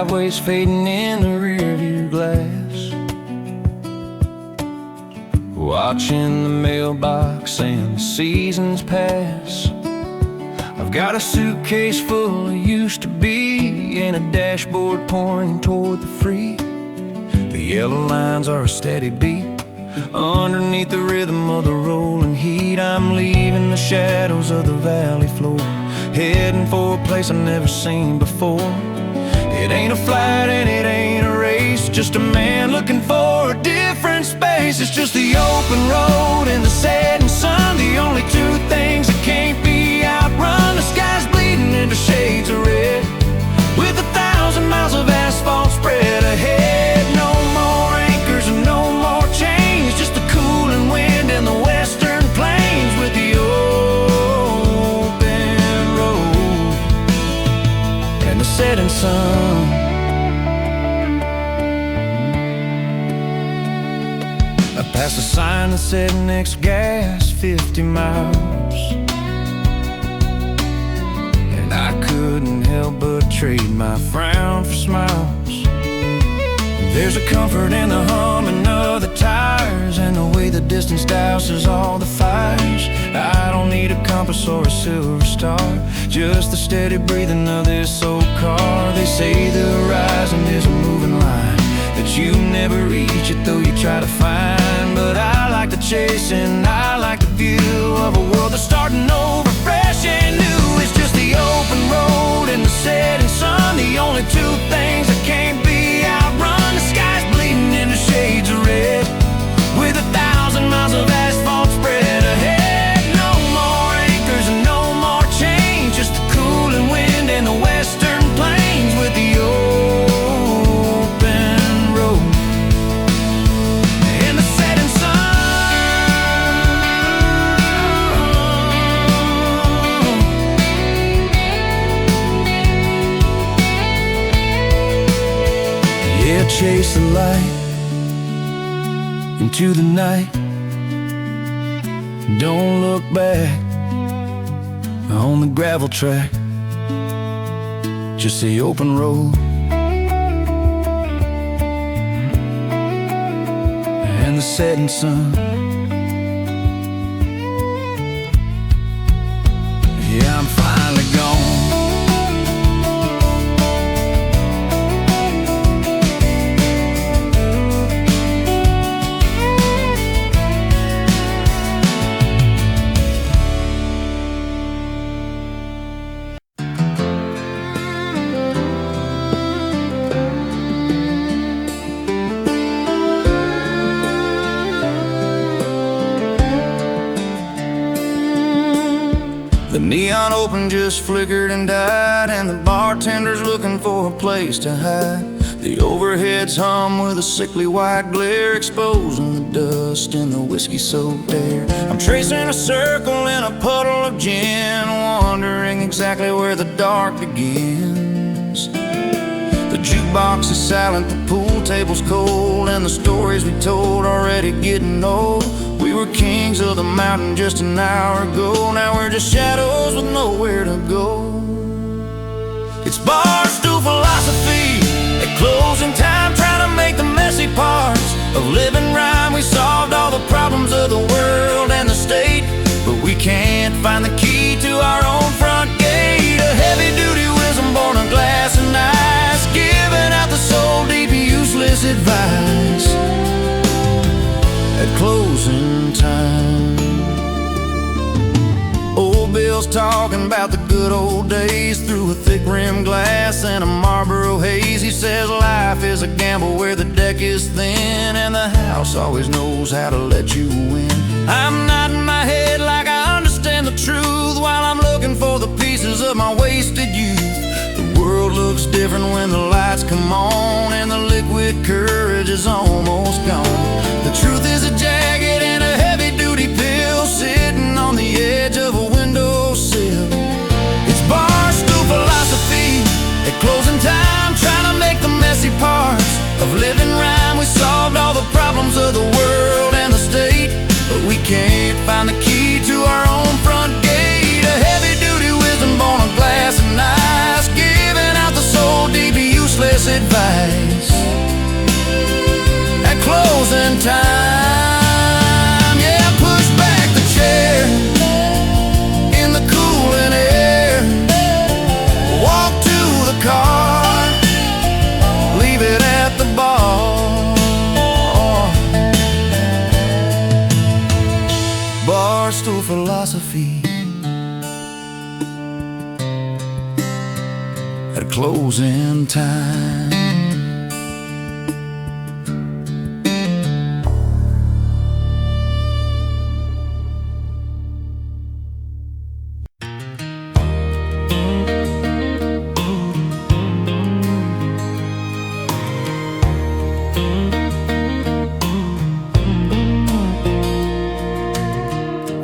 driveway's fading in the rearview glass, watching the mailbox and the seasons pass. I've got a suitcase full of used to be and a dashboard pointing toward the free. The yellow lines are a steady beat underneath the rhythm of the rolling heat. I'm leaving the shadows of the valley floor, heading for a place I've never seen before. It ain't a flight and it ain't a race, just a man looking for a different space. It's just the open road and the setting sun, the only two things that can't be outrun. The sky's bleeding into shades of red, with 1,000 miles of asphalt spread ahead. No more anchors and no more chains, just the cooling wind and the western plains with the open road and the setting sun. I passed a sign that said next gas 50 miles, and I couldn't help but trade my frown for smiles. There's a comfort in the humming of the tires and the way the distance douses all the fires. I don't need a compass or a silver star, just the steady breathing of this old car. They say the horizon is a moving line that you never reach it though you try to find. But I like the chase and I like the view of a world that's starting over fresh and new. It's just the open road and the setting sun, the only two things that can't be outrun. The sky's bleeding into shades of red, with 1,000 miles of asphalt spread ahead. No more anchors and no more chains, just the cooling wind and the western plains with the open road and the setting sun. Yeah, chase the light into the night, don't look back on the gravel track, just the open road and the setting sun. Yeah, I'm finally gone. The neon open just flickered and died, and the bartender's looking for a place to hide. The overheads hum with a sickly white glare, exposing the dust in the whiskey-soaked air. I'm tracing a circle in a puddle of gin, wondering exactly where the dark begins. The jukebox is silent, the pool table's cold, and the stories we told already getting old. We were kings of the mountain just an hour ago, now we're just shadows with nowhere to go. It's barstool philosophy at closing time, trying to make the messy parts of living rhyme. We solved all the problems of the world and the state, but we can't find the key to our own front gate. A heavy-duty wisdom born of glass and ice, giving out the soul-deep useless advice at closing time. Old Bill's talking about the good old days through a thick rimmed glass and a Marlboro haze. He says life is a gamble where the deck is thin, and the house always knows how to let you win. I'm nodding my head like I understand the truth, while I'm looking for the pieces of my wasted youth. The world looks different when the lights come on, and the liquid courage is almost gone. The truth is a jagged and a heavy-duty pill sitting on the edge of a windowsill. It's barstool philosophy at closing time, trying to make the messy parts of living rhyme. We solved all the problems of the world and the state, but we can't find the key to our own front gate. A heavy-duty wisdom born of glass and ice, giving out the soul-deep useless us advice at closing time. Yeah, push back the chair in the cooling air, walk to the car, leave it at the bar. Barstool philosophy at closing time.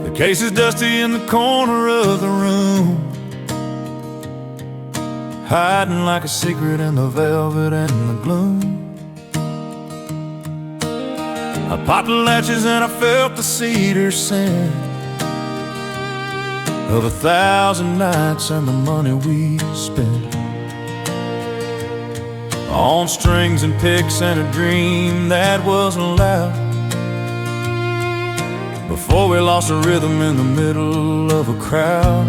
The case is dusty in the corner of the room, hiding like a secret in the velvet and the gloom. I popped the latches and I felt the cedar scent of 1,000 nights and the money we spent on strings and picks and a dream that wasn't loud, before we lost the rhythm in the middle of a crowd.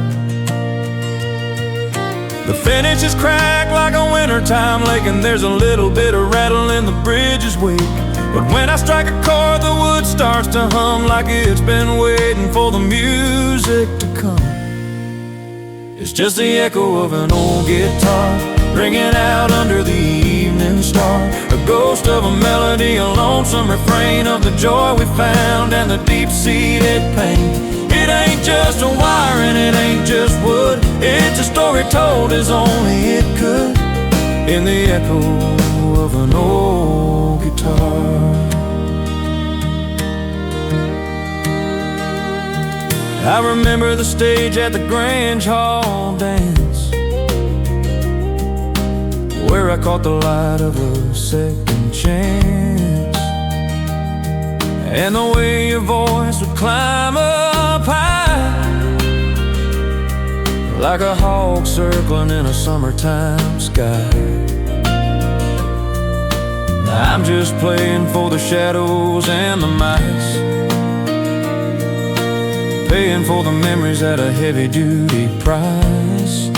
The finish is cracked like a wintertime lake, and there's a little bit of rattle in the bridge's wake. But when I strike a chord, the wood starts to hum like it's been waiting for the music to come. It's just the echo of an old guitar ringing out under the evening star, a ghost of a melody, a lonesome refrain of the joy we found and the deep-seated pain. It ain't just a wire and it ain't just wood, it's a story told as only it could, in the echo of an old guitar. I remember the stage at the Grange Hall dance, where I caught the light of a second chance, and the way your voice would climb up high like a hawk circling in a summertime sky. I'm just playing for the shadows and the mice, paying for the memories at a heavy-duty price.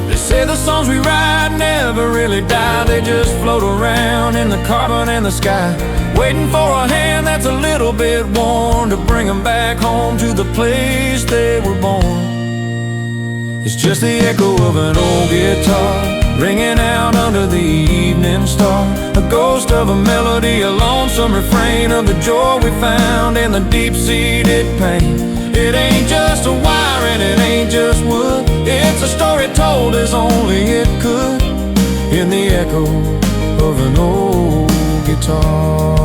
They say the songs we write never really die, they just float around in the carbon and the sky, waiting for a hand that's a little bit worn to bring them back home to the place they were born. It's just the echo of an old guitar ringing out under the evening star, a ghost of a melody, a lonesome refrain of the joy we found and the deep-seated pain. It ain't just a wire and it ain't just wood, it's a story told as only it could, in the echo of an old guitar.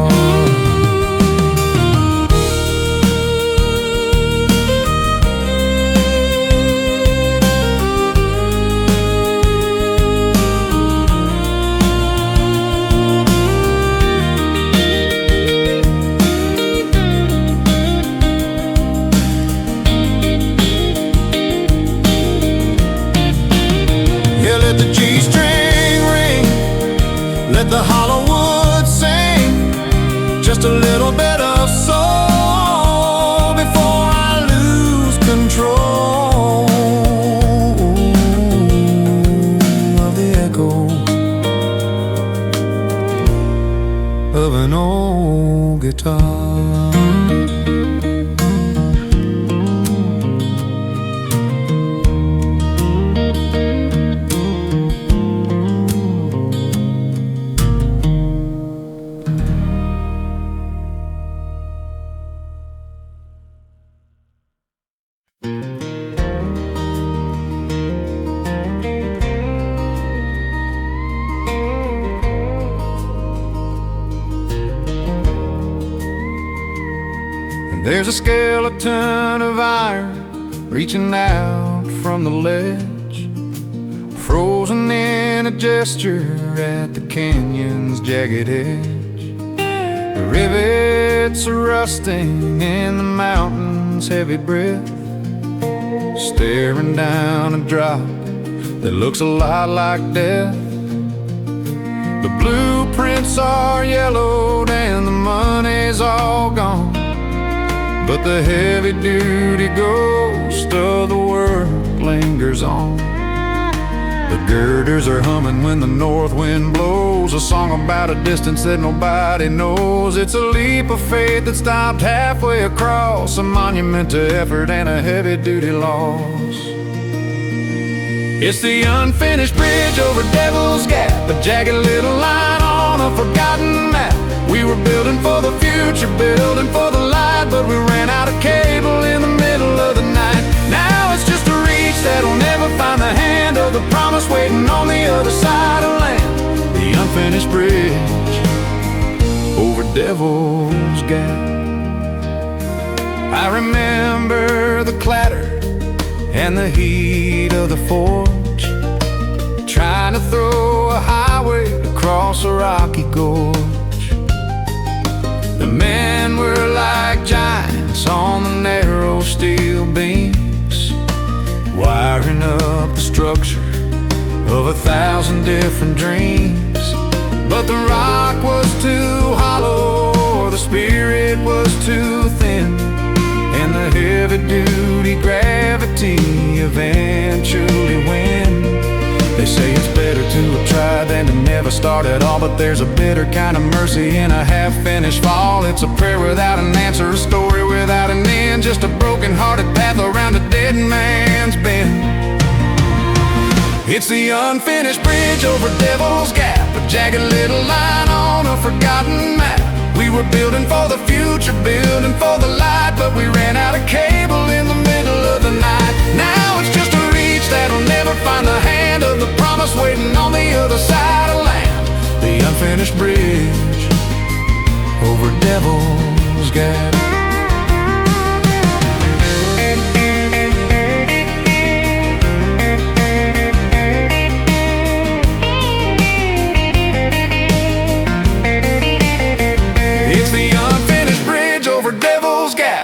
Let the G-string ring, let the hollow wood sing, just a little bit of soul before I lose control of the echo of an old guitar. There's a skeleton of iron reaching out from the ledge, frozen in a gesture at the canyon's jagged edge. The rivets are rusting in the mountain's heavy breath, staring down a drop that looks a lot like death. The blueprints are yellowed and the money's all gone, but the heavy-duty ghost of the world lingers on. The girders are humming when the north wind blows, a song about a distance that nobody knows. It's a leap of faith that stopped halfway across, a monument to effort and a heavy-duty loss. It's the unfinished bridge over Devil's Gap, a jagged little line on a forgotten map. We were building for the future, building for the light, but we ran out of cable in the middle of the night. Now it's just a reach that'll never find the hand of the promise waiting on the other side of land. The unfinished bridge over Devil's Gap. I remember the clatter and the heat of the forge, trying to throw a highway across a rocky gorge. The men were like giants on the narrow steel beams, wiring up the structure of 1,000 different dreams. But the rock was too hollow, or the spirit was too thin, and the heavy-duty gravity eventually wins. They say it's better to have tried than to never start at all, but there's a bitter kind of mercy in a half-finished fall. It's a prayer without an answer, a story without an end, just a broken-hearted path around a dead man's bend. It's the unfinished bridge over Devil's Gap, a jagged little line on a forgotten map. We were building for the future, building for the light, but we ran out of cable in the middle of the night. Now it's just a reach that'll never find the hand of the promise waiting on the other side of land. The unfinished bridge over Devil's Gap.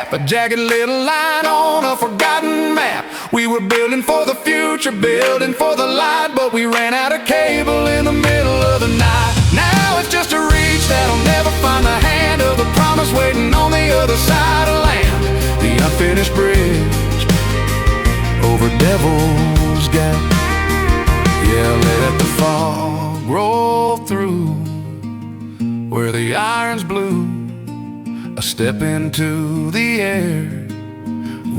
A jagged little line on a forgotten map. We were building for the future, building for the light, but we ran out of cable in the middle of the night. Now it's just a reach that'll never find the hand of the promise waiting on the other side of land. The unfinished bridge over Devil's Gap. Yeah, let the fog roll through where the iron's blue. I step into the air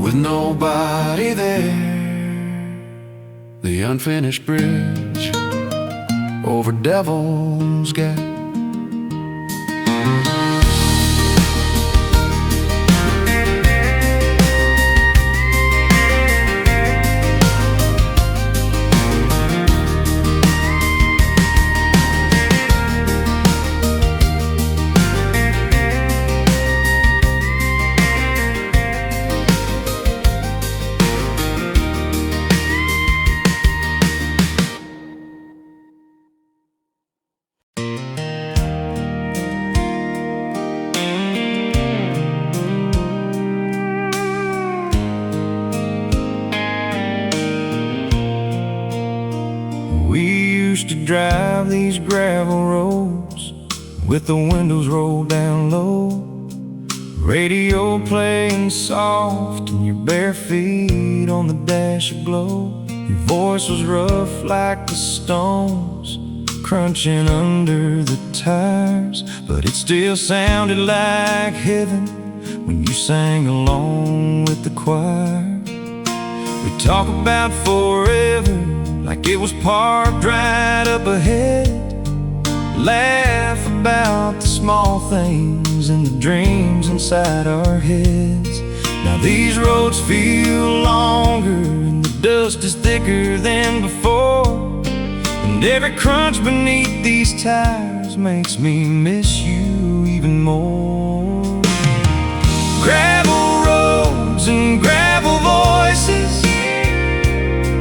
with nobody there. The unfinished bridge over Devil's Gap. To drive these gravel roads with the windows rolled down low, radio playing soft and your bare feet on the dash aglow. Your voice was rough like the stones crunching under the tires, but it still sounded like heaven when you sang along with the choir. We talk about forever like it was parked right up ahead. Laugh about the small things and the dreams inside our heads. Now these roads feel longer and the dust is thicker than before, and every crunch beneath these tires makes me miss you even more. Gravel roads and gravel voices,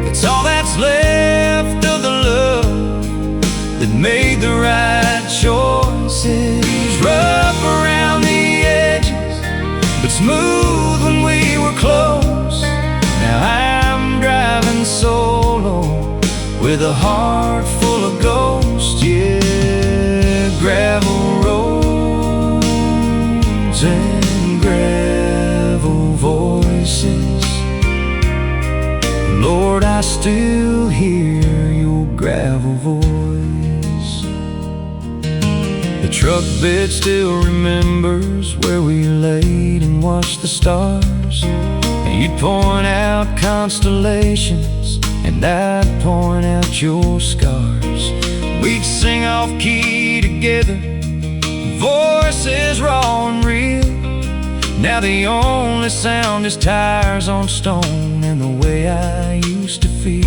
it's all that's left of the love that made the right choices. Rough around the edges, but smooth when we were close. Now I'm driving solo with a heart full of ghosts, yeah. The truck bed still remembers where we laid and watched the stars. And you'd point out constellations, and I'd point out your scars. We'd sing off key together, voices raw and real. Now the only sound is tires on stone and the way I used to feel.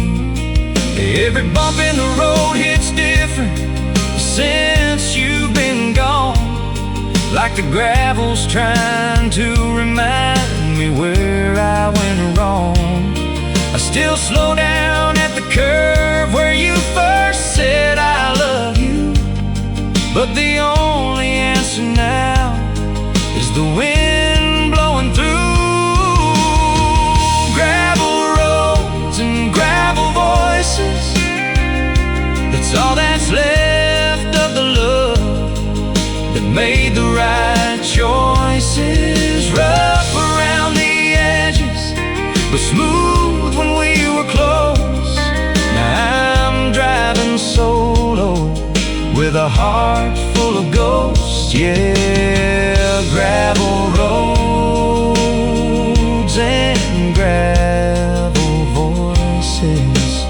Every bump in the road hits different since you've been gone, like the gravel's trying to remind me where I went wrong. I still slow down at the curve where you first said I love you, but the only answer now is the wind blowing through gravel roads and gravel voices. That's all that's left of the love that made the right choices. Rough around the edges, but smooth when we were close. Now I'm driving solo with a heart full of ghosts. Yeah, gravel roads and gravel voices.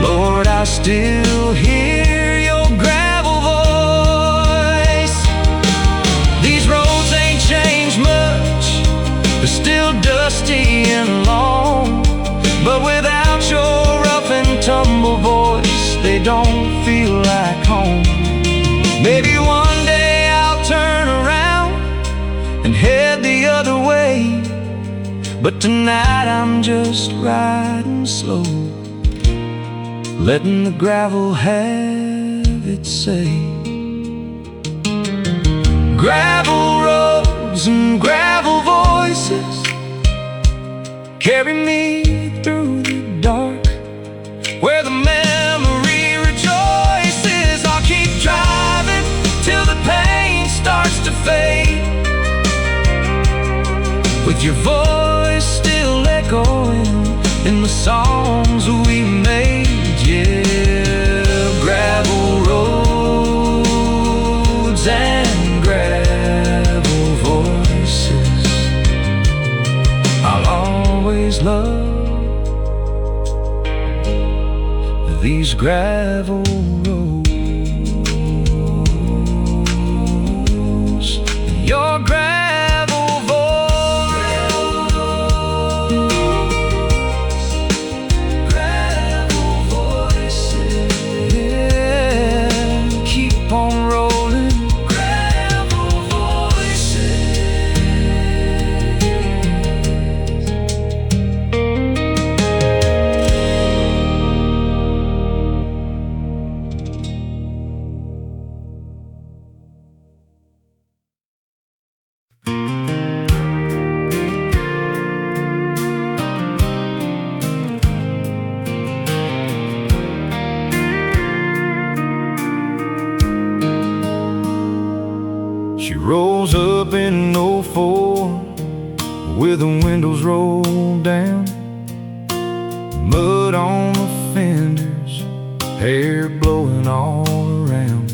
Lord, I still hear your gravel voice. These roads ain't changed much, they're still dusty and long, but without your rough and tumble voice, they don't feel like home. Maybe one day I'll turn around and head the other way, but tonight I'm just riding slow, letting the gravel have its say. Gravel roads and gravel voices carry me through the dark, where the memory rejoices. I'll keep driving till the pain starts to fade, with your voice still echoing in the songs we made. Yeah, gravel roads and gravel voices. I'll always love these gravel roads. Your gravel voices, yeah, keep on rolling. Gravel voices. She rolls up in an '04 with the windows rolled down, mud on the fenders, hair blowing all around.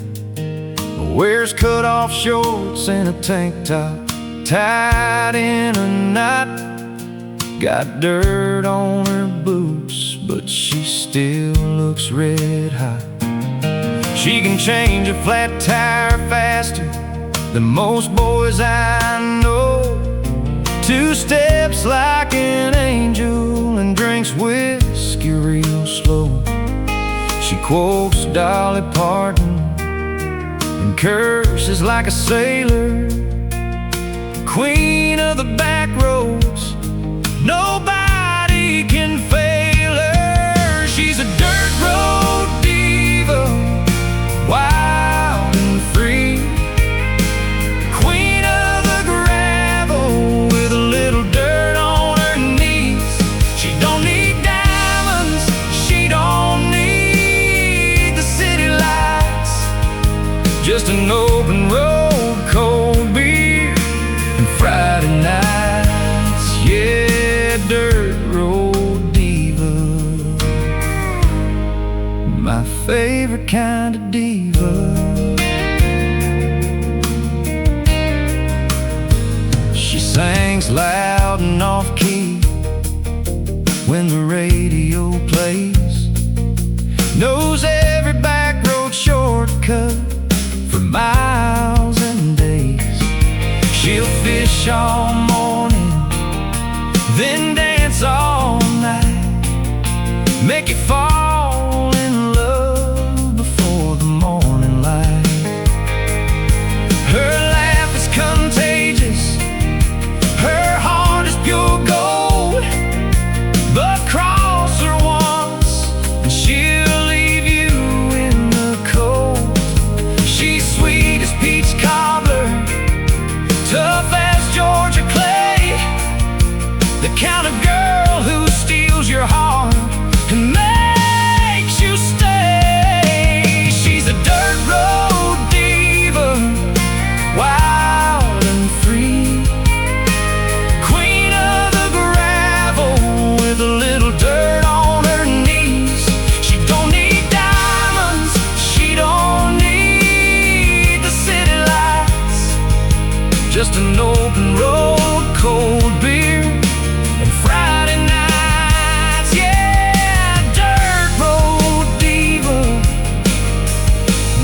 Wears cut-off shorts and a tank top tied in a knot. Got dirt on her boots, but she still looks red hot. She can change a flat tire faster than most boys I know. 2 steps like an angel and drinks whiskey real slow. She quotes Dolly Parton and curses like a sailor. Queen of the back roads, nobody can fail her. She's a dirt road diva, wild and free. Queen of the gravel with a little dirt on her knees. She don't need diamonds, she don't need the city lights, just an open road, cold beer and Friday nights. Yeah, dirt road diva, my favorite kind of diva. everything's loud and off-key when the radio plays. Knows every back road shortcut for miles and days. She'll fish all morning, then dance all night, make you fall in love before the morning light. Her laugh is contagious, her heart is pure gold, but cross her once and she'll leave you in the cold. She's sweet as peach cobbler, tough as Georgia clay, the kind of girl who steals your heart and makes you stay. She's a dirt road diva, wild and free, queen of the gravel with a little dirt on her knees. She don't need diamonds, she don't need the city lights, just an open road, cold beer, and Friday nights. Yeah, dirt road diva,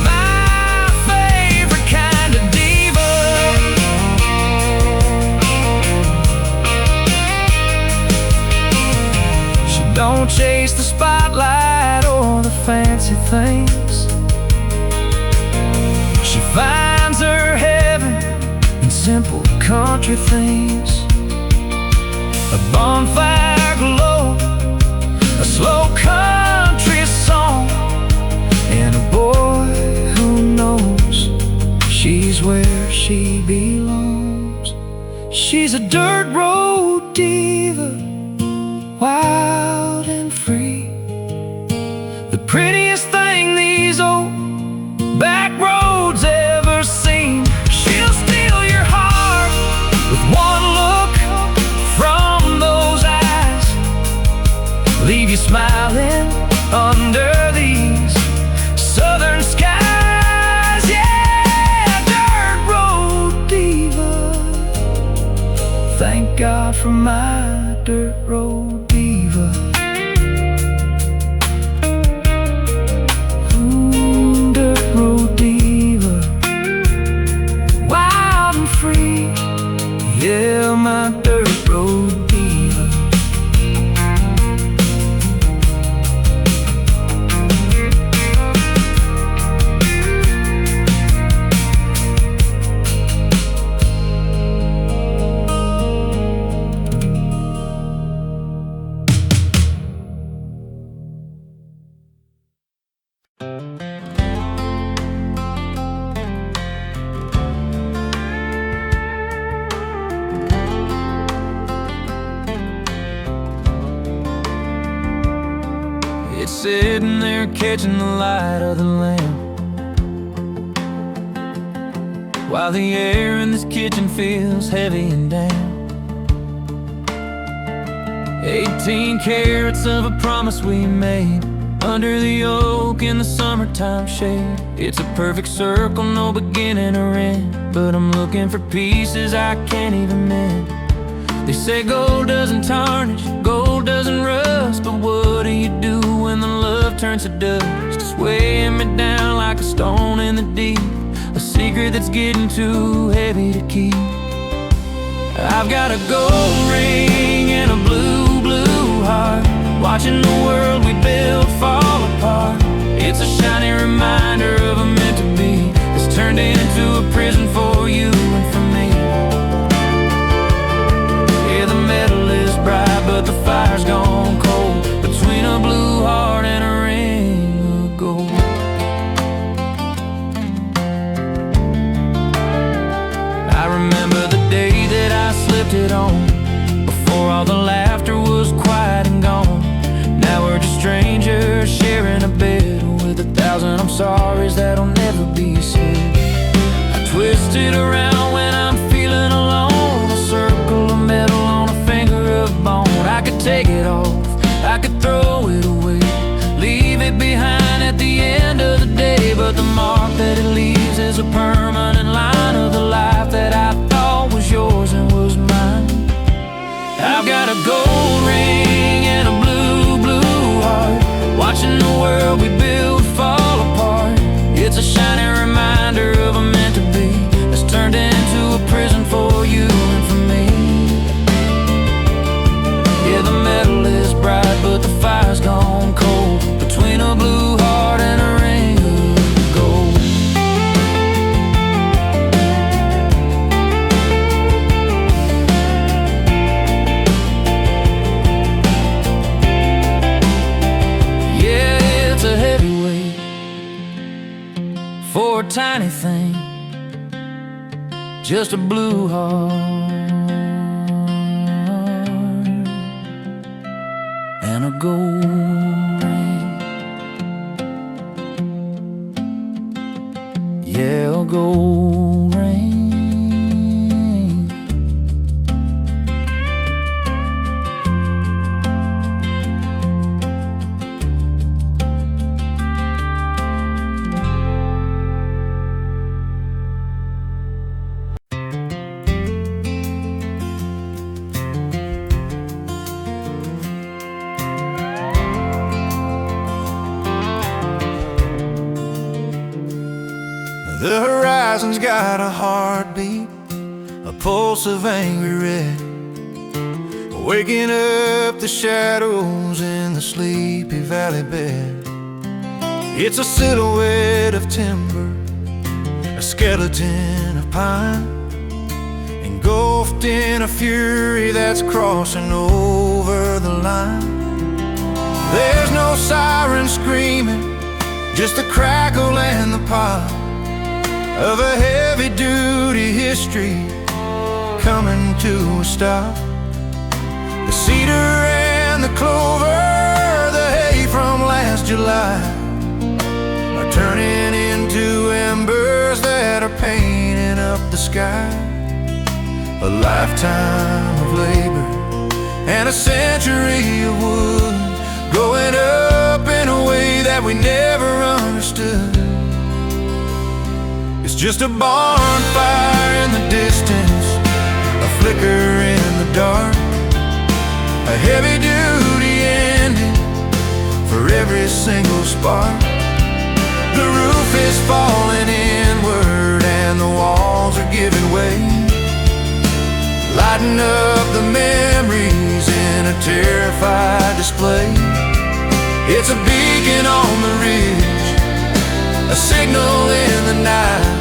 my favorite kind of diva. She don't chase the spotlight or the fancy things. She finds her heaven in simple country things. A bonfire glow, a slow country song, and a boy who knows she's where she belongs. She's a dirt road diva, wild and free, the prettiest thing these old back roads ever seen. She'll steal your heart with one look from those eyes, leave you smiling under these southern skies. Yeah, dirt road diva, thank God for my dirt road diva. Ooh, dirt road diva, wild and free, yeah, my dirt road diva. It's sitting there catching the light of the lamp, while the air in this kitchen feels heavy and damp. 18 carats of a promise we made under the oak in the summertime shade. It's a perfect circle, no beginning or end, but I'm looking for pieces I can't even mend. They say gold doesn't tarnish, gold doesn't rust, but what do you do when the love turns to dust? It's weighing me down like a stone in the deep, a secret that's getting too heavy to keep. I've got a gold ring and a blue, blue heart, watching the world we built fall apart. It's a shiny reminder of a meant to be that's turned into a prison for you and for me. Yeah, the metal is bright, but the fire's gone cold between a blue heart and a ring of gold. I remember the day that I slipped it on, before all the laughter was quiet and gone. Now we're just strangers sharing a bed with 1,000 I'm sorry's that'll never be said. I twist it around when I'm feeling alone, a circle of metal on a finger of bone. I could take it off, I could throw it away, leave it behind at the end of the day, but the mark that it leaves is a permanent line of the life that I thought was yours and was mine. constant reminder of a meant to be that's turned into a prison for you and for me. Yeah, the metal is bright, but the fire's gone cold between a blue heart and a ring of gold. Yeah, it's a heavy weight for a tiny thing, just a blue heart and a gold ring. Yeah, a gold ring. The horizon's got a heartbeat, a pulse of angry red, waking up the shadows in the sleepy valley bed. It's a silhouette of timber, a skeleton of pine, engulfed in a fury that's crossing over the line. There's no siren screaming, just the crackle and the pop of a heavy-duty history coming to a stop. The cedar and the clover, the hay from last July, are turning into embers that are painting up the sky. A lifetime of labor and a century of wood growing up in a way that we never understood. It's just a bonfire in the distance, a flicker in the dark, a heavy-duty ending for every single spark. The roof is falling inward and the walls are giving way, lighting up the memories in a terrified display. It's a beacon on the ridge, a signal in the night,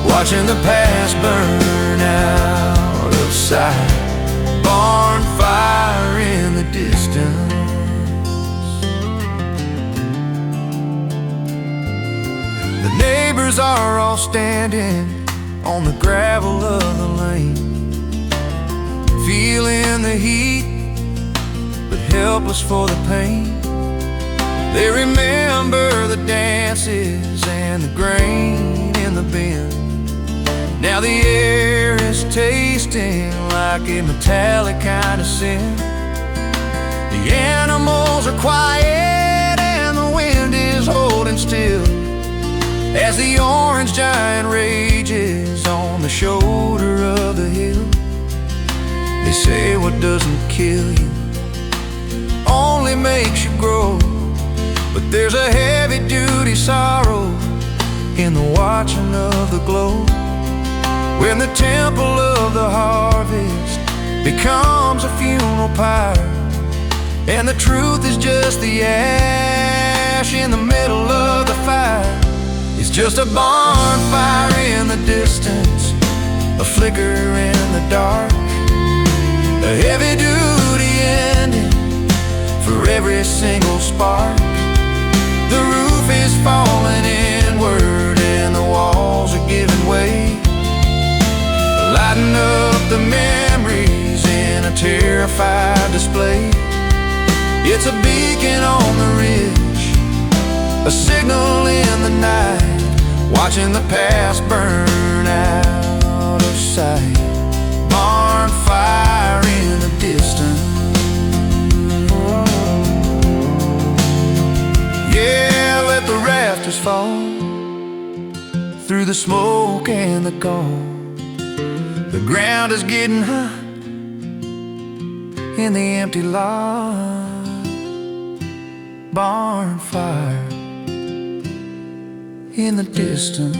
watching the past burn out of sight. Barn fire in the distance. The neighbors are all standing on the gravel of the lane, feeling the heat, but helpless for the pain. They remember the dances and the grain in the bin. Now the air is tasting like a metallic kind of sin. The animals are quiet and the wind is holding still, as the orange giant rages on the shoulder of the hill. They say what doesn't kill you only makes you grow, but there's a heavy-duty sorrow in the watching of the glow, when the temple of the harvest becomes a funeral pyre, and the truth is just the ash in the middle of the fire. It's just a bonfire in the distance, a flicker in the dark, a heavy-duty ending for every single spark. The roof is falling inward and the walls are giving way, lighting up the memories in a terrified display. It's a beacon on the ridge, a signal in the night, watching the past burn out of sight. Barn fire in the distance. Yeah, let the rafters fall through the smoke and the cold. The ground is getting hot in the empty lot. Barn fire in the distance.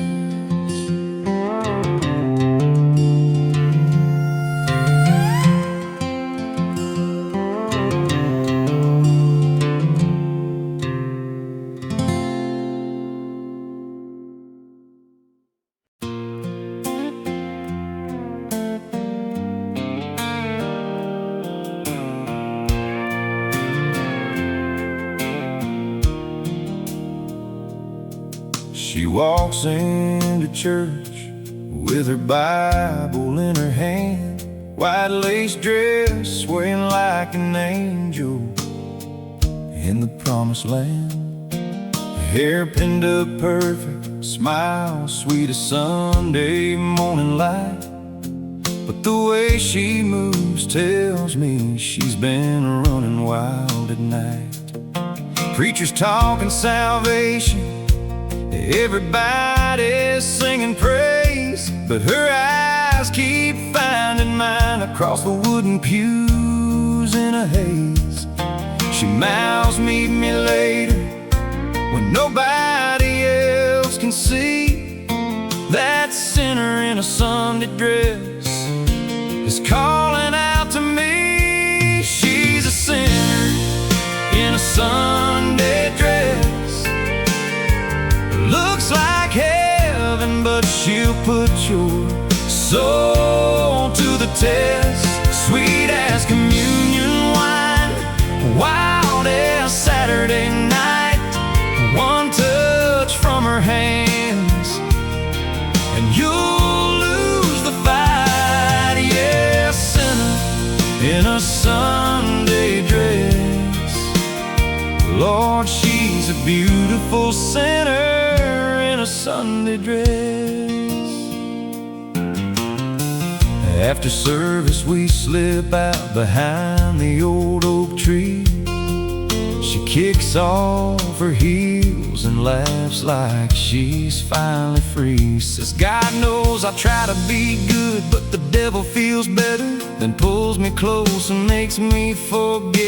She walks into church with her Bible in her hand, white lace dress, swaying like an angel in the promised land. Hair pinned up perfect, smile sweet as Sunday morning light. But the way she moves tells me she's been running wild at night. Preachers talking salvation, everybody's singing praise, but her eyes keep finding mine across the wooden pews in a haze. She mouths, meet me later, when nobody else can see. That sinner in a Sunday dress is calling out to me. She's a sinner in a Sunday dress. Looks like heaven, but she'll put your soul to the test. Sweet as communion wine, wild as Saturday night. One touch from her hands and you'll lose the fight. Yes, sinner in a Sunday dress. Lord, she's a beautiful sinner in a Sunday dress. After service we slip out behind the old oak tree. She kicks off her heels and laughs like she's finally free. Says, God knows I try to be good, but the devil feels better, then pulls me close and makes me forget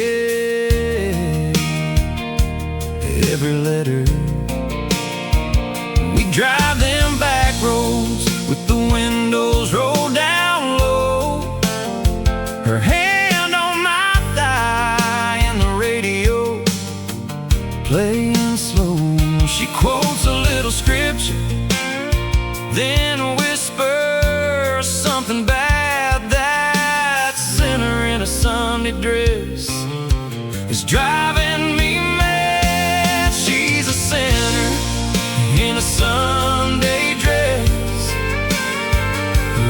every letter. We drive them back roads with the windows rolled down low. Her hand on my thigh and the radio playing slow. She quotes a little scripture, then whispers something bad. That sinner in a Sunday dress is driving me mad. She's a sinner in a Sunday dress.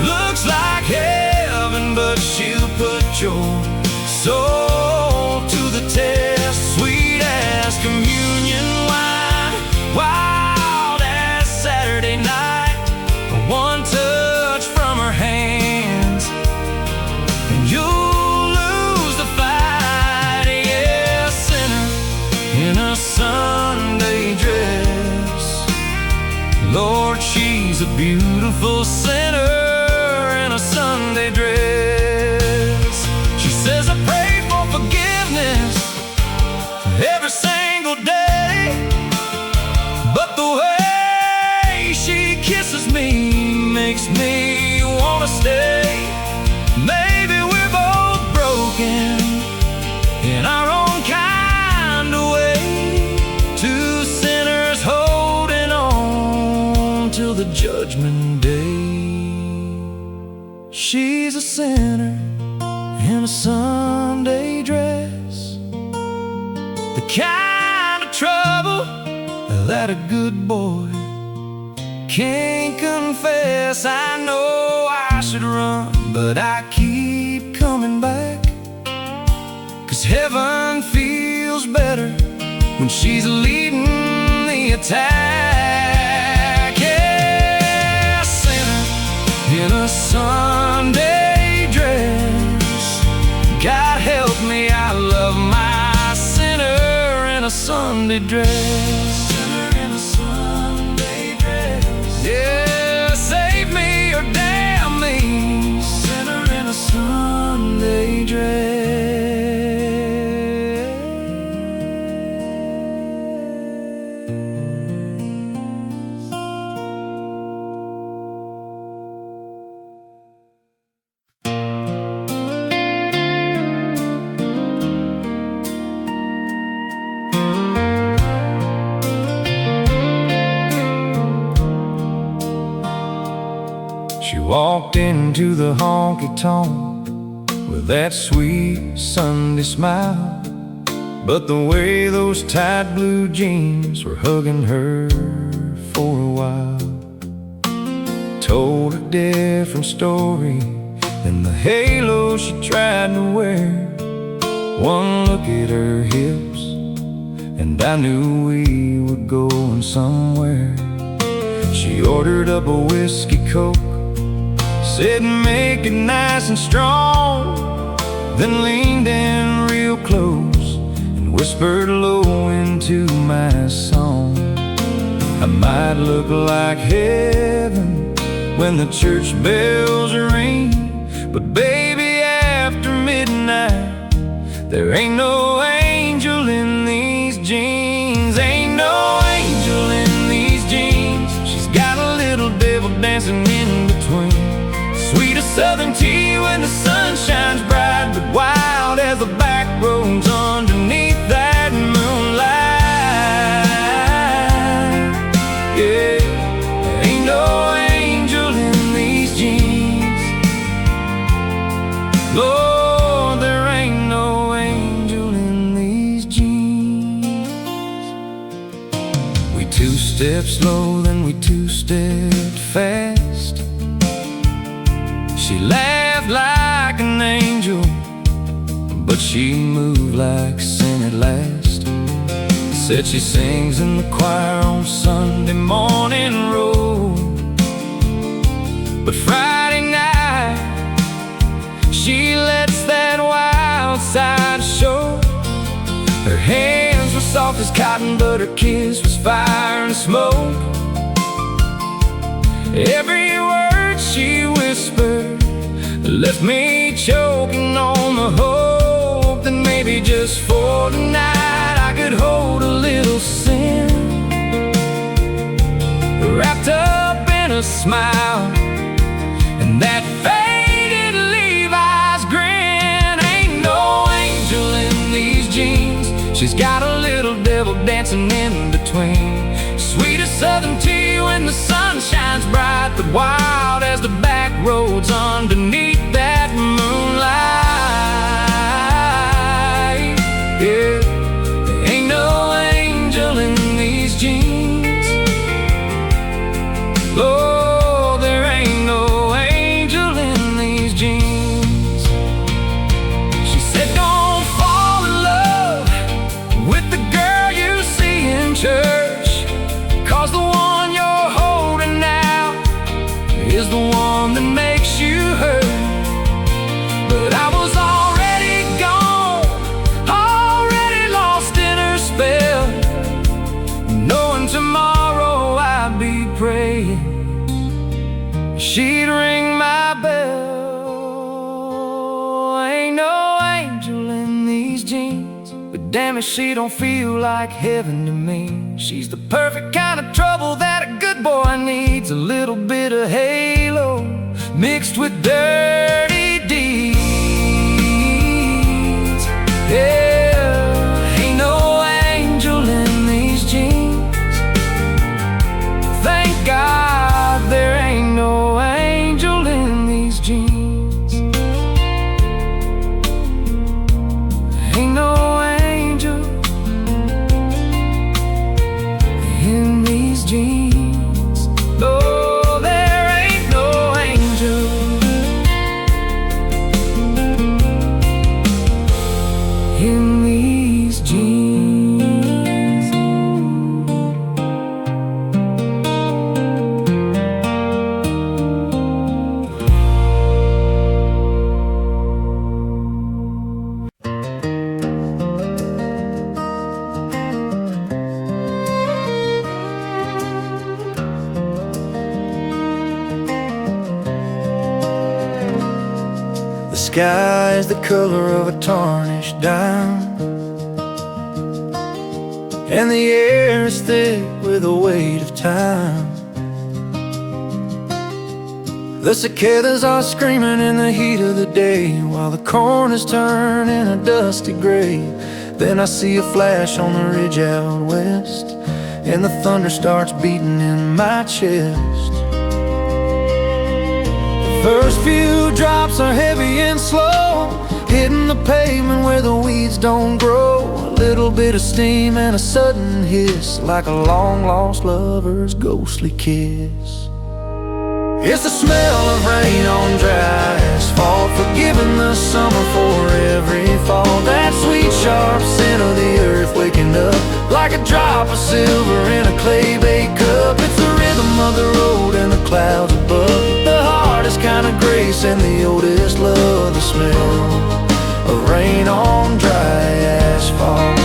Looks like heaven, but she'll put your soul to the test. Sweet as communion wine, wild as Saturday night. One touch from her hands and you'll lose the fight. Yeah, sinner in a Sunday dress. Lord, she's a beautiful sinner in a Sunday dress. She says, I pray for forgiveness every single day, but the way she kisses me makes me wanna stay. Maybe we're both broken in our own kind of way. Two sinners holding on till the judgment day. She's a sinner in a Sunday dress, the kind of trouble that a good boy can't confess. I know I should run, but I keep coming back, 'cause heaven feels better when she's leading the attack. Yeah, sinner in a Sunday dress. God help me, I love my sinner in a Sunday dress. Sinner in a Sunday dress. Yeah, save me or damn me. Sinner in a Sunday dress. She walked into the honky-tonk with that sweet Sunday smile, but the way those tight blue jeans were hugging her for a while told a different story than the halo she tried to wear. One look at her hips and I knew we were going somewhere. She ordered up a whiskey coke, said make it nice and strong, then leaned in real close and whispered low into my song. I might look like heaven when the church bells ring, but baby, after midnight there ain't no angel in these jeans. Ain't no angel in these jeans. She's got a little devil dancing in between. Sweet as southern tea when the sun shines bright, but wild as the back roads underneath that moonlight. Yeah, there ain't no angel in these jeans. Lord, there ain't no angel in these jeans. We two-step slow, then we two-stepped fast. She laughed like an angel, but she moved like sin at last. Said she sings in the choir on Sunday morning road, but Friday night she lets that wild side show. Her hands were soft as cotton, but her kiss was fire and smoke. Every word she whispered left me choking on the hope that maybe just for tonight I could hold a little sin wrapped up in a smile and that faded Levi's grin. Ain't no angel in these jeans. She's got a little devil dancing in between. Sweet as southern tea when the sun shines bright, but wild as the back roads underneath that moonlight. Yeah, there ain't no angel in these jeans. Lord, there ain't no angel in these jeans. She said don't fall in love with the girl you see in church, 'cause the one you're holding now is the one that makes you hurt. But I was already gone, already lost in her spell, knowing tomorrow I'd be praying she'd ring my bell. Ain't no angel in these jeans, but damn it, she don't feel like heaven to me. She's the perfect kind of trouble that a good boy needs. A little bit of halo mixed with dirty deeds. Yeah, ain't no angel in these jeans. Thank God there ain't no angel in these jeans. Ain't no angel in these jeans. No, there ain't no angel in these jeans. The sky is the color of a tarnished dime, and the air is thick with the weight of time. The cicadas are screaming in the heat of the day, while the corn is turning a dusty gray. Then I see a flash on the ridge out west, and the thunder starts beating in my chest. First few drops are heavy and slow, hitting the pavement where the weeds don't grow. A little bit of steam and a sudden hiss, like a long-lost lover's ghostly kiss. It's the smell of rain on dry asphalt, forgiving the summer for every fall. That sweet sharp scent of the earth waking up, like a drop of silver in a clay-baked cup. It's the rhythm of the road and the clouds above, the hardest kind of grace and the oldest love. The smell of rain on dry asphalt.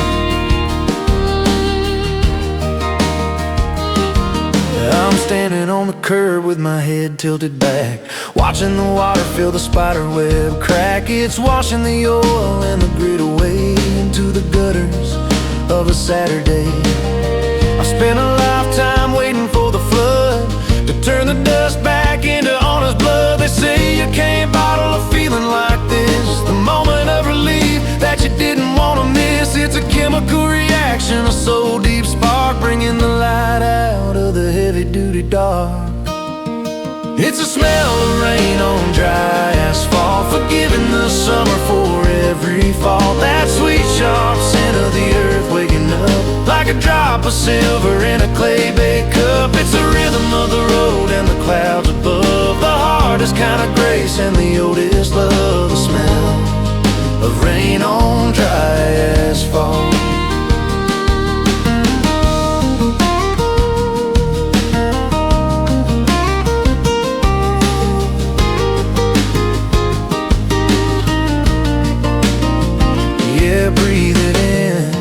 I'm standing on the curb with my head tilted back, watching the water fill the spider web crack. It's washing the oil and the grit away into the gutters of a Saturday. I spent a lifetime waiting for the flood to turn the dust back into honest blood. They say you can't bottle a feeling like this, the moment of relief that you didn't want to miss. It's a chemical reaction, a soul deep spark, bringing the light out of the heavy-duty dark. It's the smell of rain on dry asphalt, forgiving the summer for every fall. That sweet sharp scent of the earth waking up, like a drop of silver in a clay-baked cup. It's the rhythm of the road and the clouds above, the hardest kind of grace and the oldest love. The smell of rain on dry asphalt. Yeah, breathe it in,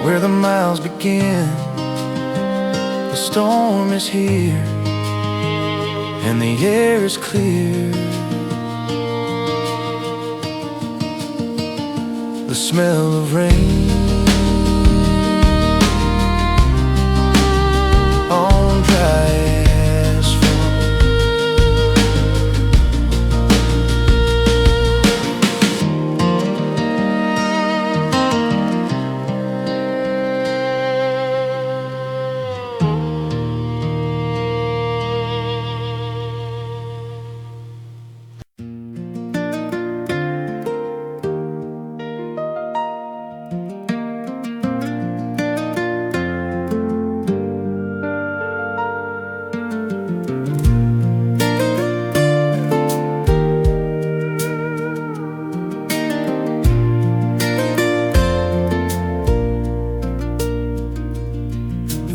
where the miles begin. The storm is here, and the air is clear. The smell of rain on dry asphalt.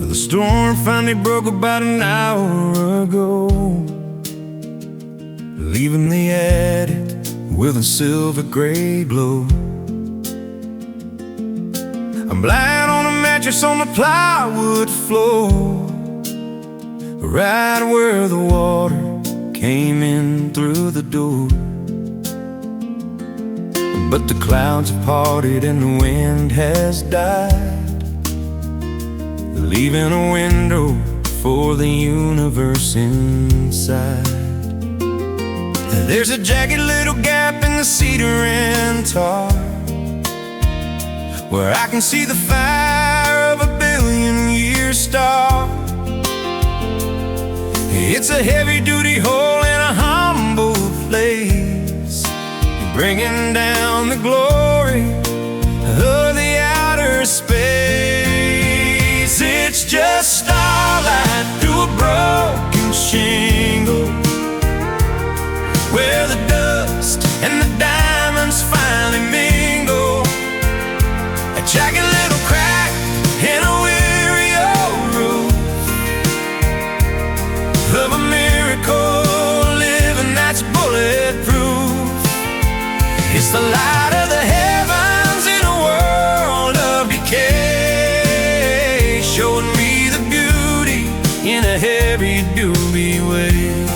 The storm finally broke about an hour ago, leaving the attic with a silver gray glow. I'm lying on a mattress on the plywood floor, right where the water came in through the door. But the clouds have parted and the wind has died, leaving a window for the universe inside. There's a jagged little gap in the cedar and tar, where I can see the fire of a billion-year star. It's a heavy-duty hole in a humble place, bringing down the glory of the outer space. It's just starlight through a broken shingle, where the dust and the diamonds finally mingle. A jagged little crack in a weary old roof of a miracle living that's bulletproof. It's the light of the heavens in a world of decay, showing me the beauty in a heavy-duty way.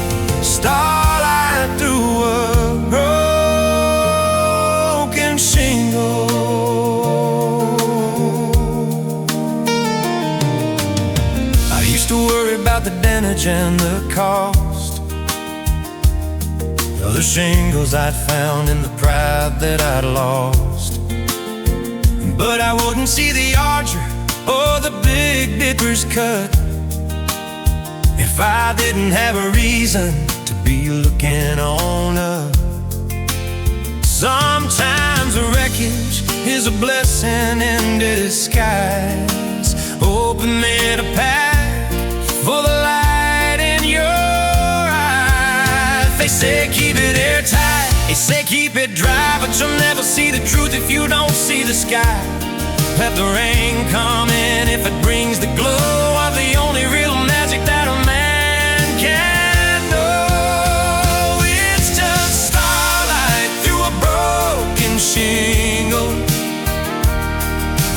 Starlight through a broken shingle. I used to worry about the damage and the cost of the shingles I'd found in the pride that I'd lost. But I wouldn't see the archer or the Big Dipper's cut if if I didn't have a reason to be looking on up. Sometimes the wreckage is a blessing in disguise, opening a path for the light in your eyes. They say keep it airtight, they say keep it dry, but you'll never see the truth if you don't see the sky. Let the rain come in if it brings the glow of the only real magic that a man can know. It's just starlight through a broken shingle,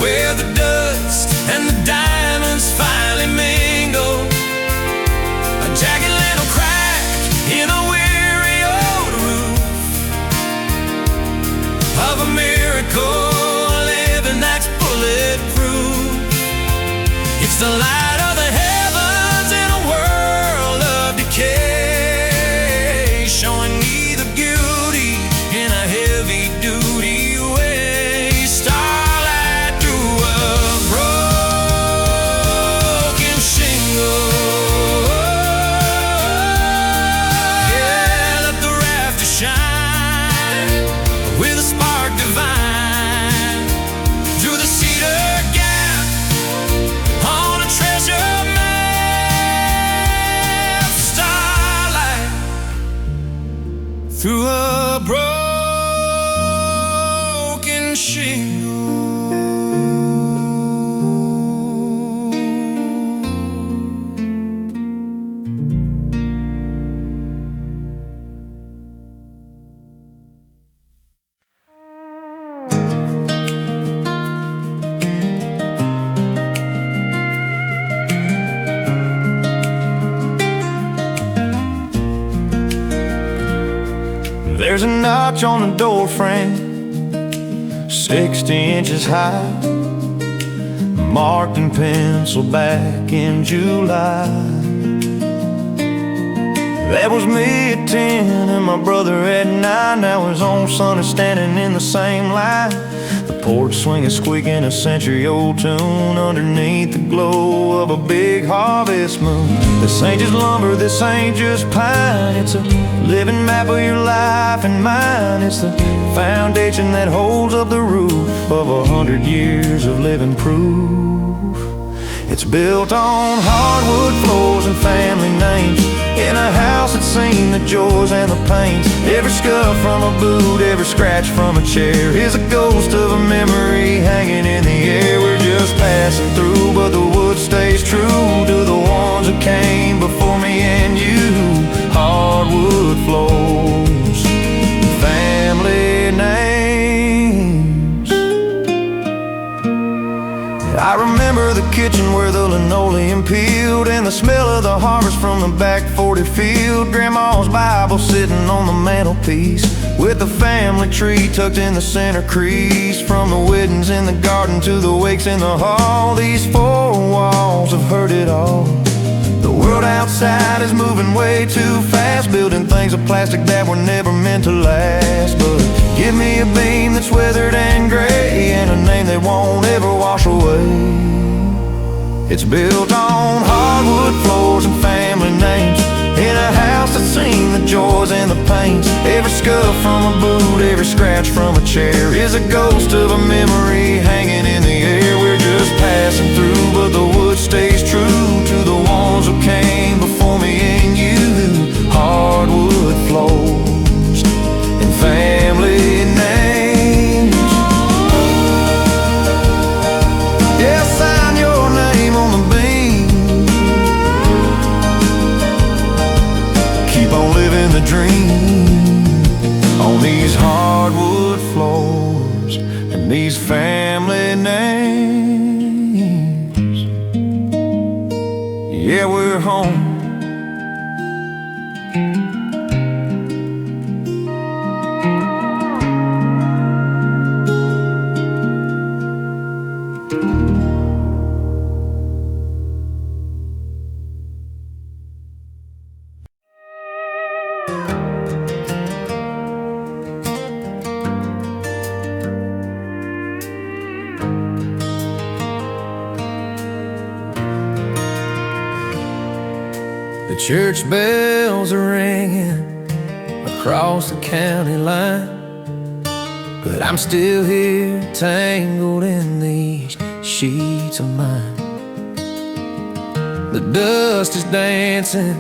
where the dust and the diamonds finally mingle. A jagged little crack in a weary old roof of a miracle living that's bulletproof. It's the light of the heavens in a world of decay, showing me the beauty in a heavy-duty way. Starlight through a broken shingle. Yeah, let the rafters shine with a spark divine through the cedar gap on a treasure map. Starlight through a broken shingle. There's a notch on the door frame, 60 inches high, marked in pencil back in July. That was me at 10 and my brother at 9. Now his own son is standing in the same line. The porch swinging, squeaking a century-old tune underneath the glow of a big harvest moon. This ain't just lumber, this ain't just pine. It's a living map of your life and mine. It's the foundation that holds up the roof of 100 years of living proof. It's built on hardwood floors and family names, in a house that's seen the joys and the pains. Every scuff from a boot, every scratch from a chair is a ghost of a memory hanging in the air. We're just passing through, but the wood stays true to the ones who came before me and you. Hardwood floors, family names. I remember the kitchen where the linoleum peeled, and the smell of the harvest from the back 40 field. Grandma's Bible sitting on the mantelpiece, with the family tree tucked in the center crease. From the weddings in the garden to the wakes in the hall, these four walls have heard it all. The world outside is moving way too fast, building things of plastic that were never meant to last. But give me a beam that's weathered and gray, and a name that won't ever wash away. It's built on hardwood floors and family names, in a house that's seen the joys and the pains. Every scuff from a boot, every scratch from a chair is a ghost of a memory hanging in the air. We're just passing through, but the wood stays true to the ones who came before me and you. Hardwood floors and family names. Yeah, sign your name on the beam. Keep on living the dream on these hardwood floors and these family names. Yeah, we're home. church bells are ringing across the county line, but I'm still here tangled in these sheets of mine. The dust is dancing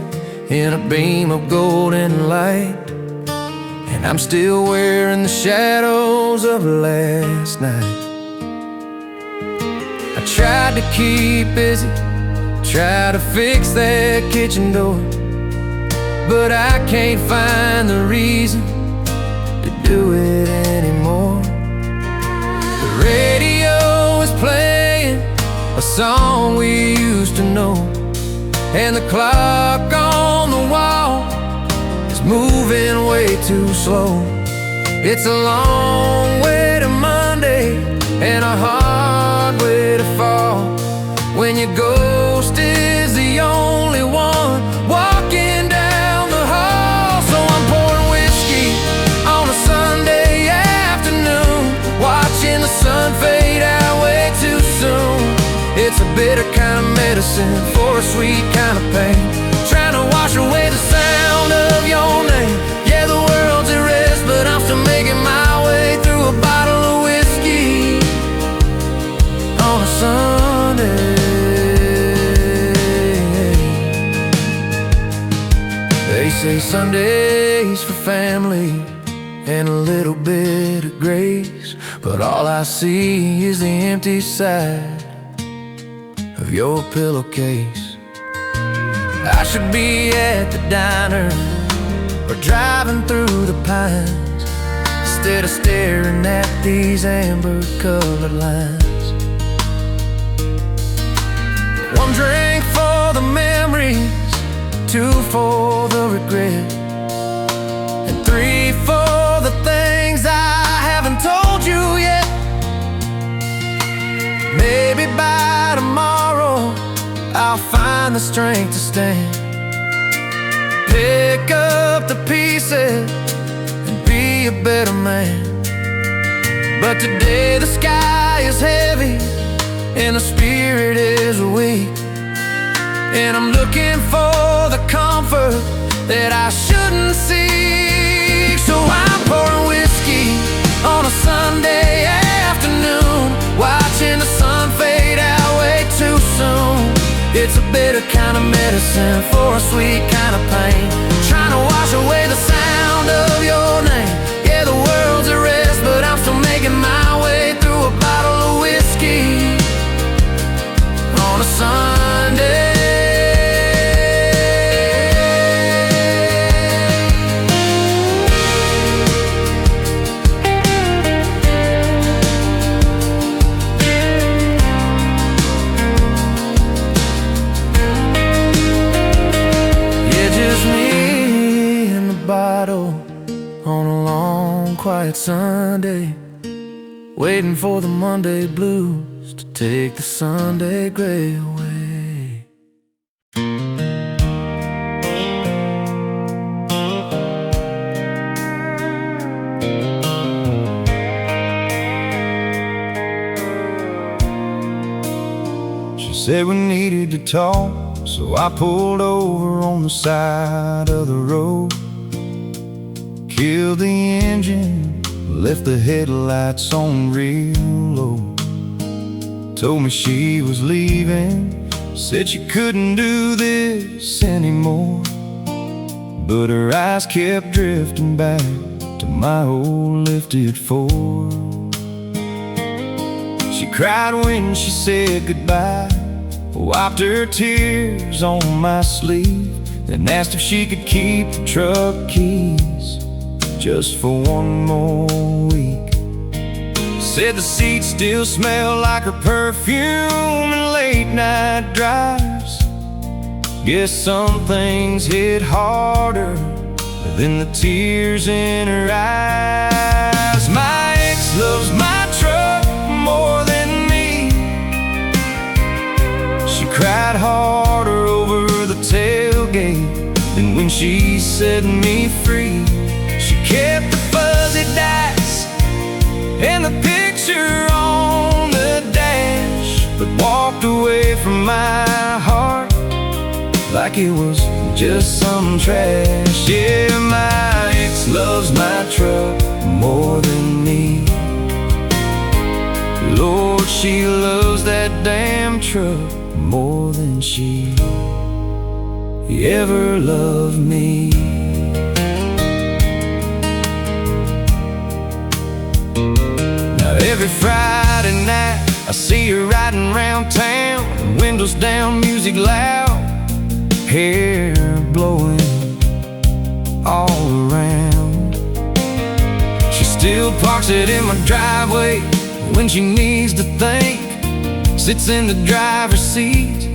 in a beam of golden light, and I'm still wearing the shadows of last night. I tried to keep busy, try to fix that kitchen door, but I can't find the reason to do it anymore. The radio is playing a song we used to know, and the clock on the wall is moving way too slow. It's a long way to Monday and a hard way to fall, when your ghost is the only one walking down the hall. So I'm pouring whiskey on a Sunday afternoon, watching the sun fade out way too soon. It's a bitter kind of medicine for a sweet kind of pain, trying to wash away the sound of your name. Yeah, the world's at rest, but I'm still making my way through a bottle of whiskey on a Sunday. They say Sundays for family and a little bit of grace, but all I see is the empty side of your pillowcase. I should be at the diner or driving through the pines, instead of staring at these amber-colored lines. One drink for the memories, two for the regret, and three for the things I haven't told you yet. Maybe by tomorrow I'll find the strength to stand, pick up the pieces and be a better man. But today the sky is heavy and the spirit is weak, and I'm looking for the comfort that I shouldn't seek. So I'm pouring whiskey on a Sunday afternoon, watching the sun fade out way too soon. It's a bitter kind of medicine for a sweet kind of pain, trying to wash away the sound of your name. Yeah, the world's at rest, but I'm still making my way through a bottle of whiskey on a Sunday. On a long, quiet Sunday, waiting for the Monday blues to take the Sunday gray away. She said we needed to talk, so I pulled over on the side of the road, killed the engine, left the headlights on real low. Told me she was leaving, said she couldn't do this anymore, but her eyes kept drifting back to my old lifted Ford. She cried when she said goodbye, wiped her tears on my sleeve, then asked if she could keep the truck keys just for one more week. Said the seats still smell like her perfume and late night drives. Guess some things hit harder than the tears in her eyes. My ex loves my truck more than me. She cried harder over the tailgate than when she set me free. She kept the fuzzy dice and the picture on the dash, but walked away from my heart like like it was just some trash. Yeah, my ex loves my truck more than me. Lord, she loves that damn truck more than she ever loved me. Now every Friday night I see her riding around town, windows down, music loud, hair blowing all around. She still parks it in my driveway when she needs to think, sits in the driver's seat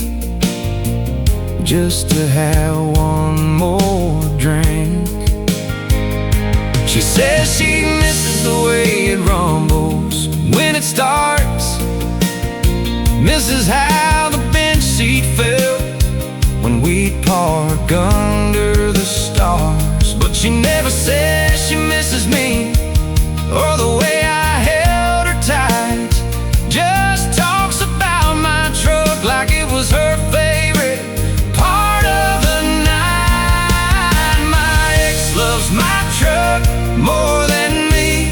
just to have one more drink. She says she misses the way it rumbles when it starts, misses how the bench seat felt when we'd park under the stars. But she never says she misses me or the way I held her tight. Just talks about my truck like it was her favorite part of the night. My ex loves my truck more than me.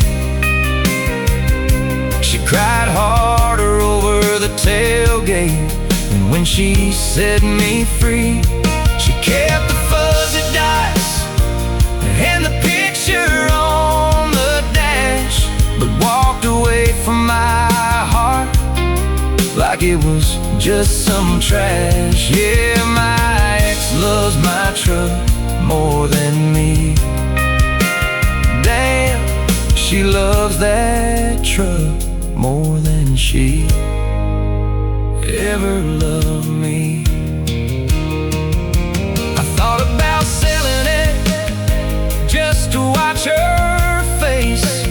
She cried harder over the tailgate, and when she set me free, she kept the fuzzy dice and the picture on the dash, but walked away from my heart like it was just some trash. Yeah, my ex loves my truck more than me. Damn, she loves that truck more than she ever loved me. I thought about selling it just to watch her face,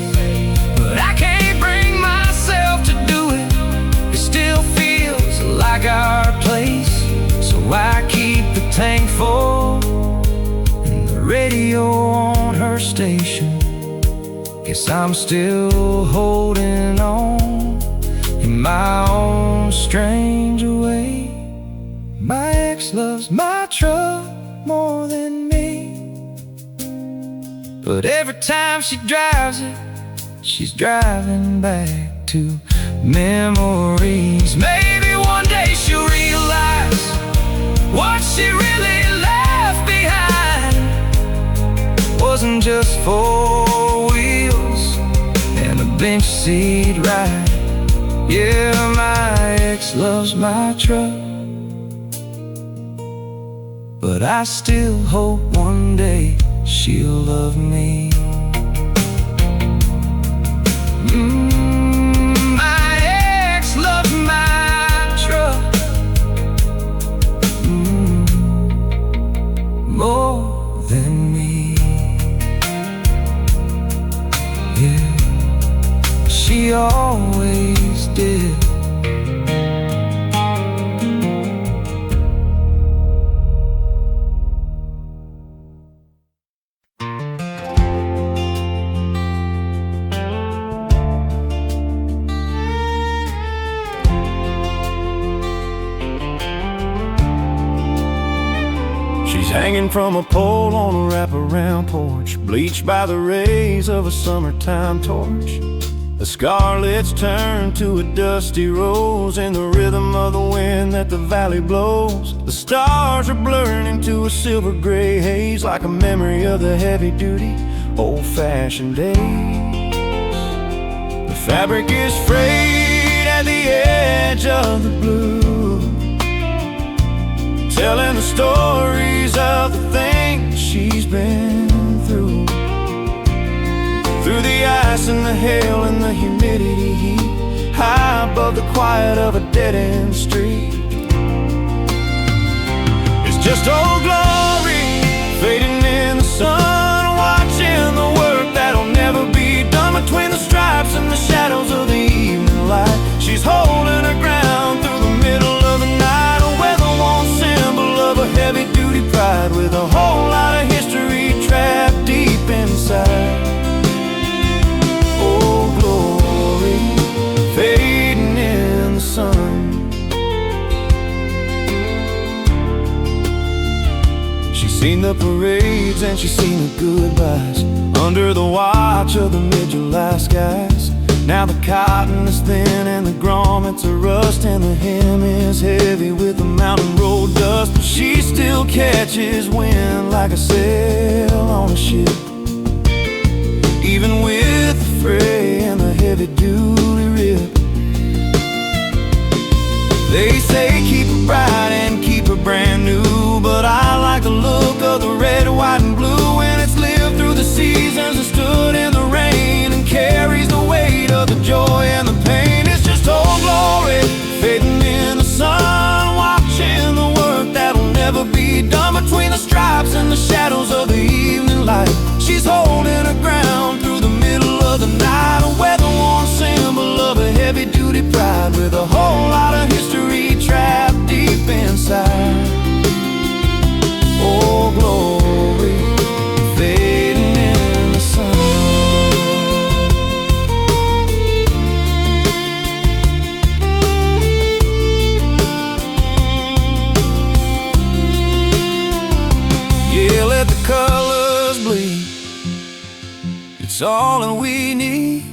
but I can't bring myself to do it. It still feels like our place, so I keep the tank full and the radio on her station. Guess I'm still holding on in my own strange way. My ex loves my truck more than me, but every time she drives it, she's driving back to memories. Maybe one day she'll realize what she really left behind wasn't just 4 wheels and a bench seat ride. Yeah, my ex loves my truck, but I still hope one day she'll love me. My ex loves my truck more than me. Yeah, she always did. She's hanging from a pole on a wraparound porch, bleached by the rays of a summertime torch. The scarlet's turned to a dusty rose in the rhythm of the wind that the valley blows. The stars are blurring into a silver gray haze, like a memory of the heavy-duty, old-fashioned days. The fabric is frayed at the edge of the blue, telling the stories of the things she's been through. Through the ice and the hail and the humidity heat, high above the quiet of a dead-end street. It's just old glory fading in the sun, watching the work that'll never be done between the stripes and the shadows of the evening light. She's holding her ground through the middle of the night, a weather-worn symbol of a heavy-duty pride, with a whole lot of history trapped deep inside. Oh, glory fading in the sun. leaves and she's seen the goodbyes under the watch of the mid-July skies. Now the cotton is thin and the grommets are rust, and the hem is heavy with the mountain road dust, but she still catches wind like a sail on a ship, even with the fray and the heavy-duty rip. They say keep her bright and keep her brand new, but I like the look of the red, white, and blue when it's lived through the seasons and stood in the rain and carries the weight of the joy and the pain. It's just old glory fading in the sun, watching the work that'll never be done between the stripes and the shadows of the evening light. She's holding her ground through the middle of the night, a weather-worn symbol of a heavy-duty pride with a whole lot of history trapped deep inside. Oh, glory fading in the sun. Yeah, let the colors bleed, it's all that we need,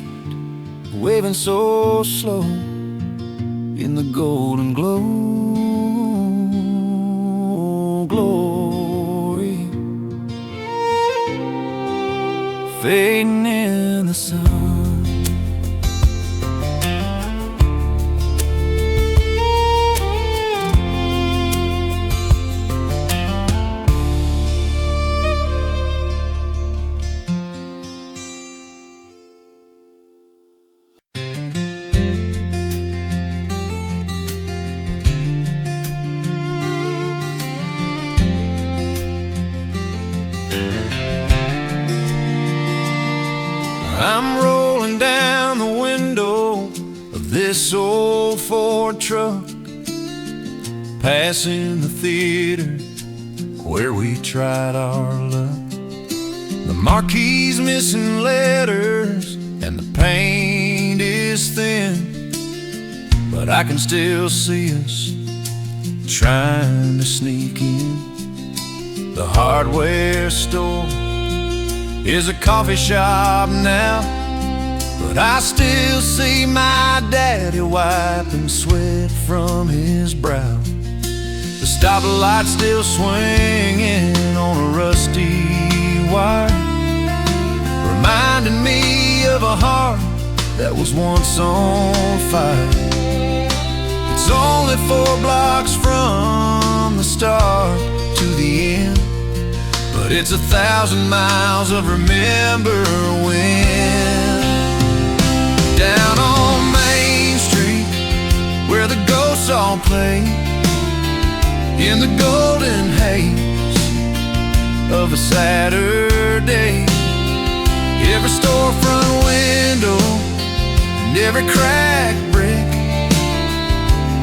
waving so slow in the golden glow. Glory fading in the sun. I'm rolling down the window of this old Ford truck, passing the theater where we tried our luck. The marquee's missing letters and the paint is thin, but I can still see us trying to sneak in. The hardware store is a coffee shop now, but I still see my daddy wiping sweat from his brow. The stoplight's still swinging on a rusty wire, reminding me of a heart that was once on fire. It's only 4 blocks from the start to the end, but it's 1,000 miles of remember when. Down on Main Street, where the ghosts all play, in the golden haze of a Saturday. Every storefront window and every cracked brick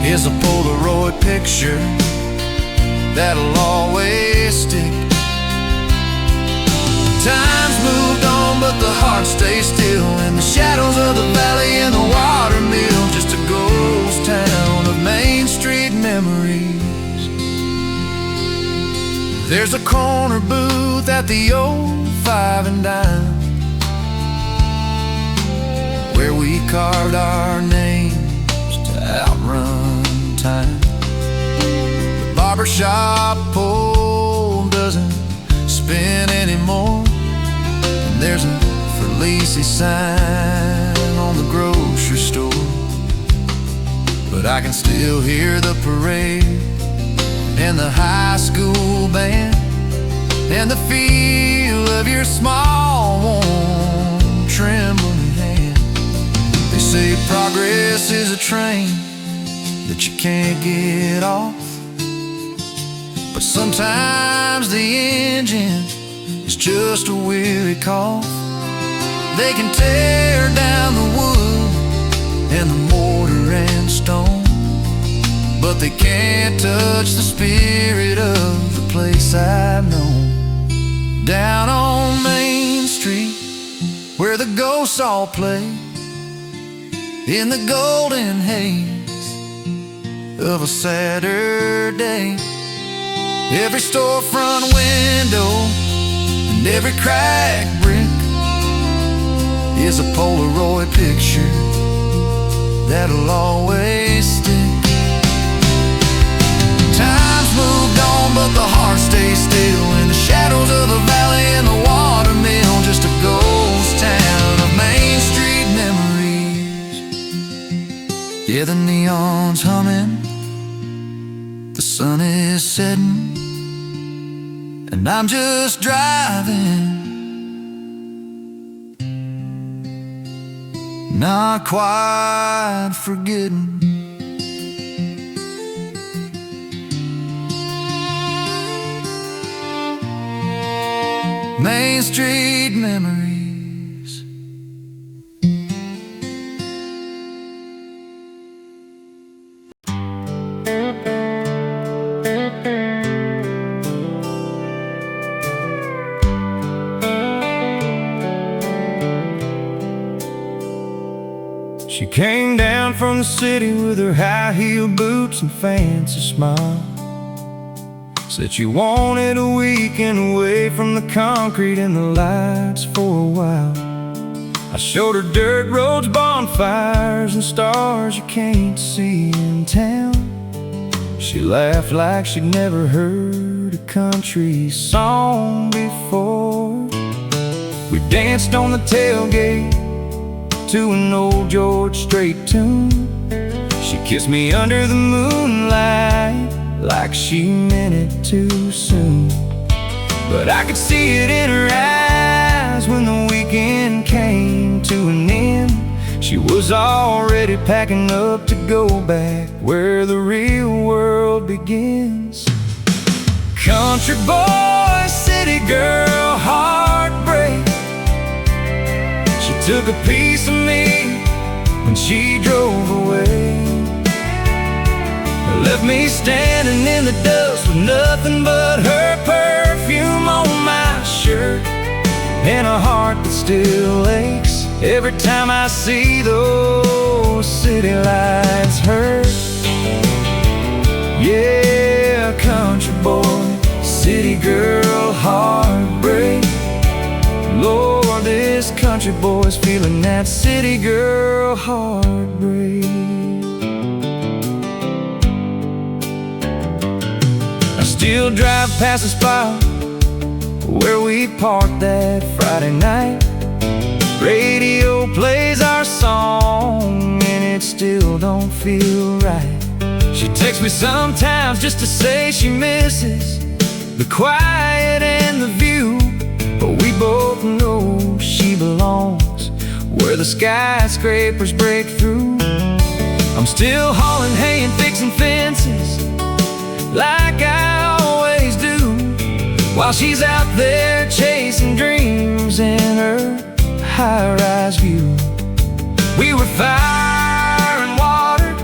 is a Polaroid picture that'll always stick. Time's moved on, but the heart stays still in the shadows of the valley and the water mill, just a ghost town of Main Street memories. There's a corner booth at the old Five and Dime, where we carved our names to outrun time. The barbershop pole doesn't spin anymore, and there's a Felice sign on the grocery store, but I can still hear the parade and the high school band and the feel of your small, warm, trembling hand. They say progress is a train that you can't get off, but sometimes the engine is just a weary cough. They can tear down the wood and the mortar and stone, but they can't touch the spirit of the place I've known. Down on Main Street, where the ghosts all play, in the golden haze of a Saturday. Every storefront window And every cracked brick is a Polaroid picture that'll always stick. Time's moved on, but the heart stays still in the shadows of the valley and the watermill. Just a ghost town of Main Street memories. Yeah, the neon's humming, the sun is setting, and I'm just driving, not quite forgetting. Main Street memories. She came down from the city with her high-heeled boots and fancy smile. Said she wanted a weekend away from the concrete and the lights for a while. I showed her dirt roads, bonfires, and stars you can't see in town. She laughed like she'd never heard a country song before. We danced on the tailgate to an old George Strait tune. She kissed me under the moonlight like she meant it too soon. But I could see it in her eyes when the weekend came to an end. She was already packing up to go back where the real world begins. Country boy, city girl, heartbreak. She took a piece of me when she drove away. Left me standing in the dust with nothing but her perfume on my shirt, and a heart that still aches every time I see those city lights hurt. Yeah, country boy, city girl, heartbreak. Lord, this country boy's feeling that city girl heartbreak. Still drive past the spot where we parked that Friday night. Radio plays our song and it still don't feel right. She texts me sometimes just to say she misses the quiet and the view, but we both know she belongs where the skyscrapers break through. I'm still hauling hay and fixing fences like I always do, while she's out there chasing dreams in her high-rise view. We were fire and water,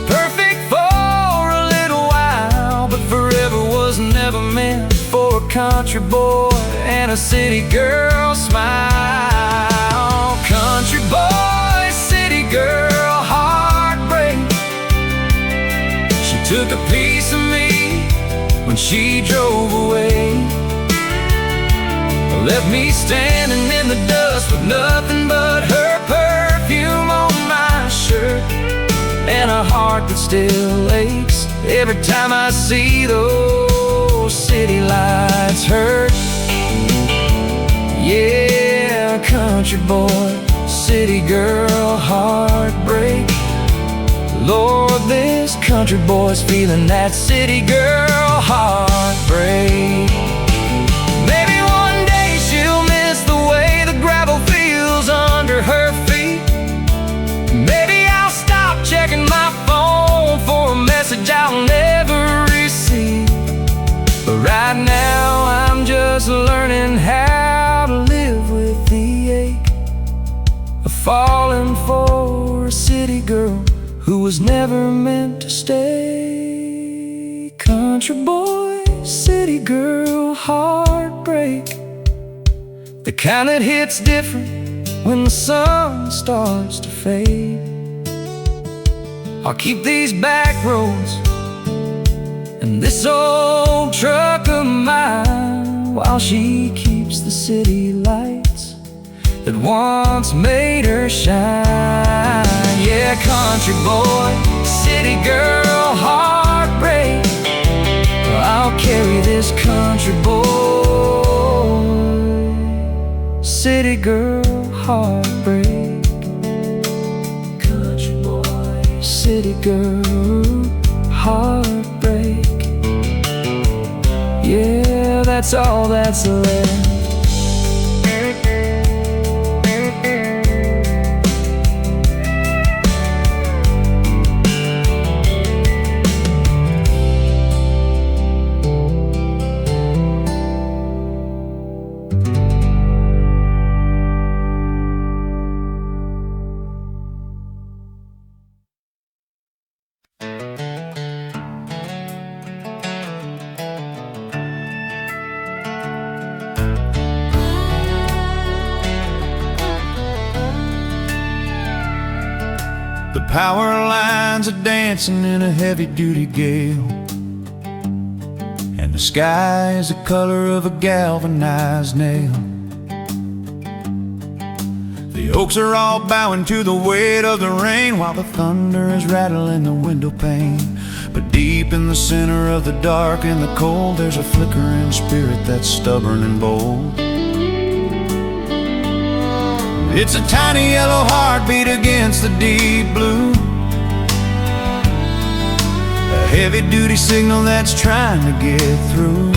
perfect for a little while, but forever was never meant for a country boy and a city girl smile. Country boy, city girl, heartbreak. She took a piece of me when she drove away. Left me standing in the dust with nothing but her perfume on my shirt, and a heart that still aches every time I see those city lights hurt. Yeah, country boy, city girl, heartbreak. Lord, this country boy's feeling that city girl heartbreak. Maybe one day she'll miss the way the gravel feels under her feet. Maybe I'll stop checking my phone for a message I'll never receive. But right now I'm just learning how to live with the ache of falling for a city girl who was never meant to stay. Country boy, city girl, heartbreak. The kind that hits different when the sun starts to fade. I'll keep these back roads and this old truck of mine while she keeps the city lights that once made her shine. Yeah, country boy, city girl, heartbreak. I'll carry this country boy, city girl, heartbreak. Country boy, city girl, heartbreak. Yeah, that's all that's left. The power lines are dancing in a heavy-duty gale, and the sky is the color of a galvanized nail. The oaks are all bowing to the weight of the rain, while the thunder is rattling the window pane. But deep in the center of the dark and the cold, there's a flickering spirit that's stubborn and bold. It's a tiny yellow heartbeat against the deep blue, a heavy-duty signal that's trying to get through.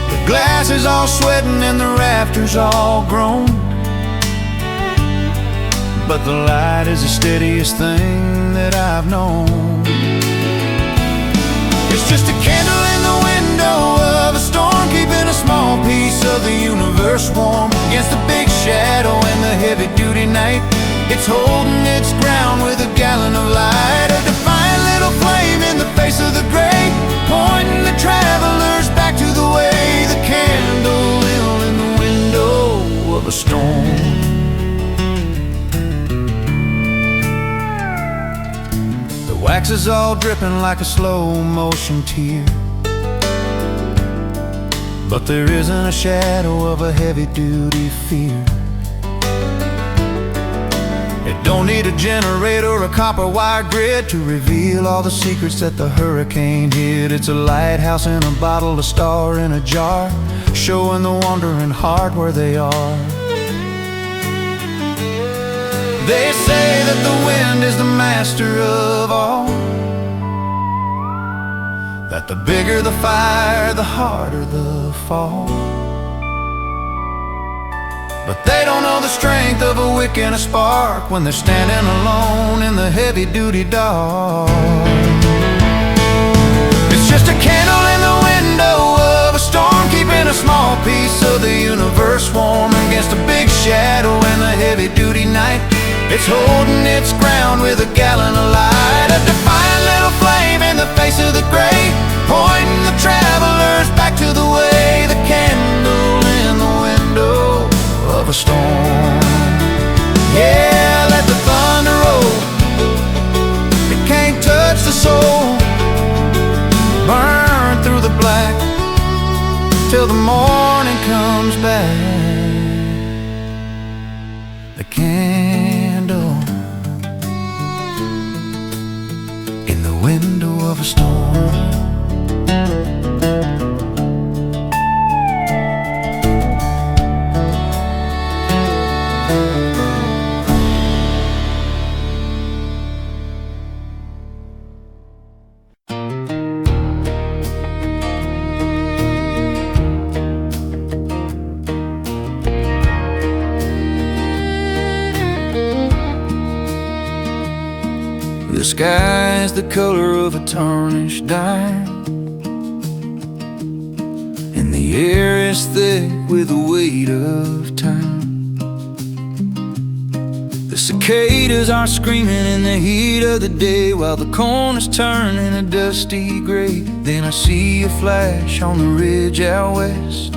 The glass is all sweating and the rafters all groan, but the light is the steadiest thing that I've known. It's just a candle in the window of a storm, keeping a small piece of the universe warm against the big shadow and the heavy-duty night. It's holding its ground with a gallon of light, a defiant little flame in the face of the gray, pointing the travelers back to the way the candle lit in the window of a storm. The wax is all dripping like a slow-motion tear, but there isn't a shadow of a heavy-duty fear. It don't need a generator or a copper wire grid to reveal all the secrets that the hurricane hid. It's a lighthouse in a bottle, a star in a jar, showing the wandering heart where they are. They say that the wind is the master of all, that the bigger the fire, the harder the fall. But they don't know the strength of a wick and a spark when they're standing alone in the heavy-duty dark. It's just a candle in the window of a storm, keeping a small piece of the universe warm against a big shadow in the heavy-duty night. It's holding its ground with a gallon of light, a defiant little flame in the face of the gray, pointing the travelers back to the way the candle in the window of a storm. Yeah, let the thunder roll, it can't touch the soul. Burn through the black till the morning comes back. The candle in the window of a storm. The sky's the color of a tarnished dime, and the air is thick with the weight of time. The cicadas are screaming in the heat of the day, while the corners turn in a dusty gray. Then I see a flash on the ridge out west.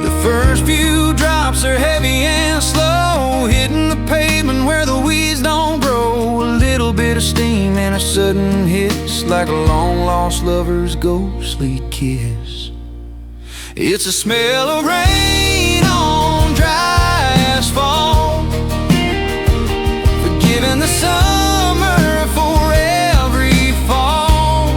The first few drops are heavy and slow, hitting the pavement where the weeds don't grow. A little bit bit of steam and a sudden hiss, like a long-lost lover's ghostly kiss. It's the smell of rain on dry asphalt, forgiving the summer for every fall.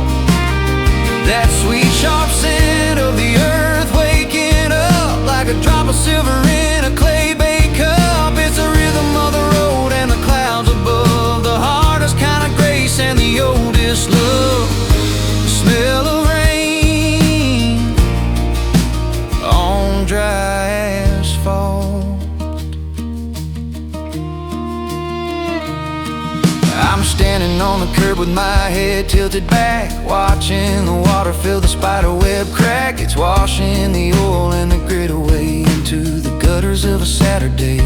That sweet sharp scent of the earth waking up like a drop of silver in a clay baked cup. It's a rhythm of the road and the clouds above, the hardest kind of grace and the oldest love. The smell of rain on dry asphalt. I'm standing on the curb with my head tilted back, watching the water fill the spiderweb crack. It's washing the oil and the grit away into the gutters of a Saturday.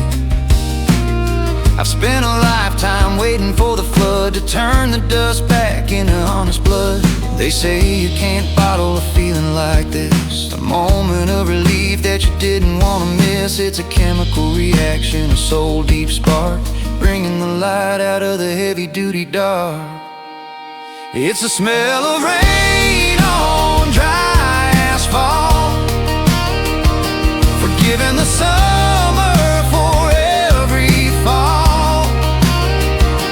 I've spent a lifetime waiting for the flood to turn the dust back into honest blood. They say you can't bottle a feeling like this, a moment of relief that you didn't want to miss. It's a chemical reaction, a soul deep spark, bringing the light out of the heavy-duty dark. It's the smell of rain on dry asphalt, forgiving the summer for every fall.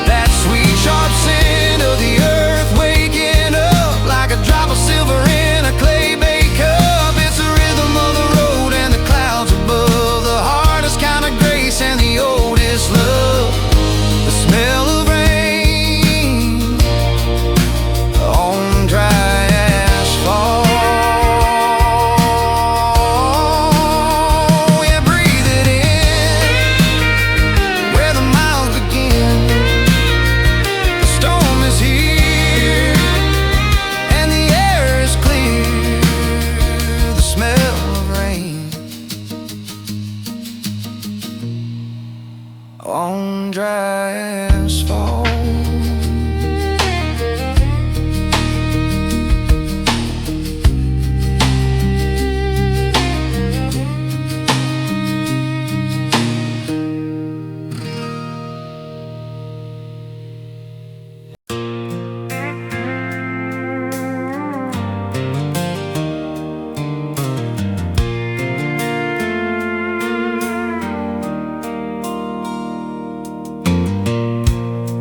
That sweet sharp scent of the earth waking up like a drop of silver in a clay baked cup. It's the rhythm of the road and the clouds above, the hardest kind of grace and the oldest love. The smell of rain on dry asphalt. Yeah, breathe it in, where the miles begin. The storm is here and the air is clear. The smell of rain on dry asphalt.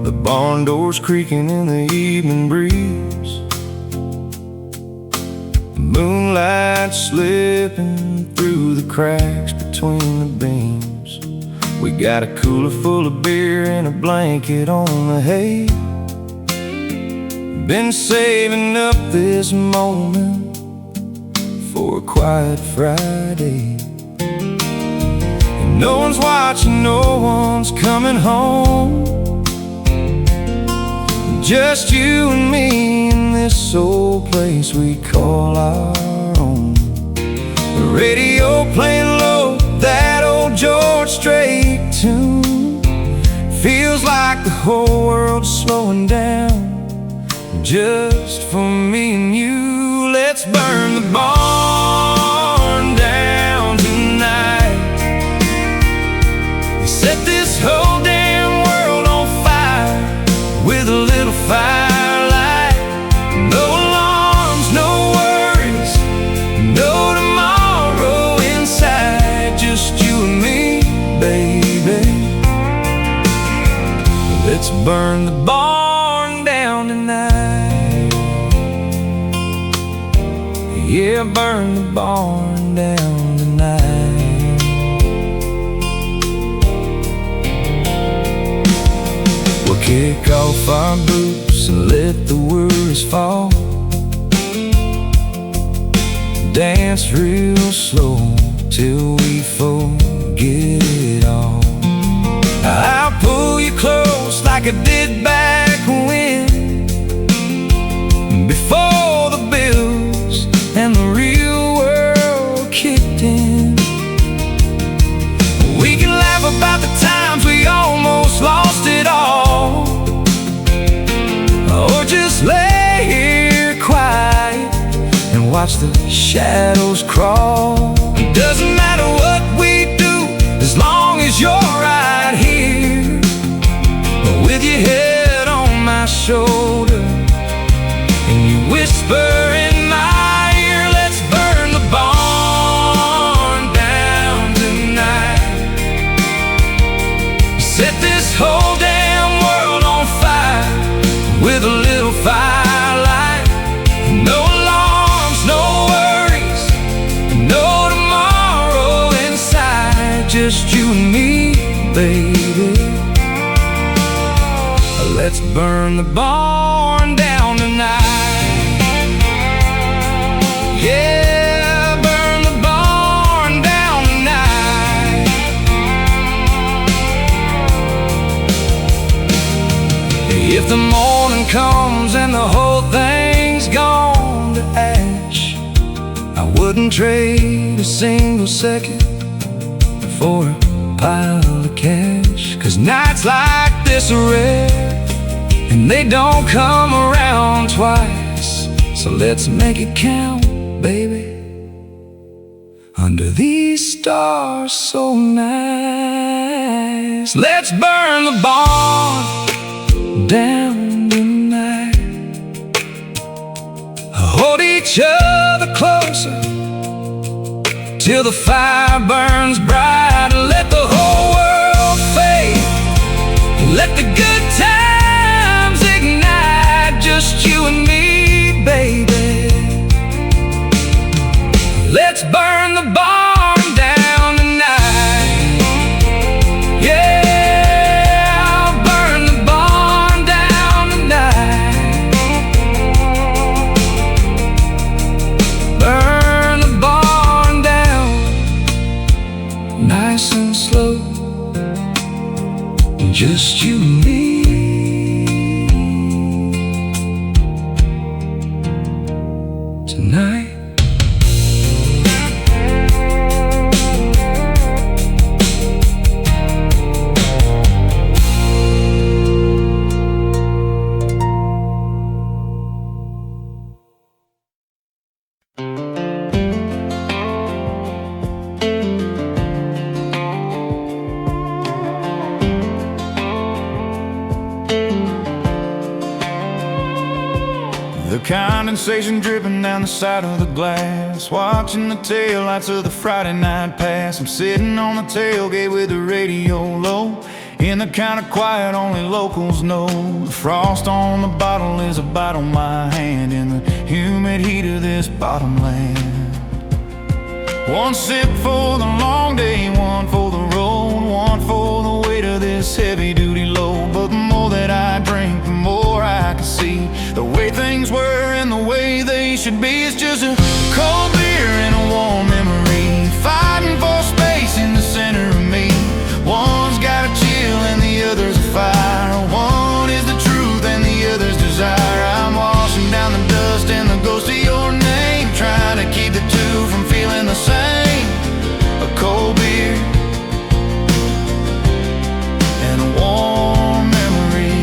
The barn doors creaking in the evening breeze, the moonlight slipping through the cracks between the beams. We got a cooler full of beer and a blanket on the hay. Been saving up this moment for a quiet Friday. And no one's watching, no one's coming home, just you and me in this old place we call our own. The radio playing low, that old George Strait tune. Feels like the whole world's slowing down just for me and you. Let's burn the barn down tonight, set this whole damn world on fire with a little firelight. No alarms, no worries, no tomorrow inside, just you and me, baby. Let's burn the barn down tonight. Yeah, burn the barn down tonight. We'll kick off our boots and let the worries fall, dance real slow till we forget it all. I'll pull you close like I did back when, before the bills and the real world kicked in. We can laugh about the times we almost lost it all, or just lay here quiet and watch the shadows crawl. It doesn't matter what we do as long as you're right here, with your head on my shoulder, and you whisper in my ear, let's burn the barn down tonight. Set this whole damn world on fire with a little firelight. No alarms, no worries, no tomorrow inside. Just you and me, baby. Let's burn the barn down tonight. Yeah, burn the barn down tonight. If the morning comes and the whole thing's gone to ash, I wouldn't trade a single second for a pile of cash. 'Cause nights like this are rare, and they don't come around twice. So let's make it count, baby, under these stars so nice. Let's burn the barn down tonight. Hold each other closer till the fire burns bright. Let the whole world fade, let the good times ignite. Just you and me, baby. Let's burn the barn down tonight. Yeah, burn the barn down tonight. Burn the barn down, nice and slow. Just you and me. Tonight. The condensation dripping down the side of the glass, watching the taillights of the Friday night pass. I'm sitting on the tailgate with the radio low, in the kind of quiet only locals know. The frost on the bottle is a bite on my hand in the humid heat of this bottomland. One sip for the long day, one for the road, one for the weight of this heavy duty load. But the more that I drink, the more I can see the way things were and the way they should be. It's just a cold beer and a warm memory, fighting for space in the center of me. One's got a chill and the other's a fire. One is the truth and the other's desire. I'm washing down the dust and the ghost of your name, trying to keep the two from feeling the same. A cold beer and a warm memory.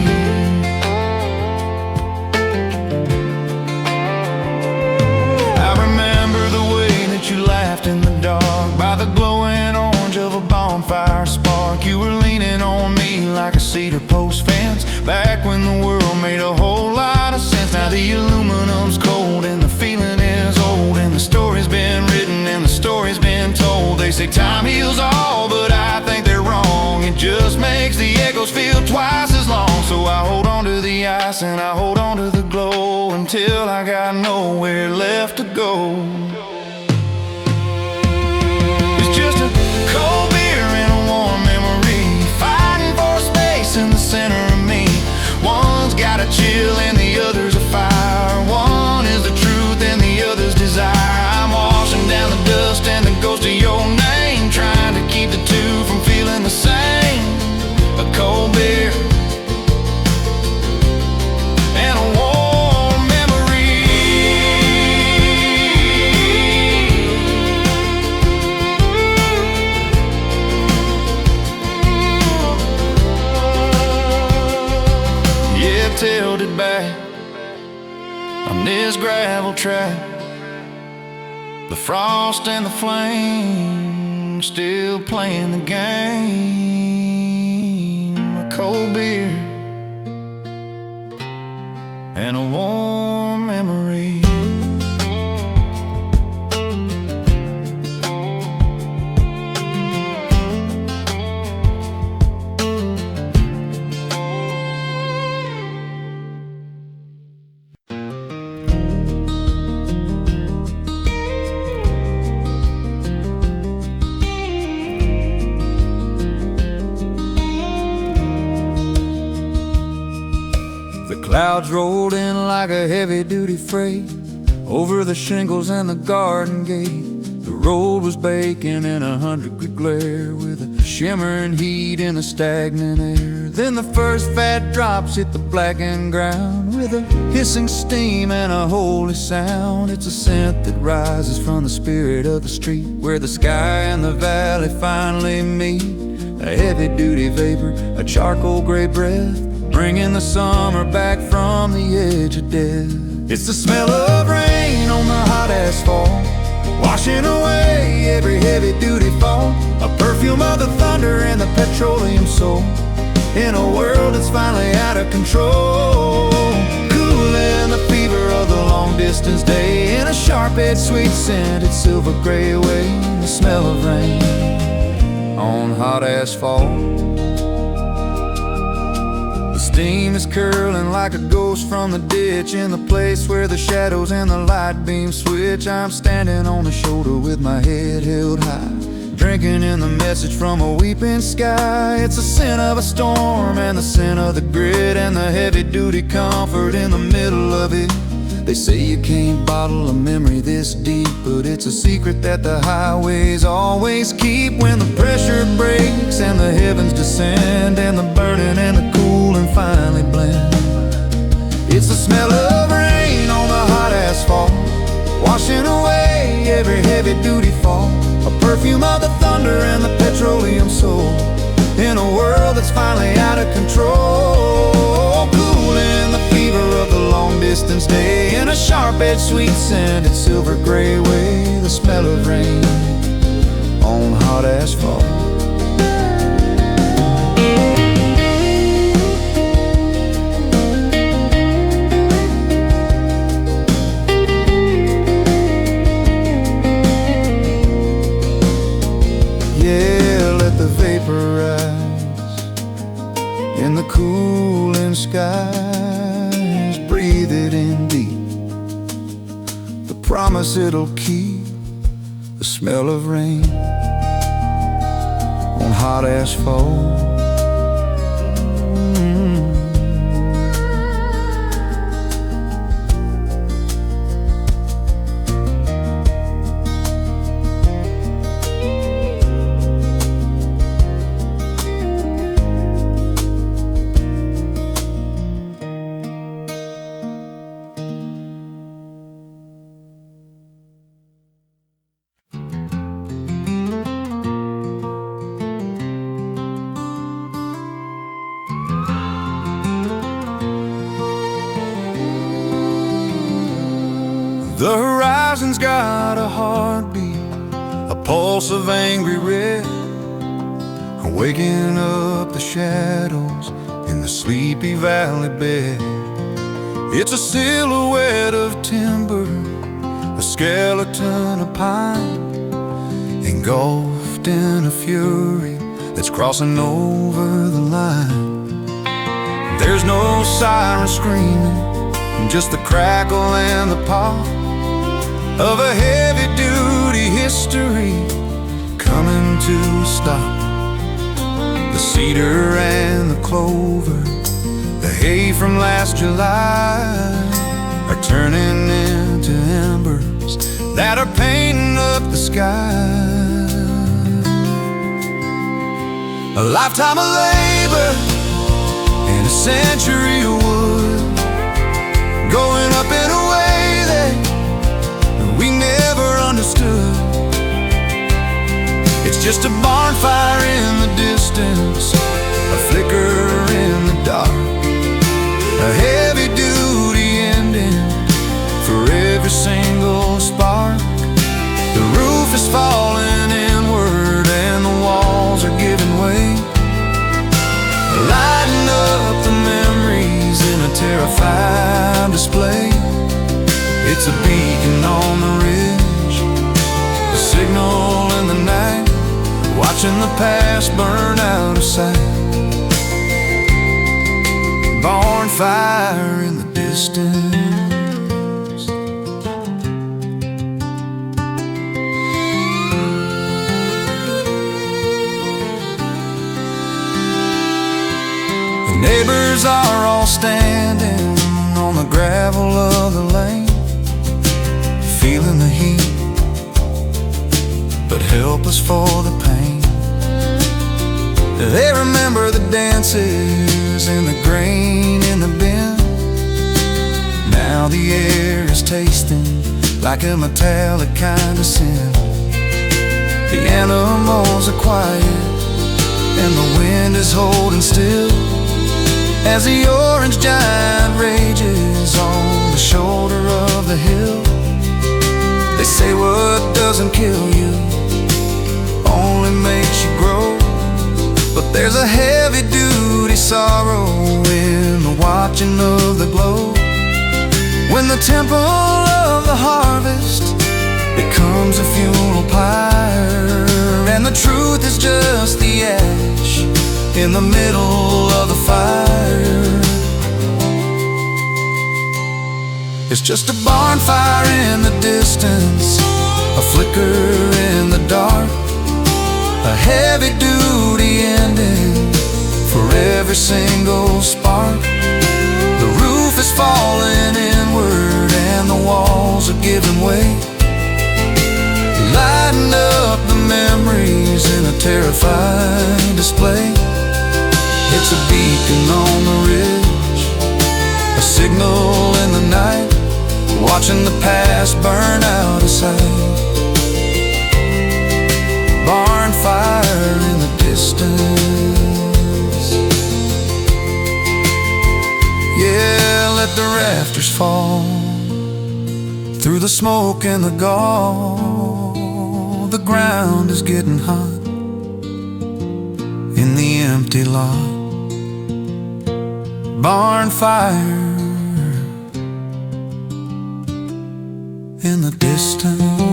I remember the way that you laughed in the dark by the glowing orange of a bonfire spark. You were leaning on me like a cedar post fence, back when the world made a whole lot of sense. Now the aluminum's cold and the feeling is old, and the story's been written and the story's been told. They say time heals all, but I think they're wrong. It just makes the echoes feel twice as long. So I hold on to the ice and I hold on to the glow until I got nowhere left to go. It's just a cold beer and a warm memory, fighting for space in the center of me. One's got a chill and the other's a fire. One is the truth and the other's desire. I'm washing down the dust and the ghost of your name, trying to keep the two from feeling the same. A cold beer and a warm memory. Yeah, tailed it back on this gravel track. The frost and the flame still playing the game. A cold beer and a warm memory. Clouds rolled in like a heavy-duty freight over the shingles and the garden gate. The road was baking in 100-degree glare, with a shimmering heat in a stagnant air. Then the first fat drops hit the blackened ground with a hissing steam and a holy sound. It's a scent that rises from the spirit of the street, where the sky and the valley finally meet. A heavy-duty vapor, a charcoal gray breath, bringing the summer back from the edge of death. It's the smell of rain on the hot asphalt, washing away every heavy-duty fault. A perfume of the thunder and the petroleum soul, in a world that's finally out of control. Cooling the fever of the long-distance day in a sharp-edged, sweet-scented, silver gray way. The smell of rain on hot asphalt. The steam is curling like a ghost from the ditch, in the place where the shadows and the light beams switch. I'm standing on the shoulder with my head held high, drinking in the message from a weeping sky. It's the scent of a storm and the scent of the grit, and the heavy-duty comfort in the middle of it. They say you can't bottle a memory this deep, but it's a secret that the highways always keep. When the pressure breaks and the heavens descend, and the burning and the cooling finally blend, it's the smell of rain on the hot asphalt, washing away every heavy-duty fault. A perfume of the thunder and the petroleum soul, in a world that's finally out of control. Cooling the fever of the long-distance day in a sharp-edged, sweet-scented, silver gray way. The smell of rain on hot asphalt. Yeah, let the vapor rise in the cooling skies. Breathe it in deep, the promise it'll keep. The smell of rain on hot asphalt. The horizon's got a heartbeat, a pulse of angry red, waking up the shadows in the sleepy valley bed. It's a silhouette of timber, a skeleton of pine, engulfed in a fury that's crossing over the line. There's no siren screaming, just the crackle and the pop of a heavy-duty history coming to a stop. The cedar and the clover, the hay from last July, are turning into embers that are painting up the sky. A lifetime of labor and a century of wood, going up in a way that we never understood. It's just a bonfire in the distance, a flicker in the dark, a heavy-duty ending for every single spark. The roof is falling inward and the walls are giving way, lighting up the memories in a terrifying display. It's a beacon on the ridge, a signal in the night, watching the past burn out of sight. Barn fire in the distance. The neighbors are all standing on the gravel of the lane, feeling the heat, but helpless for the pain. They remember the dances and the grain in the bin. Now the air is tasting like a metallic kind of sin. The animals are quiet and the wind is holding still, as the orange giant rages on the shoulder of the hill. They say what doesn't kill you only makes you grow, but there's a heavy-duty sorrow in the watching of the glow. When the temple of the harvest becomes a funeral pyre, and the truth is just the ash in the middle of the fire. It's just a barn fire in the distance, a flicker in the dark, a heavy-duty ending for every single spark. The roof is falling inward and the walls are giving way, lighting up the memories in a terrifying display. It's a beacon on the ridge, a signal in the night, watching the past burn out of sight. Barn fire in the distance. Yeah, let the rafters fall through the smoke and the gall. The ground is getting hot in the empty lot. Barn fire in the distance.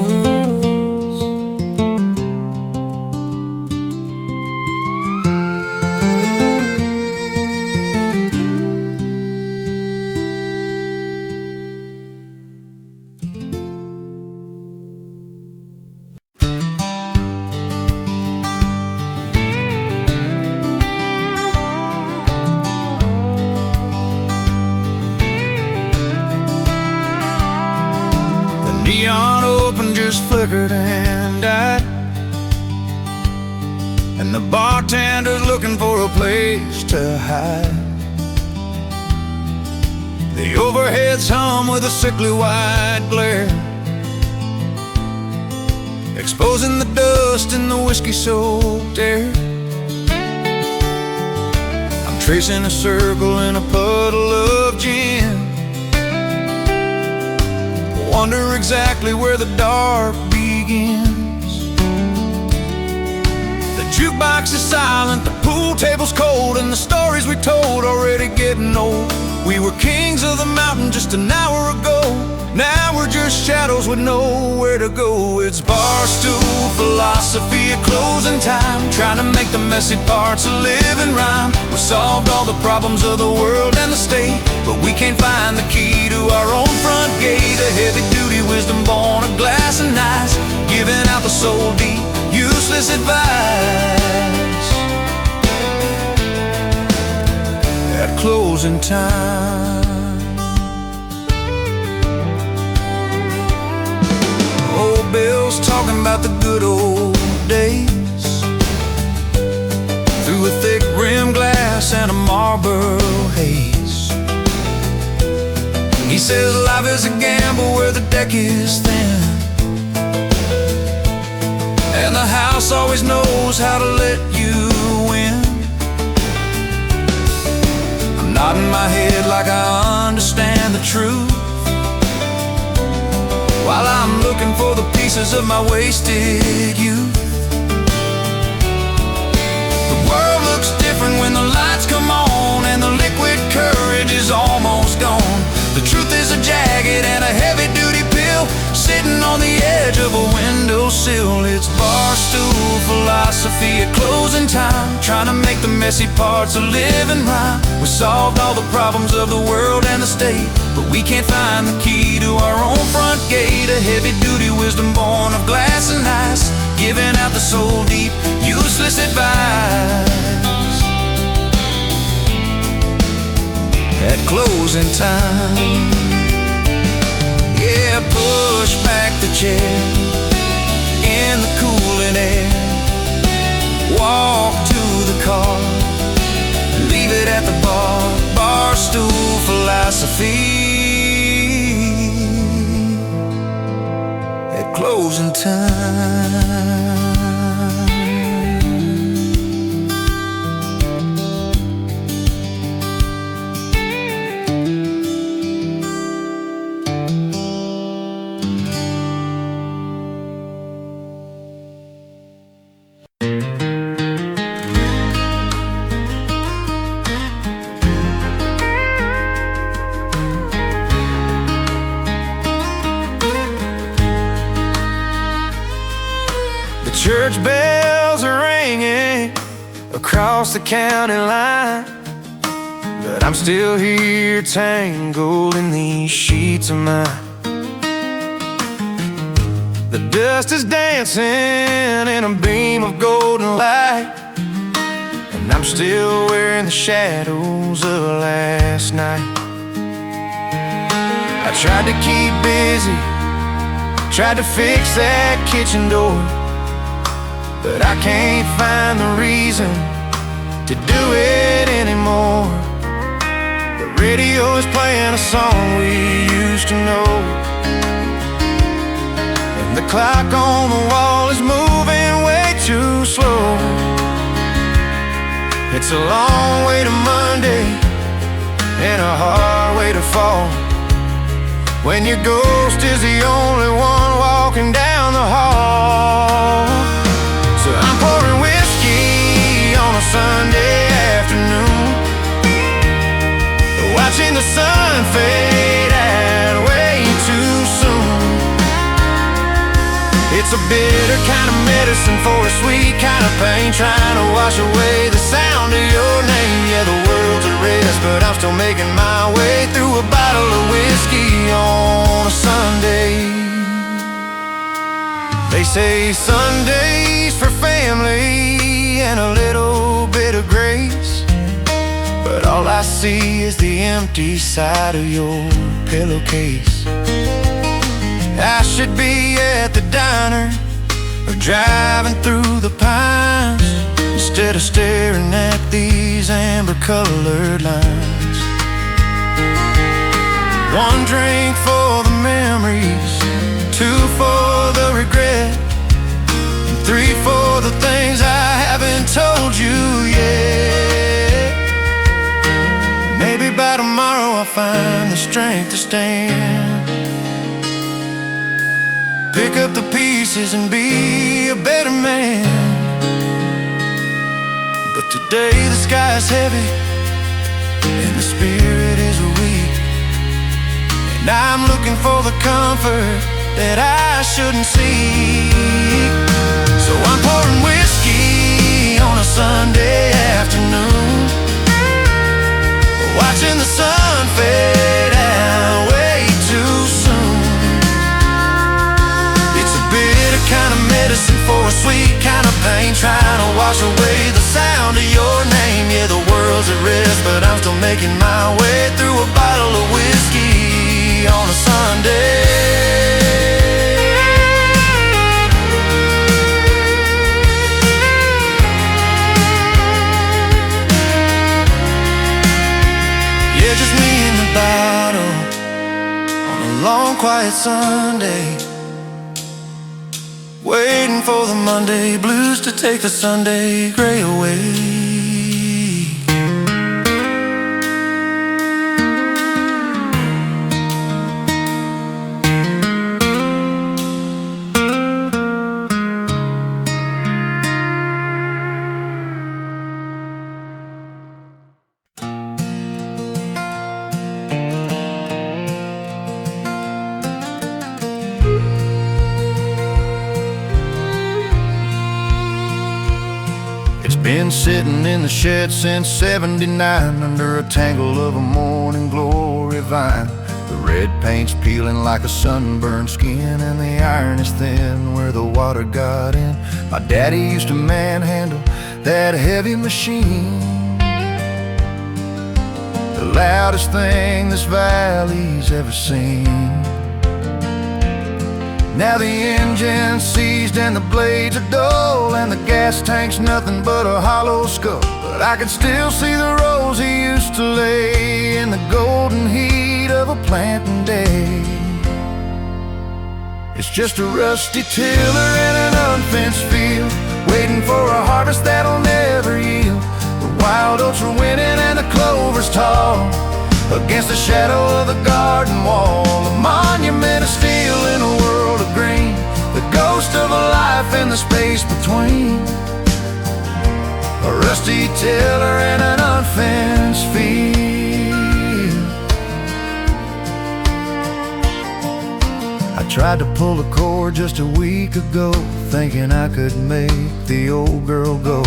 Neon open just flickered and died, and the bartender's looking for a place to hide. The overheads hum with a sickly white glare, exposing the dust in the whiskey-soaked air. I'm tracing a circle in a puddle of gin, wonder exactly where the dark begins. The jukebox is silent, the pool table's cold, and the stories we told already getting old. We were kings of the mountain just an hour ago, now we're just shadows with nowhere to go. It's barstool philosophy at closing time, trying to make the messy parts a living rhyme. We solved all the problems of the world and the state, but we can't find the key to our own front gate. A heavy-duty wisdom born of glass and ice, giving out the soul deep, useless advice. At closing time, old Bill's talking about the good old days, through a thick rim glass and a Marlboro haze. He says life is a gamble where the deck is thin, and the house always knows how to let you win. I'm nodding my head like I understand the truth, while I'm looking for the pieces of my wasted youth. The world looks different when the lights come on, and the liquid courage is almost philosophy at closing time, trying to make the messy parts of living rhyme. We solved all the problems of the world and the state, but we can't find the key to our own front gate. A heavy-duty wisdom born of glass and ice, giving out the soul-deep, useless advice at closing time. Yeah, push back the chair in the cooling air, walk to the car, leave it at the bar. Bar stool philosophy at closing time. Church bells are ringing across the county line, but I'm still here tangled in these sheets of mine. The dust is dancing in a beam of golden light, and I'm still wearing the shadows of last night. I tried to keep busy, tried to fix that kitchen door, but I can't find the reason to do it anymore. The radio is playing a song we used to know, and the clock on the wall is moving way too slow. It's a long way to Monday and a hard way to fall, when your ghost is the only one walking down the hall. So I'm pouring whiskey on a Sunday afternoon, watching the sun fade out way too soon. It's a bitter kind of medicine for a sweet kind of pain, trying to wash away the sound of your name. Yeah, the world's at rest, but I'm still making my way through a bottle of whiskey on a Sunday. They say Sunday's for family and a little bit of grace, but all I see is the empty side of your pillowcase. I should be at the diner or driving through the pines, instead of staring at these amber-colored lines. One drink for the memories, two for the regret, and three for the things I haven't told you yet. Maybe by tomorrow I'll find the strength to stand, pick up the pieces and be a better man. But today the sky's heavy and the spirit is weak, and I'm looking for the comfort that I shouldn't seek. So I'm pouring whiskey on a Sunday afternoon, watching the sun fade out way too soon. It's a bitter kind of medicine for a sweet kind of pain, trying to wash away the sound of your name. Yeah, the world's at rest, but I'm still making my way through a bottle of whiskey on a Sunday. Yeah, just me and the bottle on a long quiet Sunday, waiting for the Monday blues to take the Sunday gray away. Been sitting in the shed since '79, under a tangle of a morning glory vine. The red paint's peeling like a sunburned skin, and the iron is thin where the water got in. My daddy used to manhandle that heavy machine, the loudest thing this valley's ever seen. Now the engine's seized and the blades are dull, and the gas tank's nothing but a hollow skull. But I can still see the rows he used to lay in the golden heat of a planting day. It's just a rusty tiller in an unfenced field, waiting for a harvest that'll never yield. The wild oats are winning and the clover's tall against the shadow of the garden wall. A monument of steel in a world of green, the ghost of a life in the space between. A rusty tiller in an unfenced field. I tried to pull a cord just a week ago, thinking I could make the old girl go.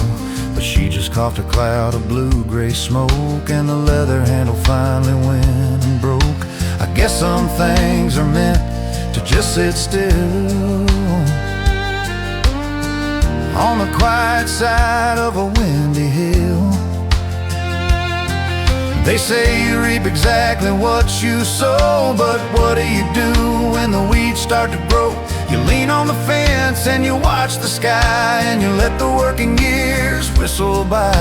But she just coughed a cloud of blue-gray smoke, and the leather handle finally went and broke. I guess some things are meant to just sit still on the quiet side of a windy hill. They say you reap exactly what you sow, but what do you do when the weeds start to grow? You lean on the fence and you watch the sky, and you let the working years whistle by.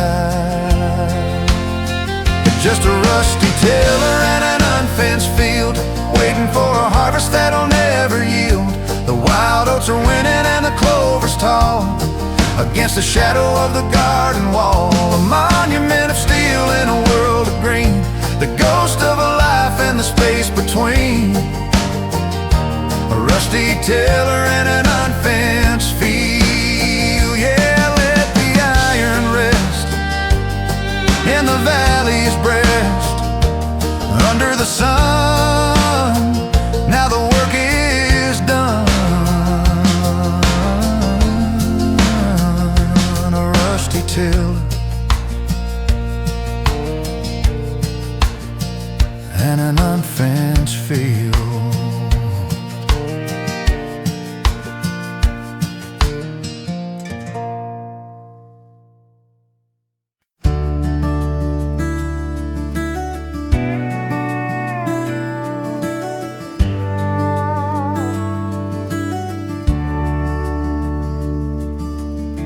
Just a rusty tiller and an unfenced field, waiting for a harvest that'll never yield. The wild oats are winning and the clover's tall against the shadow of the garden wall. A monument of steel in a world of green, the ghost of a life in the space between. A rusty tiller in an unfenced field. Yeah, let the iron rest in the valley's breast under the sun. Now the work is done. A rusty tiller and an unfenced field.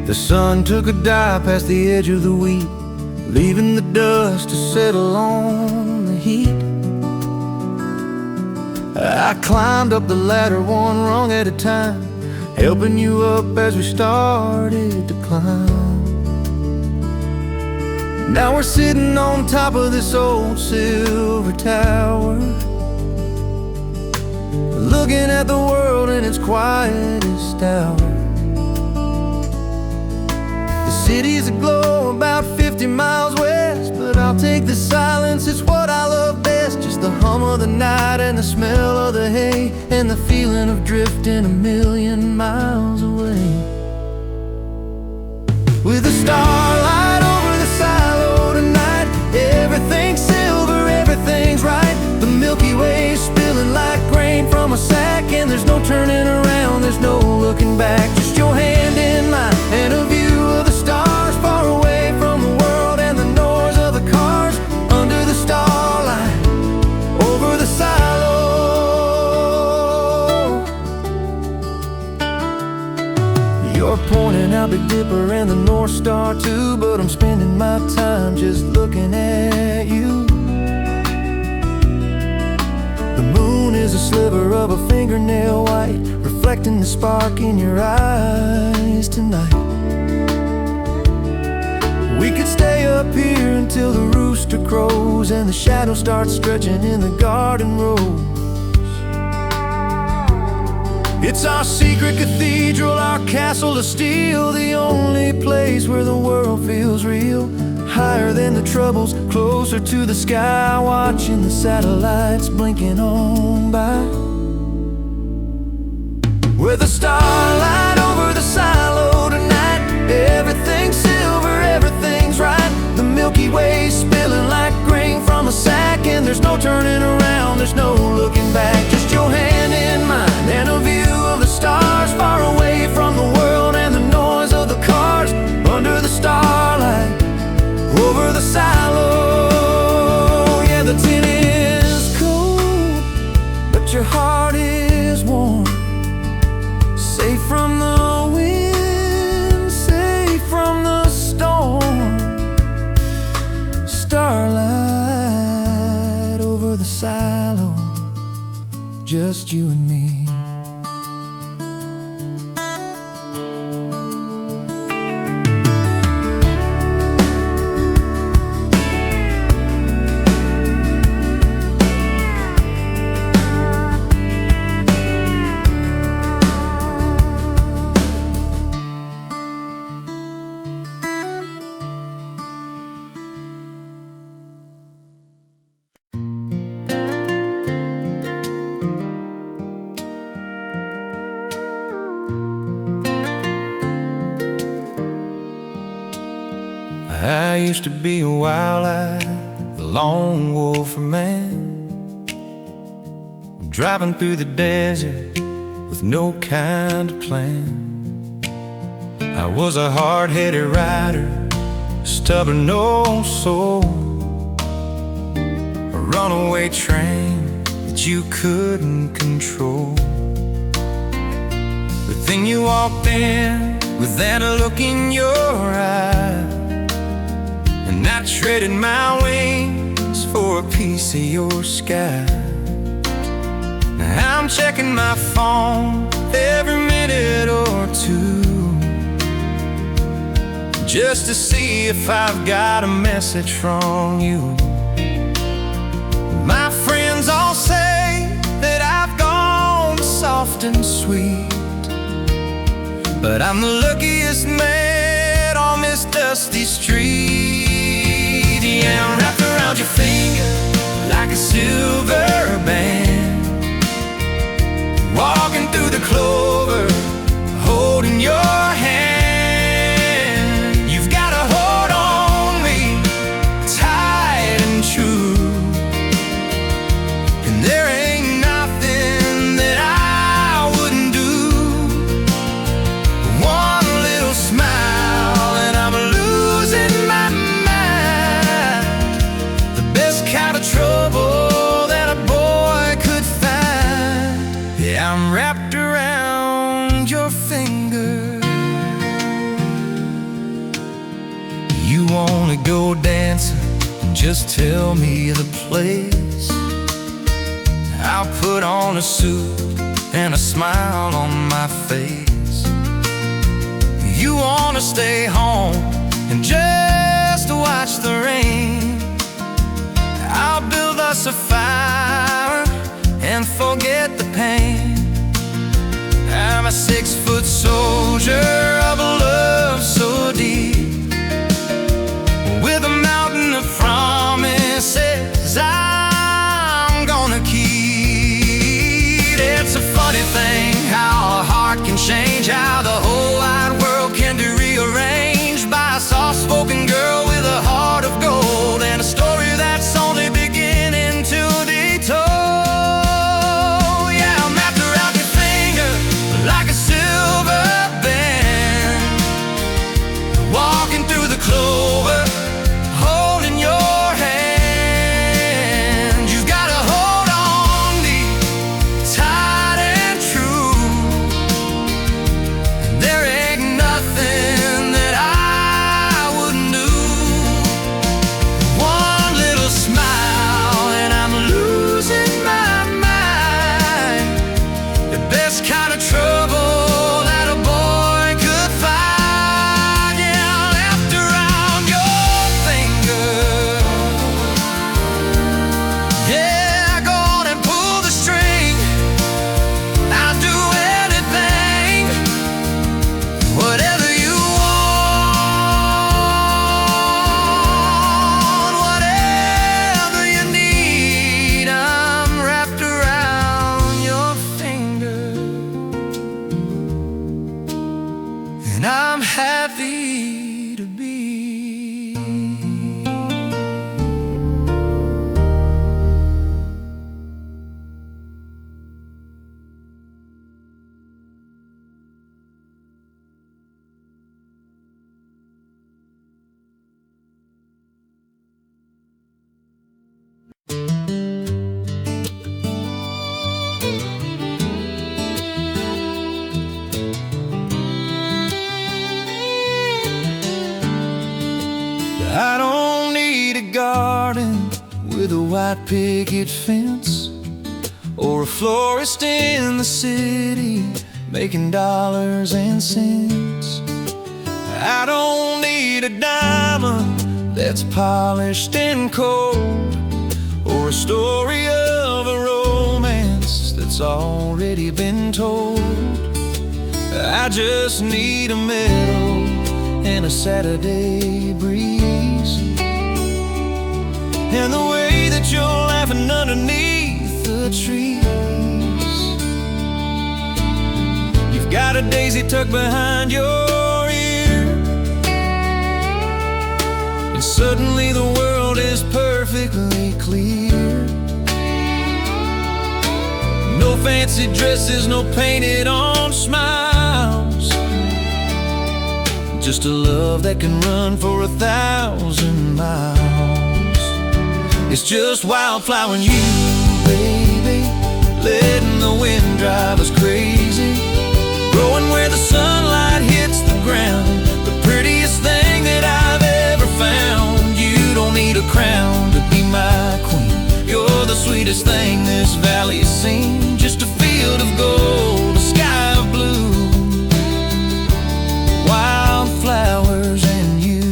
The sun took a dive past the edge of the wheat, leaving the dust to settle on the heat. I climbed up the ladder one rung at a time, helping you up as we started to climb. Now we're sitting on top of this old silver tower, looking at the world in its quietest hour. The city's aglow about 50 miles west, but I'll take the silence, it's what I love best. Just the hum of the night and the smell of the hay, and the feeling of drifting a million miles away. With the starlight over the silo tonight, everything's silver, everything's right. The Milky Way spilling like rain from a sack, and there's no turning around, there's no looking back. Just your hand in mine and a view of the stars, far away from the world and the noise of the cars. Under the starlight, over the silo. You're pointing out Big Dipper and the North Star too, but I'm spending my time just looking at you. The moon is a sliver of a fingernail white, reflecting the spark in your eyes tonight. We could stay up here until the rooster crows and the shadows start stretching in the garden rows. It's our secret cathedral, our castle of steel, the only place where the world feels real. Higher than the troubles, closer to the sky, watching the satellites blinking on by. With the starlight over the silo tonight, everything's silver, everything's just you and me. I used to be a wild-eyed, lone wolf man, driving through the desert with no kind of plan. I was a hard-headed rider, stubborn old soul, a runaway train that you couldn't control. But then you walked in with that look in your eye, and I traded my wings for a piece of your sky. Now I'm checking my phone every minute or two, just to see if I've got a message from you. My friends all say that I've gone soft and sweet, but I'm the luckiest man on this dusty street. Yeah, I'm wrapped around your finger like a silver band, walking through the clover, holding your hand. You've got a hold on me tight and true, and there ain't nothing that I wouldn't do. One little smile and I'm losing my mind, the best kind of trouble that a boy could find. Yeah, I'm wrapped around your finger. You wanna go dancing? Just tell me the place. I'll put on a suit and a smile on my face. You wanna stay home and just watch the rain? I'll build us a fire and forget the pain. I'm a 6-foot soldier of a love so deep, with a mountain of promises I'm gonna keep. It's a funny thing how a heart can change, how the whole wide world can be rearranged by a soft-spoken girl with a heart of gold, and a story that's only beginning to be told. Yeah, I'm wrapped around your finger like a silver band, walking through the clover, holding your hand. You've got a hold on me tight and true, and there ain't nothing that I wouldn't do. One little smile and I'm losing my mind, the best kind of trouble that a boy could find. Yeah, wrapped around your finger. Yeah, go on and pull the string. I'll do anything, whatever you want, whatever you need. I'm wrapped around your finger, and I'm happy to be. I don't need a garden with a white picket fence or a florist in the city making dollars and cents. I don't need a diamond that's polished and cold, or a story of a romance that's already been told. I just need a meadow and a Saturday breeze, and the way that you're laughing underneath the trees. You've got a daisy tucked behind your ear, and suddenly the world is perfectly clear. No fancy dresses, no painted on smiles, just a love that can run for 1,000 miles. It's just wildflower and you, baby, letting the wind drive us crazy, growing where the sunlight hits the ground, the prettiest thing that I've ever found. You don't need a crown to be my queen. You're the sweetest thing this valley's seen, just a field of gold, a sky of blue, wildflowers and you.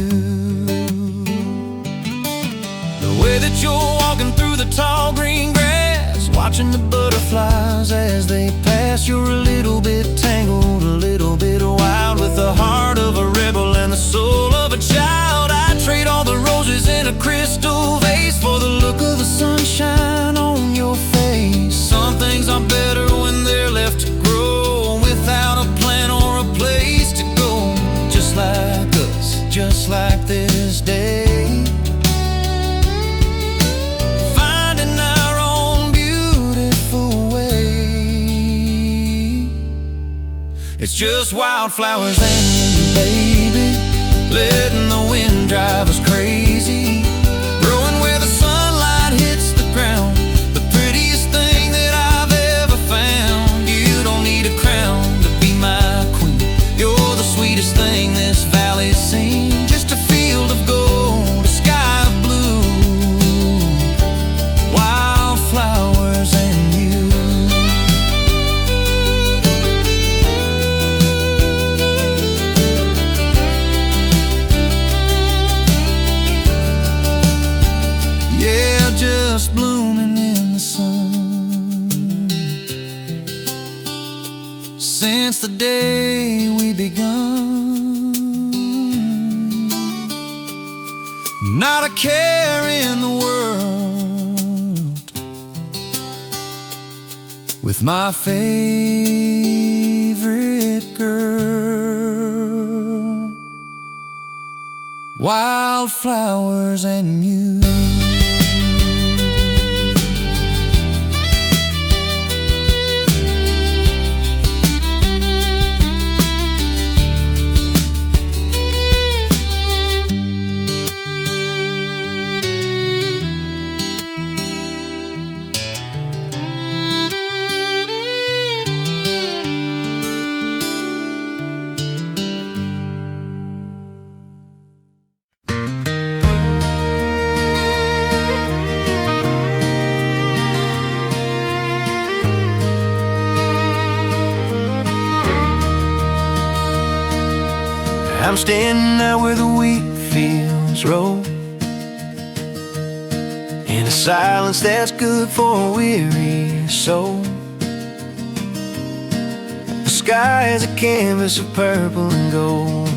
The way that you're walking through the tall green grass, watching the butterflies as they pass. You're a little bit tangled, a little bit wild, with the heart of a rebel and the soul of a child. I'd trade all the roses in a crystal vase for the look of the sunshine on your face. Some things are better when they're left to grow without a plan or a place to go. Just like us, just like this day, finding our own beautiful way. It's just wildflowers and you, baby, letting the wind drive us crazy, growing where the sunlight hits the ground, the prettiest thing that I've ever found. You don't need a crown to be my queen. You're the sweetest thing this valley's seen, just a field of gold, a sky of blue, wildflowers and you. Yeah, just blooming in the sun, since the day we begun. Not a care in the world, with my favorite girl, wildflowers and you. I'm standing out where the wheat fields roll, in a silence that's good for a weary soul. The sky is a canvas of purple and gold,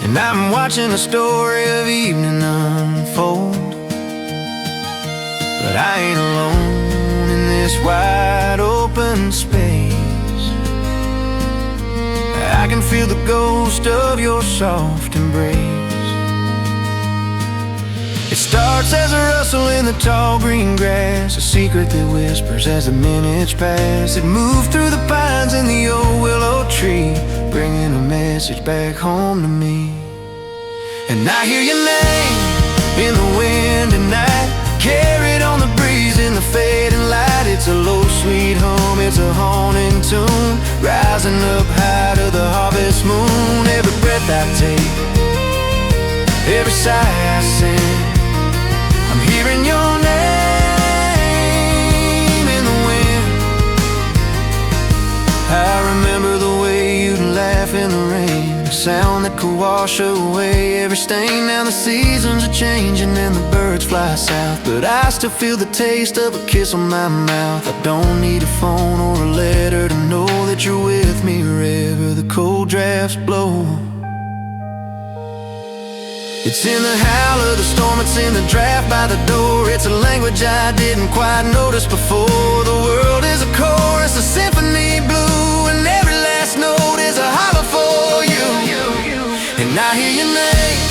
and I'm watching a story of evening unfold. But I ain't alone in this wide open space. I can feel the ghost of your soft embrace. It starts as a rustle in the tall green grass, a secret that whispers as the minutes pass. It moves through the pines and the old willow tree, bringing a message back home to me. And I hear your name in the wind at night, carried on the breeze in the fading light. It's a low sweet home, it's a haunting tune, rising up high to the harvest moon. Every breath I take, every sigh I sing, I'm hearing your name. sound that could wash away every stain. Now the seasons are changing and the birds fly south, but I still feel the taste of a kiss on my mouth. I don't need a phone or a letter to know that you're with me wherever the cold drafts blow. It's in the howl of the storm, it's in the draft by the door. It's a language I didn't quite notice before. The world is a chorus, a symphony blue, and every last note is a holler for you. And I hear your name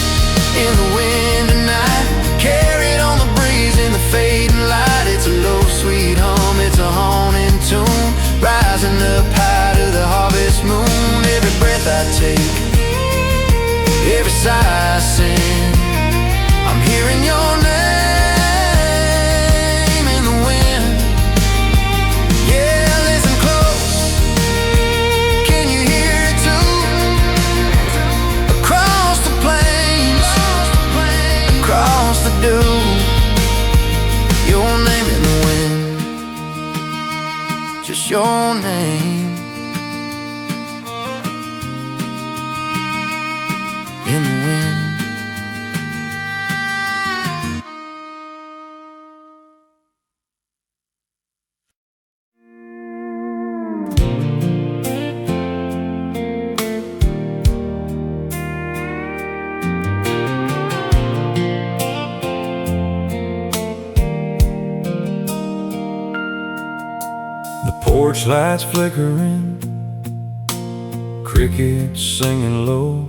in the wind tonight, carried on the breeze in the fading light. It's a low sweet hum, it's a haunting tune, rising up high to the harvest moon. Every breath I take, every sigh I sing, I'm hearing your name in the wind. Yeah, listen close, can you hear it too? Across the plains, across the dew, your name in the wind, just your name in the wind. The porch lights flickering, crickets singing low.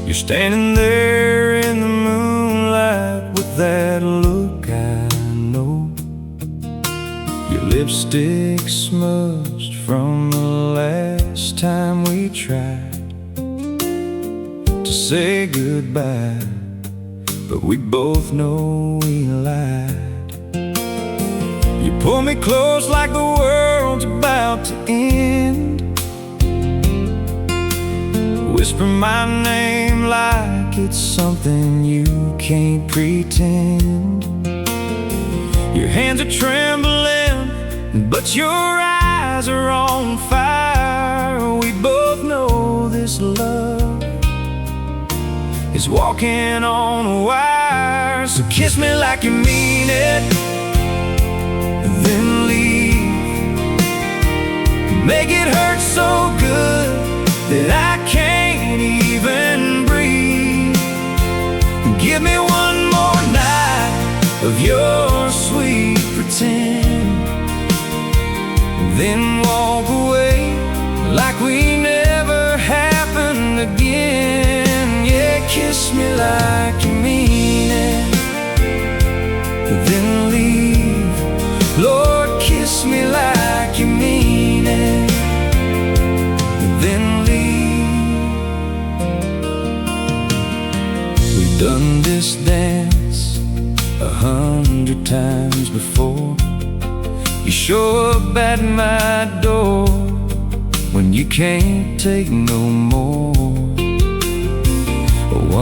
You're standing there in the moonlight with that look I know. Your lipstick smudged from the last time we tried to say goodbye, but we both know we lied. You pull me close like the world's about to end, whisper my name like it's something you can't pretend. Your hands are trembling, but your eyes are on fire. We both know this love is walking on a wire. So kiss me like you mean it, then leave. Make it hurt so good that I can't even breathe. Give me one more night of your sweet pretend, then walk away like we never happened again. Yeah, kiss me like you mean it, then leave. Lord, kiss me like you mean it, then leave. We've done this dance 100 times before. You show up at my door when you can't take no more.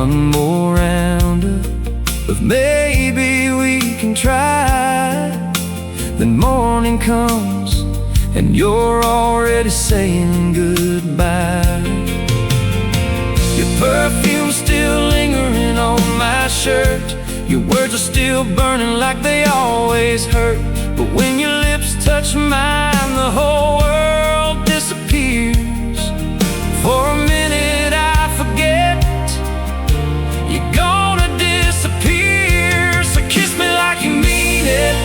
One more round of maybe we can try. Then morning comes and you're already saying goodbye. Your perfume's still lingering on my shirt. Your words are still burning like they always hurt. But when your lips touch mine, the whole world disappears. For a minute I forget you're gonna disappear. So kiss me like you mean it,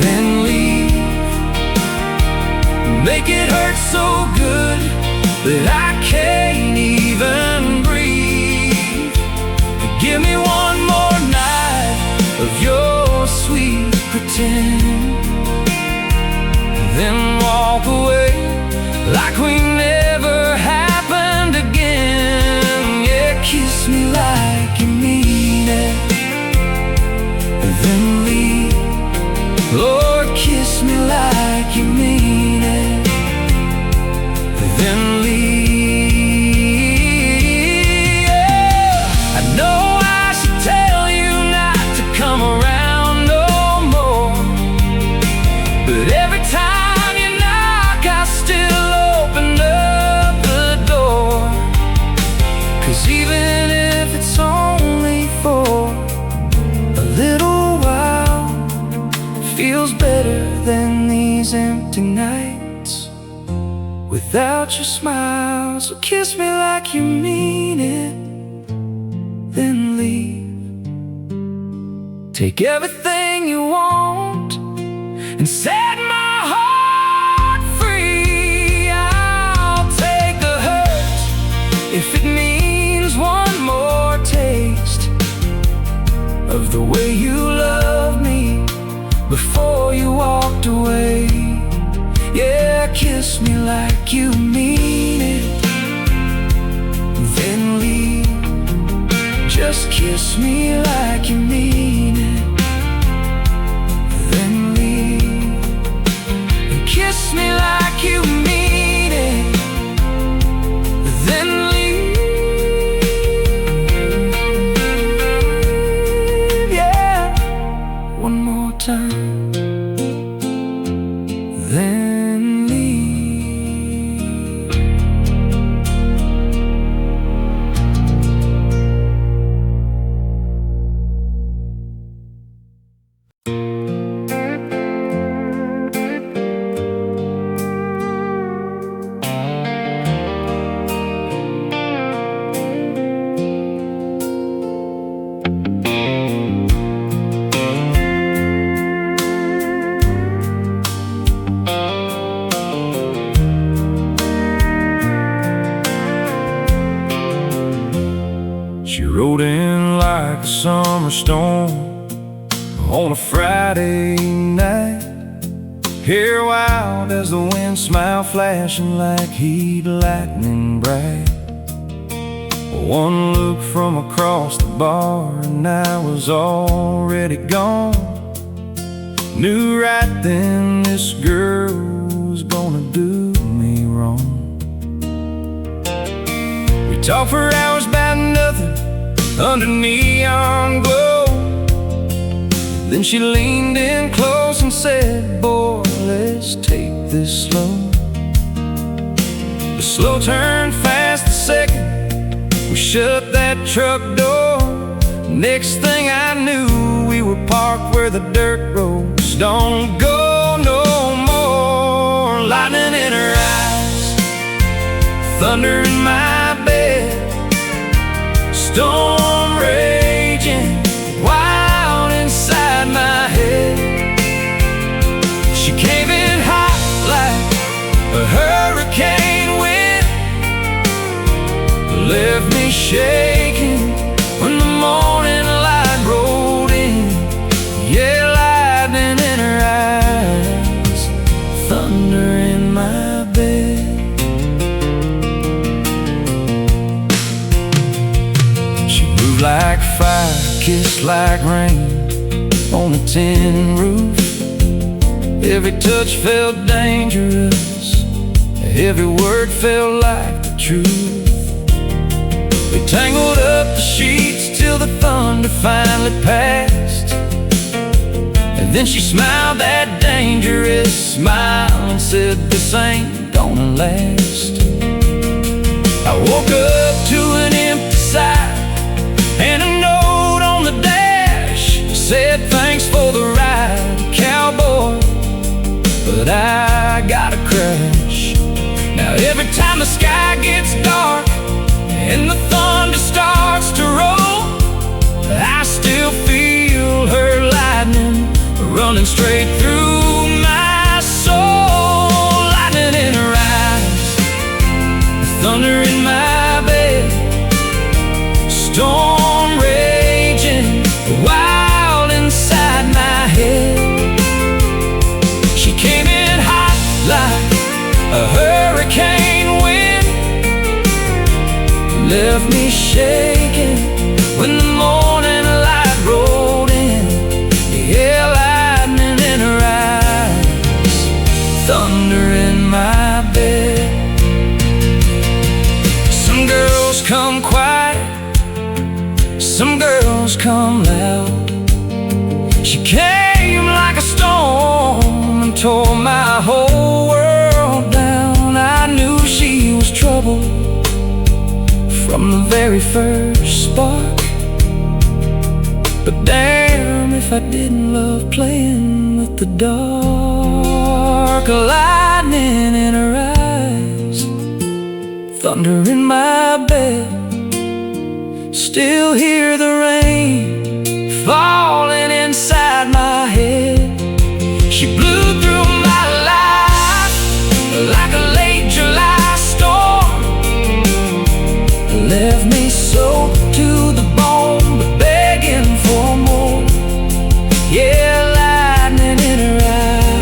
then leave. Make it hurt so good that I can't even breathe. Give me one more night of your sweet pretend, then walk away like we never happened again. Yeah, kiss me like you mean it, then leave. Lord, kiss me like you mean it, then leave. without your smile. So kiss me like you mean it, then leave. Take everything you want and set my heart free. I'll take the hurt if it means one more taste of the way you loved me before you walked away. Yeah, kiss me like you mean it, then leave. Just kiss me like you mean it, then leave. And kiss me like you mean it, then leave. Yeah, one more time, then leave. She rode in like a summer storm on a Friday night, hair wild as the wind, smile flashing like heat, lightning bright. One look from across the bar and I was already gone. Knew right then this girl was gonna do me wrong. We talked for hours about nothing under neon glow. Then she leaned in close and said, boy, let's take this slow. The slow turned fast the second we shut that truck door. Next thing I knew, we were parked where the dirt roads don't go no more. Lightning in her eyes, thunder in my bed, storm raging wild inside my head. She came in hot like a hurricane wind, left me shaking when the morning light rolled in. Yeah, lightning in her eyes, thunder in my bed. Like fire, kissed like rain on a tin roof. Every touch felt dangerous, every word felt like the truth. We tangled up the sheets till the thunder finally passed, and then she smiled that dangerous smile and said, this ain't gonna last. I woke up to an empty side and a note on the dash said, thanks for the ride, cowboy, but I gotta crash. Now every time the sky gets dark and the thunder starts to roll, I still feel her lightning running straight through my soul. Lightning in her eyes, thunder in my bed, storm raging wild inside my head. She came in hot like a hurricane wind, left me shaking when the morning light rolled in. Yeah, lightning in her eyes, thunder in my bed. Some girls come quiet, some girls come loud. She came like a storm and tore my whole world down. I knew she was trouble from the very first spark, but damn if I didn't love playing with the dark. Lightning in her eyes, Thunder in my bed, still hear the rain falling inside my head. She blew through my life like a late July storm, left me soaked to the bone, but begging for more. Yeah, lightning in her eyes,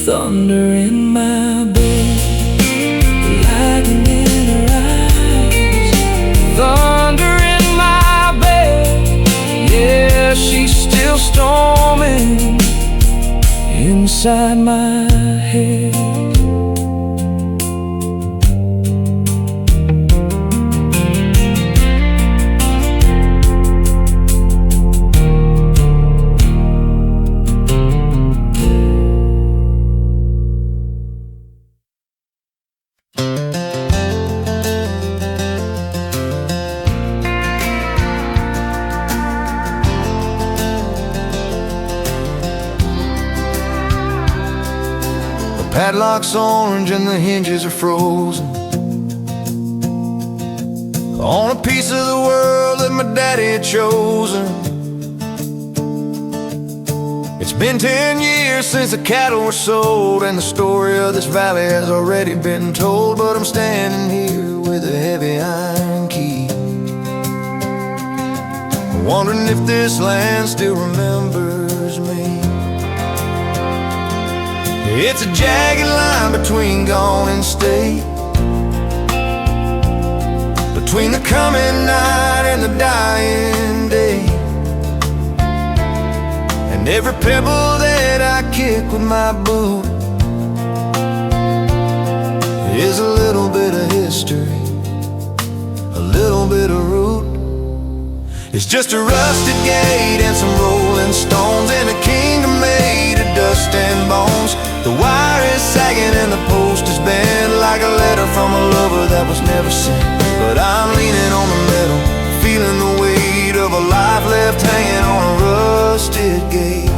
thunder in my bed, lightning in her eyes, thunder in my bed. Yeah, she's still storming inside my head. Padlock's orange and the hinges are frozen on a piece of the world that my daddy had chosen. It's been 10 years since the cattle were sold, and the story of this valley has already been told. But I'm standing here with a heavy iron key, wondering if this land still remembers me. It's a jagged line between gone and stay, between the coming night and the dying day. And every pebble that I kick with my boot is a little bit of history, a little bit of root. It's just a rusted gate and some rolling stones in a kingdom made of dust and bones. The wire is sagging and the post is bent like a letter from a lover that was never sent. But I'm leaning on the metal, feeling the weight of a life left hanging on a rusted gate.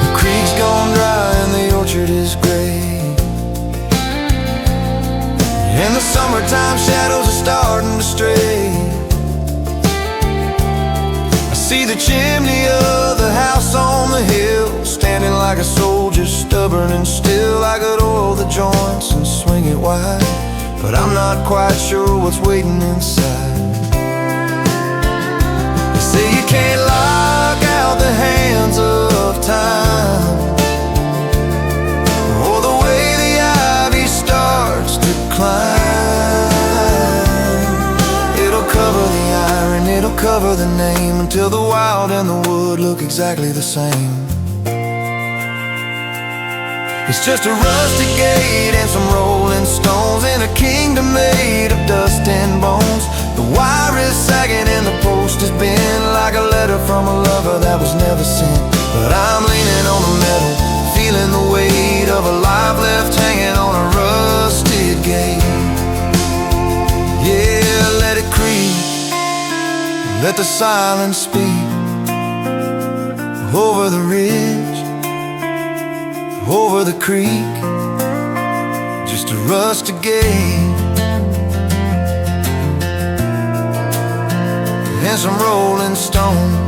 The creek's gone dry and the orchard is gray, and the summertime shadows are starting to stray. I see the chimney of the house on the hill, standing like a soldier, stubborn and still. I could oil the joints and swing it wide, but I'm not quite sure what's waiting inside. They say you can't lock out the hands of time, or the way the ivy starts to climb. It'll cover the iron, it'll cover the name, until the wild and the wood look exactly the same. It's just a rusty gate and some rolling stones in a kingdom made of dust and bones. The wire is sagging and the post is bent like a letter from a lover that was never sent. But I'm leaning on the metal, feeling the weight of a life left hanging on a rusted gate. Yeah, let it creep, let the silence speak over the ridge, over the creek. Just a rusted gate and some rolling stone.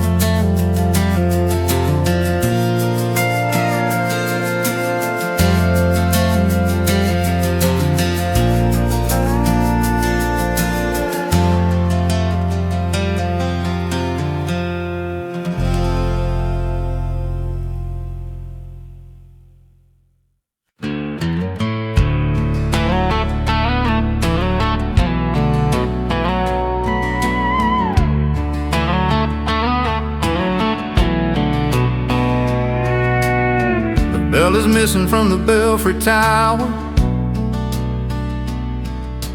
Bell is missing from the belfry tower,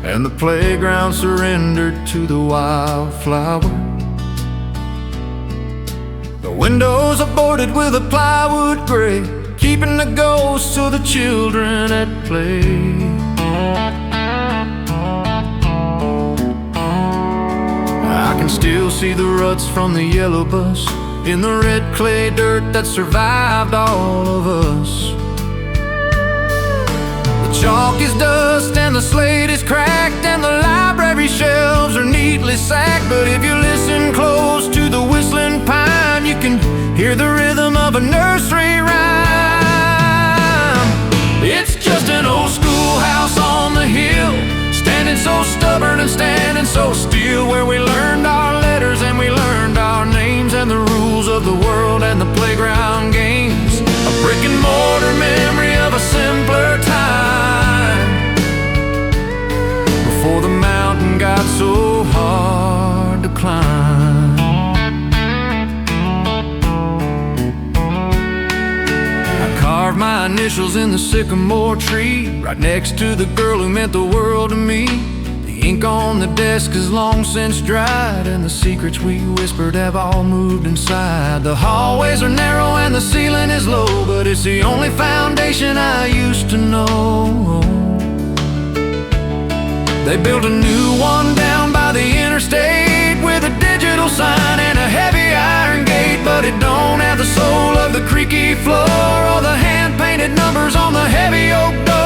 and the playground surrendered to the wildflower. The windows are boarded with a plywood grate, keeping the ghosts of the children at play. I can still see the ruts from the yellow bus in the red clay dirt that survived all of us. The chalk is dust and the slate is cracked, and the library shelves are neatly sacked. But if you listen close to the whistling pine, you can hear the rhythm of a nursery rhyme. It's just an old schoolhouse on the hill, standing so stubborn and standing so still, where we learned our letters and we learned our names, and the rules of the world and the playground games. A brick and mortar memory of a simpler time, before the mountain got so hard to climb. I carved my initials in the sycamore tree, right next to the girl who meant the world to me. The ink on the desk is long since dried, and the secrets we whispered have all moved inside. The hallways are narrow and the ceiling is low, but it's the only foundation I used to know. They built a new one down by the interstate, with a digital sign and a heavy iron gate, but it don't have the soul of the creaky floor or the hand-painted numbers on the heavy oak door.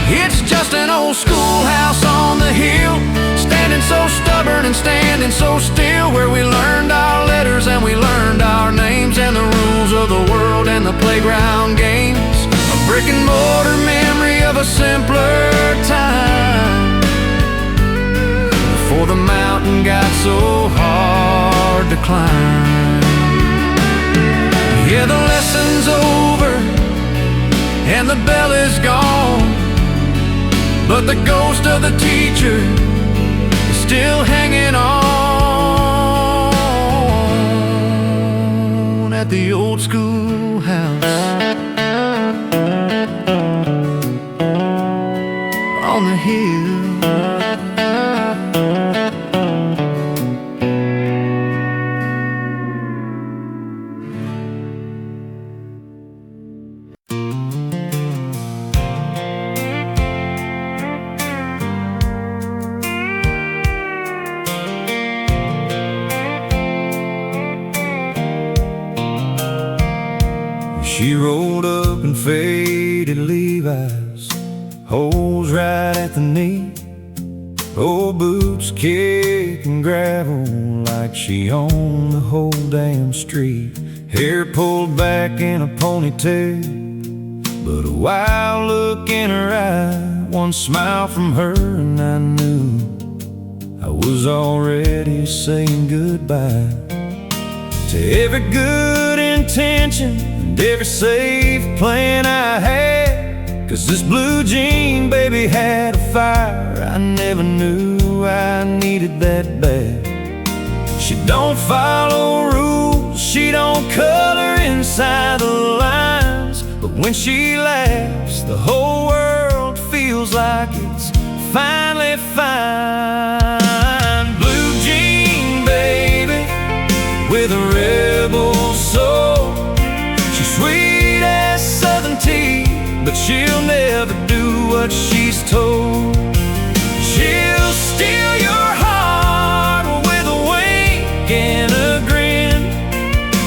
It's just an old schoolhouse on the hill, standing so stubborn and standing so still, where we learned our letters and we learned our names, and the rules of the world and the playground games. A brick and mortar memory of a simpler time, before the mountain got so hard to climb. Yeah, the lesson's over and the bell is gone, but the ghost of the teacher is still hanging on at the old schoolhouse on the hill. She rolled up in faded Levi's, holes right at the knee, old boots kicking gravel like she owned the whole damn street. Hair pulled back in a ponytail, but a wild look in her eye. One smile from her and I knew I was already saying goodbye to every good intention and every safe plan I had. 'Cause this blue jean baby had a fire I never knew I needed that bad. She don't follow rules, she don't color inside the lines, but when she laughs, the whole world feels like it's finally fine. Blue jean baby with a rebel soul, she's sweet as southern tea, but she'll never do what she's told. She'll steal your heart with a wink and a grin,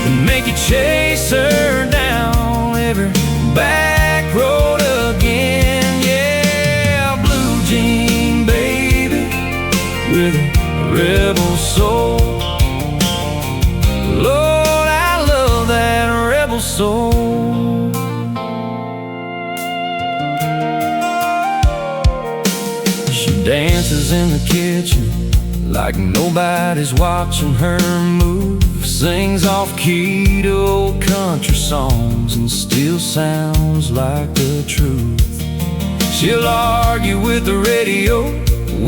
and make you chase her down every back road again. Yeah, blue jean baby with a rebel soul. Lord, I love that rebel soul. She dances in the kitchen like nobody's watching her move, sings off-key to old country songs and still sounds like the truth. She'll argue with the radio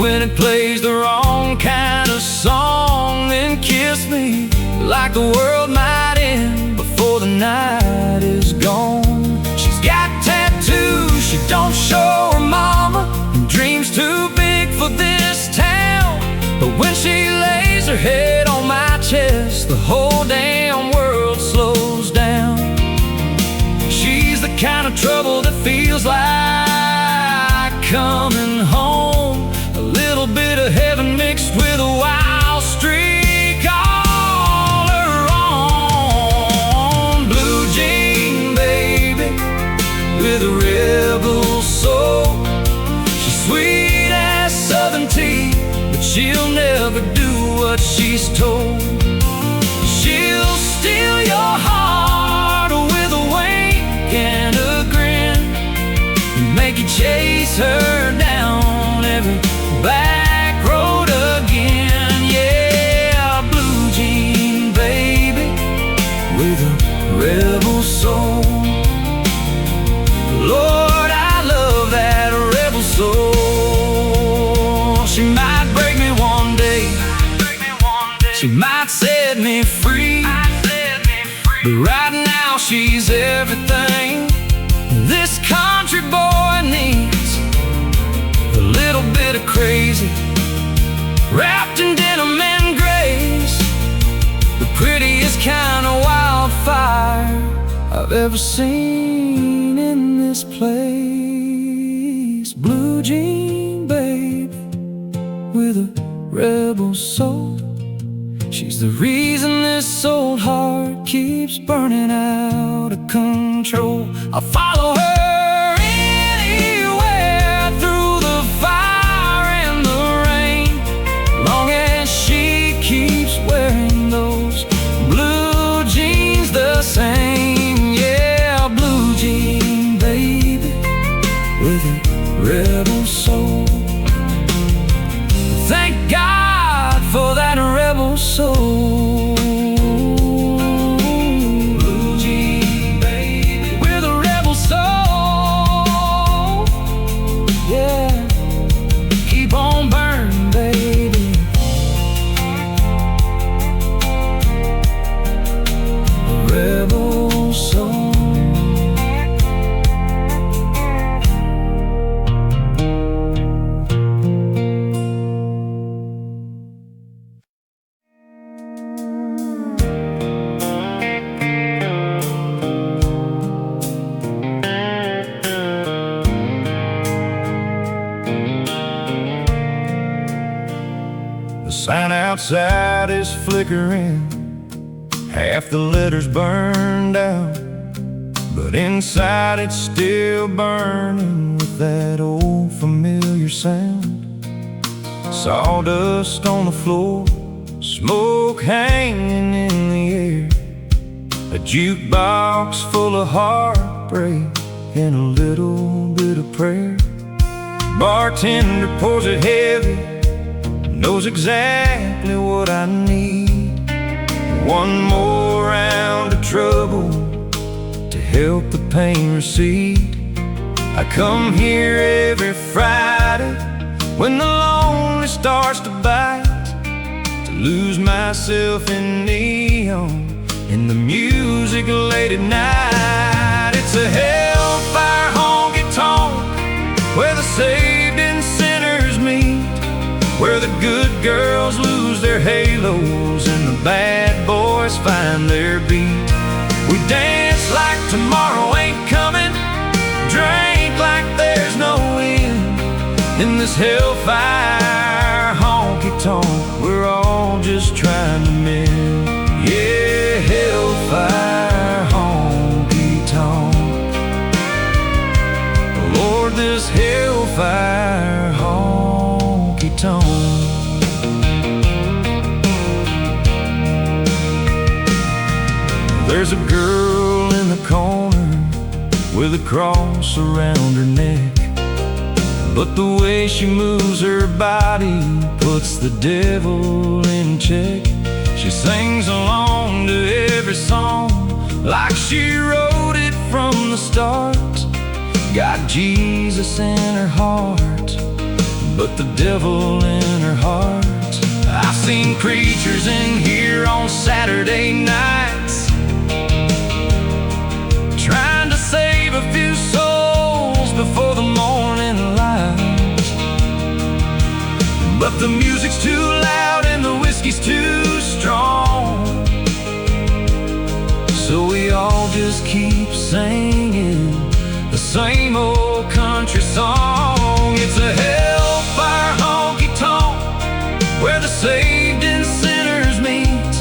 when it plays the wrong kind of song, then kiss me like the world might end before the night is gone. She's got tattoos she don't show her mama, and dreams too big for this town, but when she lays her head on my chest, the whole damn world slows down. She's the kind of trouble that feels like coming home, a little bit of heaven mixed with a wild streak. Oh, She might set me free, but right now she's everything this country boy needs. A little bit of crazy, wrapped in denim and grace, the prettiest kind of wildfire I've ever seen in this place. Blue jean baby with a rebel soul, she's the reason this old heart keeps burning out of control. I'll follow her anywhere, through the fire and the rain, long as she keeps wearing those blue jeans the same. Yeah, blue jean baby with a rebel soul. Thank God for that rebel soul. Blue jean baby with a rebel soul. Yeah, keep on burning, baby. A rebel soul. The sign outside is flickering, half the letters burned out, but inside it's still burning with that old familiar sound. Sawdust on the floor, smoke hanging in the air, a jukebox full of heartbreak and a little bit of prayer. Bartender pours it heavy, knows exactly what I need. One more round of trouble to help the pain recede. I come here every Friday when the lonely starts to bite, to lose myself in neon, in the music late at night. It's a hellfire honky-tonk where the saved and sinners meet, where the good girls lose their halos and the bad boys find their beat. We dance like tomorrow ain't coming, drink like there's no end. In this hellfire honky-tonk, we're all just trying to mend. Yeah, hellfire honky-tonk. Lord, this hellfire honky-tonk. There's a girl in the corner with a cross around her neck, but the way she moves her body puts the devil in check. She sings along to every song like she wrote it from the start. Got Jesus in her heart, but the devil in her heart. I've seen preachers in here on Saturday nights trying to save a few souls before the morning light, but the music's too loud and the whiskey's too strong, so we all just keep singing the same old country song. It's a hellfire honky-tonk where the saved and sinners meet,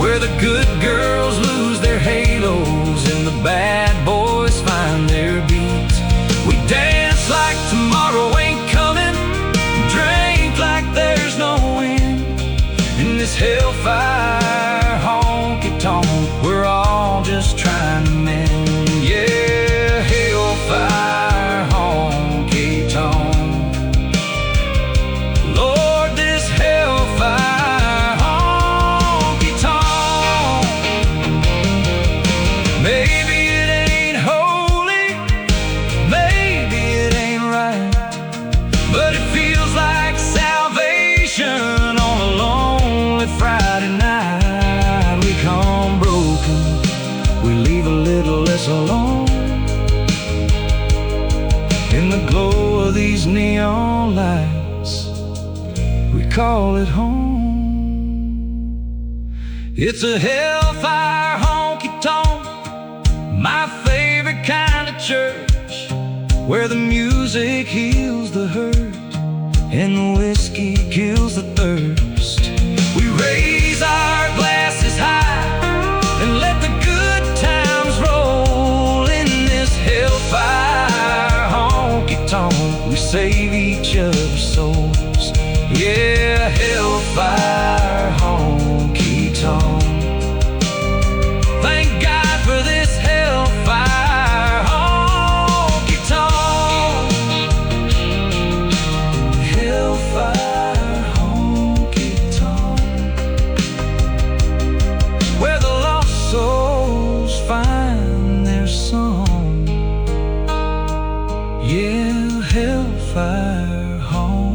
where the good girls lose their halos and the bad boys find their beat. We dance like tomorrow ain't coming, drink like there's no end. In this hellfire honky-tonk, we're all just trying to mend. Yeah, hellfire honky-tonk. Lord, this hellfire honky-tonk. Maybe it ain't holy, maybe it ain't right, but it feels like salvation on a lonely Friday call it home. It's a hellfire honky-tonk, my favorite kind of church, where the music heals the hurt and the whiskey kills the thirst. We raise our glasses high and let the good times roll in this hellfire honky-tonk. We save each other's souls. Yeah, hellfire honky-tonk. Thank God for this hellfire honky-tonk. Hellfire honky-tonk, where the lost souls find their song. Yeah, hellfire honky-tonk.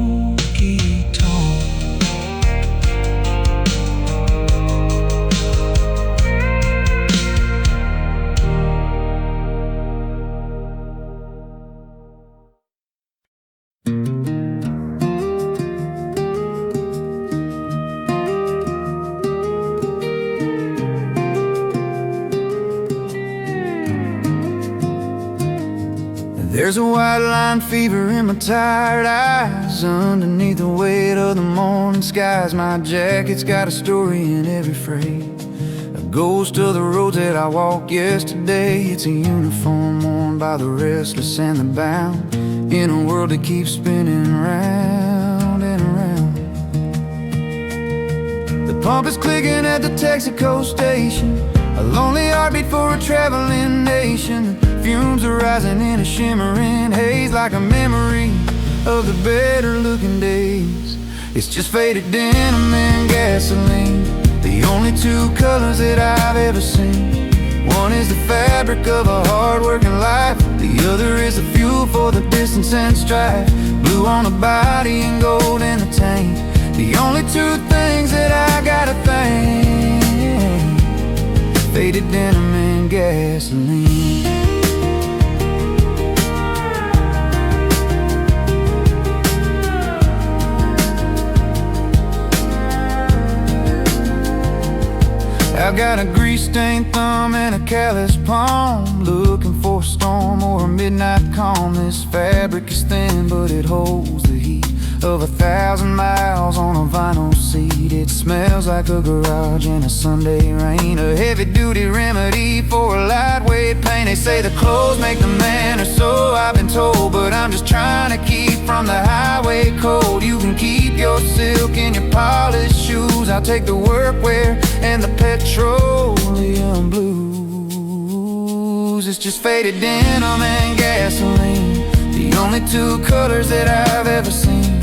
There's a white line fever in my tired eyes, underneath the weight of the morning skies. My jacket's got a story in every phrase, a ghost of the roads that I walked yesterday. It's a uniform worn by the restless and the bound, in a world that keeps spinning round and around. The pump is clicking at the Texaco station, a lonely heartbeat for a traveling nation. Fumes are rising in a shimmering haze, like a memory of the better looking days. It's just faded denim and gasoline, the only two colors that I've ever seen. One is the fabric of a hard-working life, the other is the fuel for the distance and strife. Blue on the body and gold in the tank, the only two things that I gotta thank. Faded denim and gasoline. I've got a grease-stained thumb and a callous palm, looking for a storm or a midnight calm. This fabric is thin, but it holds the heat of 1,000 miles on a vinyl seat. It smells like a garage in a Sunday rain, a heavy-duty remedy for a lightweight pain. They say the clothes make the man, or so I've been told, but I'm just trying to keep from the highway cold. You can keep your silk and your polished shoes, I'll take the workwear and the petroleum blues. It's just faded denim and gasoline, the only two colors that I've ever seen.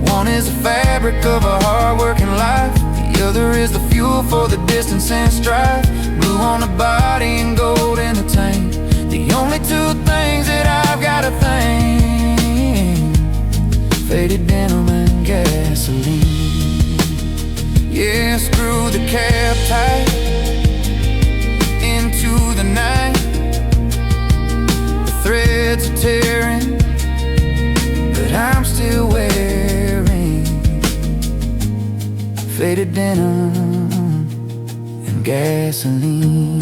One is the fabric of a hard-working life, the other is the fuel for the distance and strife. Blue on the body and gold in the tank, the only two things that I've gotta thank. Faded denim and gasoline. Yeah, screw the cab tight into the night. The threads are tearing, but I'm still wearing faded denim and gasoline.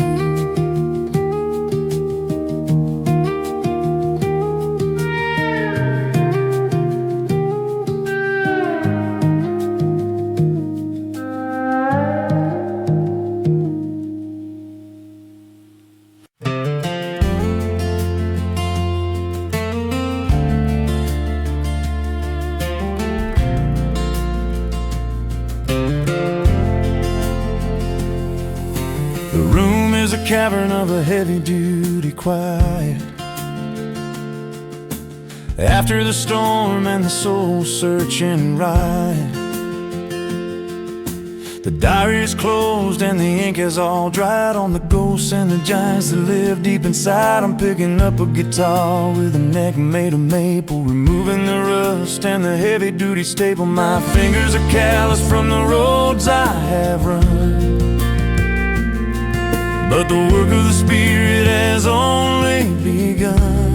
The room is a cavern of a heavy-duty quiet, after the storm and the soul-searching ride. The diary is closed and the ink has all dried on the ghosts and the giants that live deep inside. I'm picking up a guitar with a neck made of maple, removing the rust and the heavy-duty staple. My fingers are calloused from the roads I have run, but the work of the Spirit has only begun.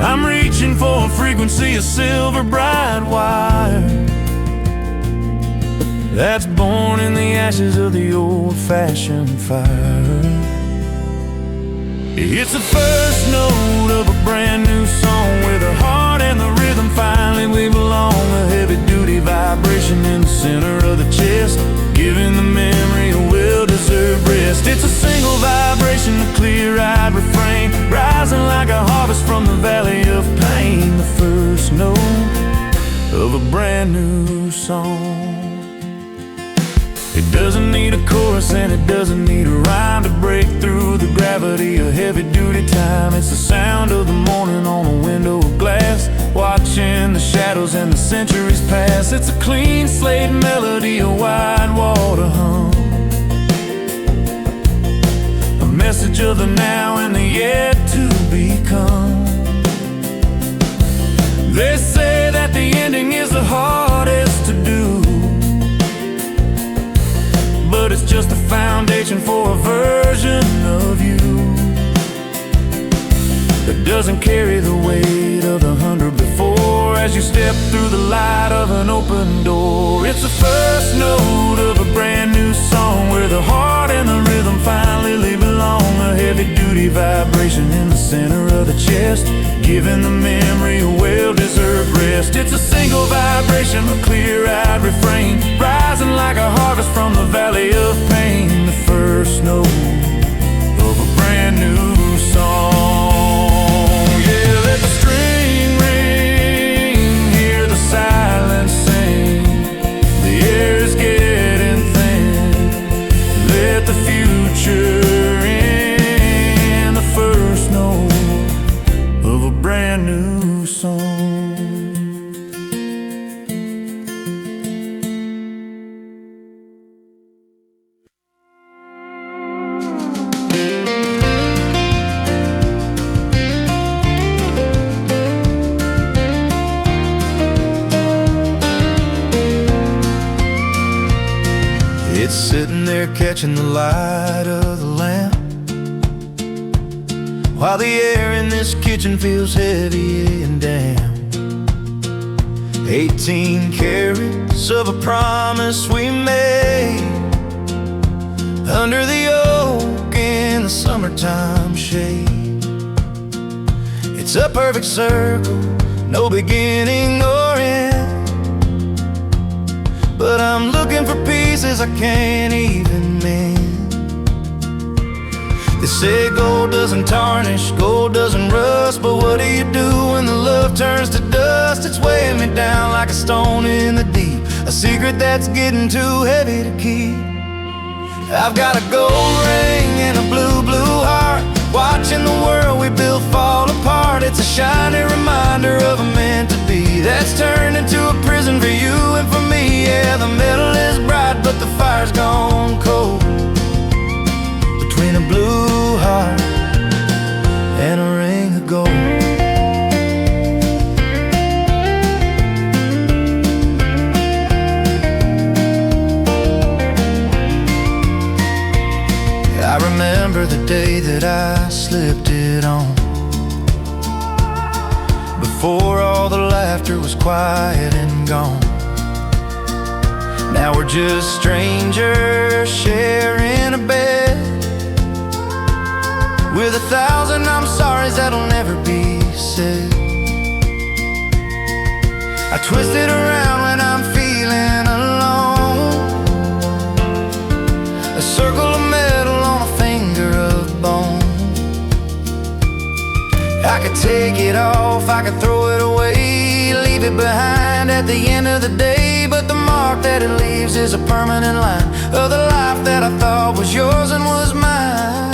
I'm reaching for for a frequency of silver bright wire that's born in the ashes of the old-fashioned fire. It's the first note of a brand new song, where the heart and the rhythm finally we belong. A heavy-duty vibration in the center of the chest, giving the memory a well-deserved rest. It's a single vibration, a clear-eyed refrain, rising like a harvest from the valley of pain. The first note of a brand new song. It doesn't need a chorus and it doesn't need a rhyme to break through the gravity of heavy-duty time. It's the sound of the morning on a window of glass, watching the shadows and the centuries pass. It's a clean slate melody, a wide water hum, a message of the now and the yet to become. They say that the ending is the hardest to do, but it's just the foundation for a version of you that doesn't carry the weight of the 100 before. As you step through the light of an open door, it's the first note of a brand new song, where the heart and the rhythm finally belong. A heavy-duty vibration in the center of the chest, giving the memory a well-deserved rest. It's a single vibration, a clear-eyed refrain, rising like a harvest from the valley of pain. The first note of a brand new song. Yeah, let the string ring, hear the silence sing. The air is getting thin, let the future in. The first note of a brand new song. It's sitting there catching the light of the lamp, while the air in this kitchen feels heavy and damp. 18 carats of a promise we made under the oak in the summertime shade. It's a perfect circle, no beginning or end, but I'm looking for pieces I can't even mend. They say gold doesn't tarnish, gold doesn't rust, but what do you do when the love turns to dust? It's weighing me down like a stone in the deep, a secret that's getting too heavy to keep. I've got a gold ring and a blue, blue heart, watching the world we built fall apart. It's a shiny reminder of a meant to be that's turned into a prison for you and for me. Yeah, the metal is bright, but the fire's gone cold, between a blue heart and a ring of gold. I remember the day that I slipped it on, before all the laughter was quiet and gone. Now we're just strangers sharing a bed, with 1,000 I'm sorry's that'll never be said. I twist it around when I'm feeling alone, a circle of metal on a finger of bone. I could take it off, I could throw it away, leave it behind at the end of the day, but the mark that it leaves is a permanent line of the life that I thought was yours and was mine.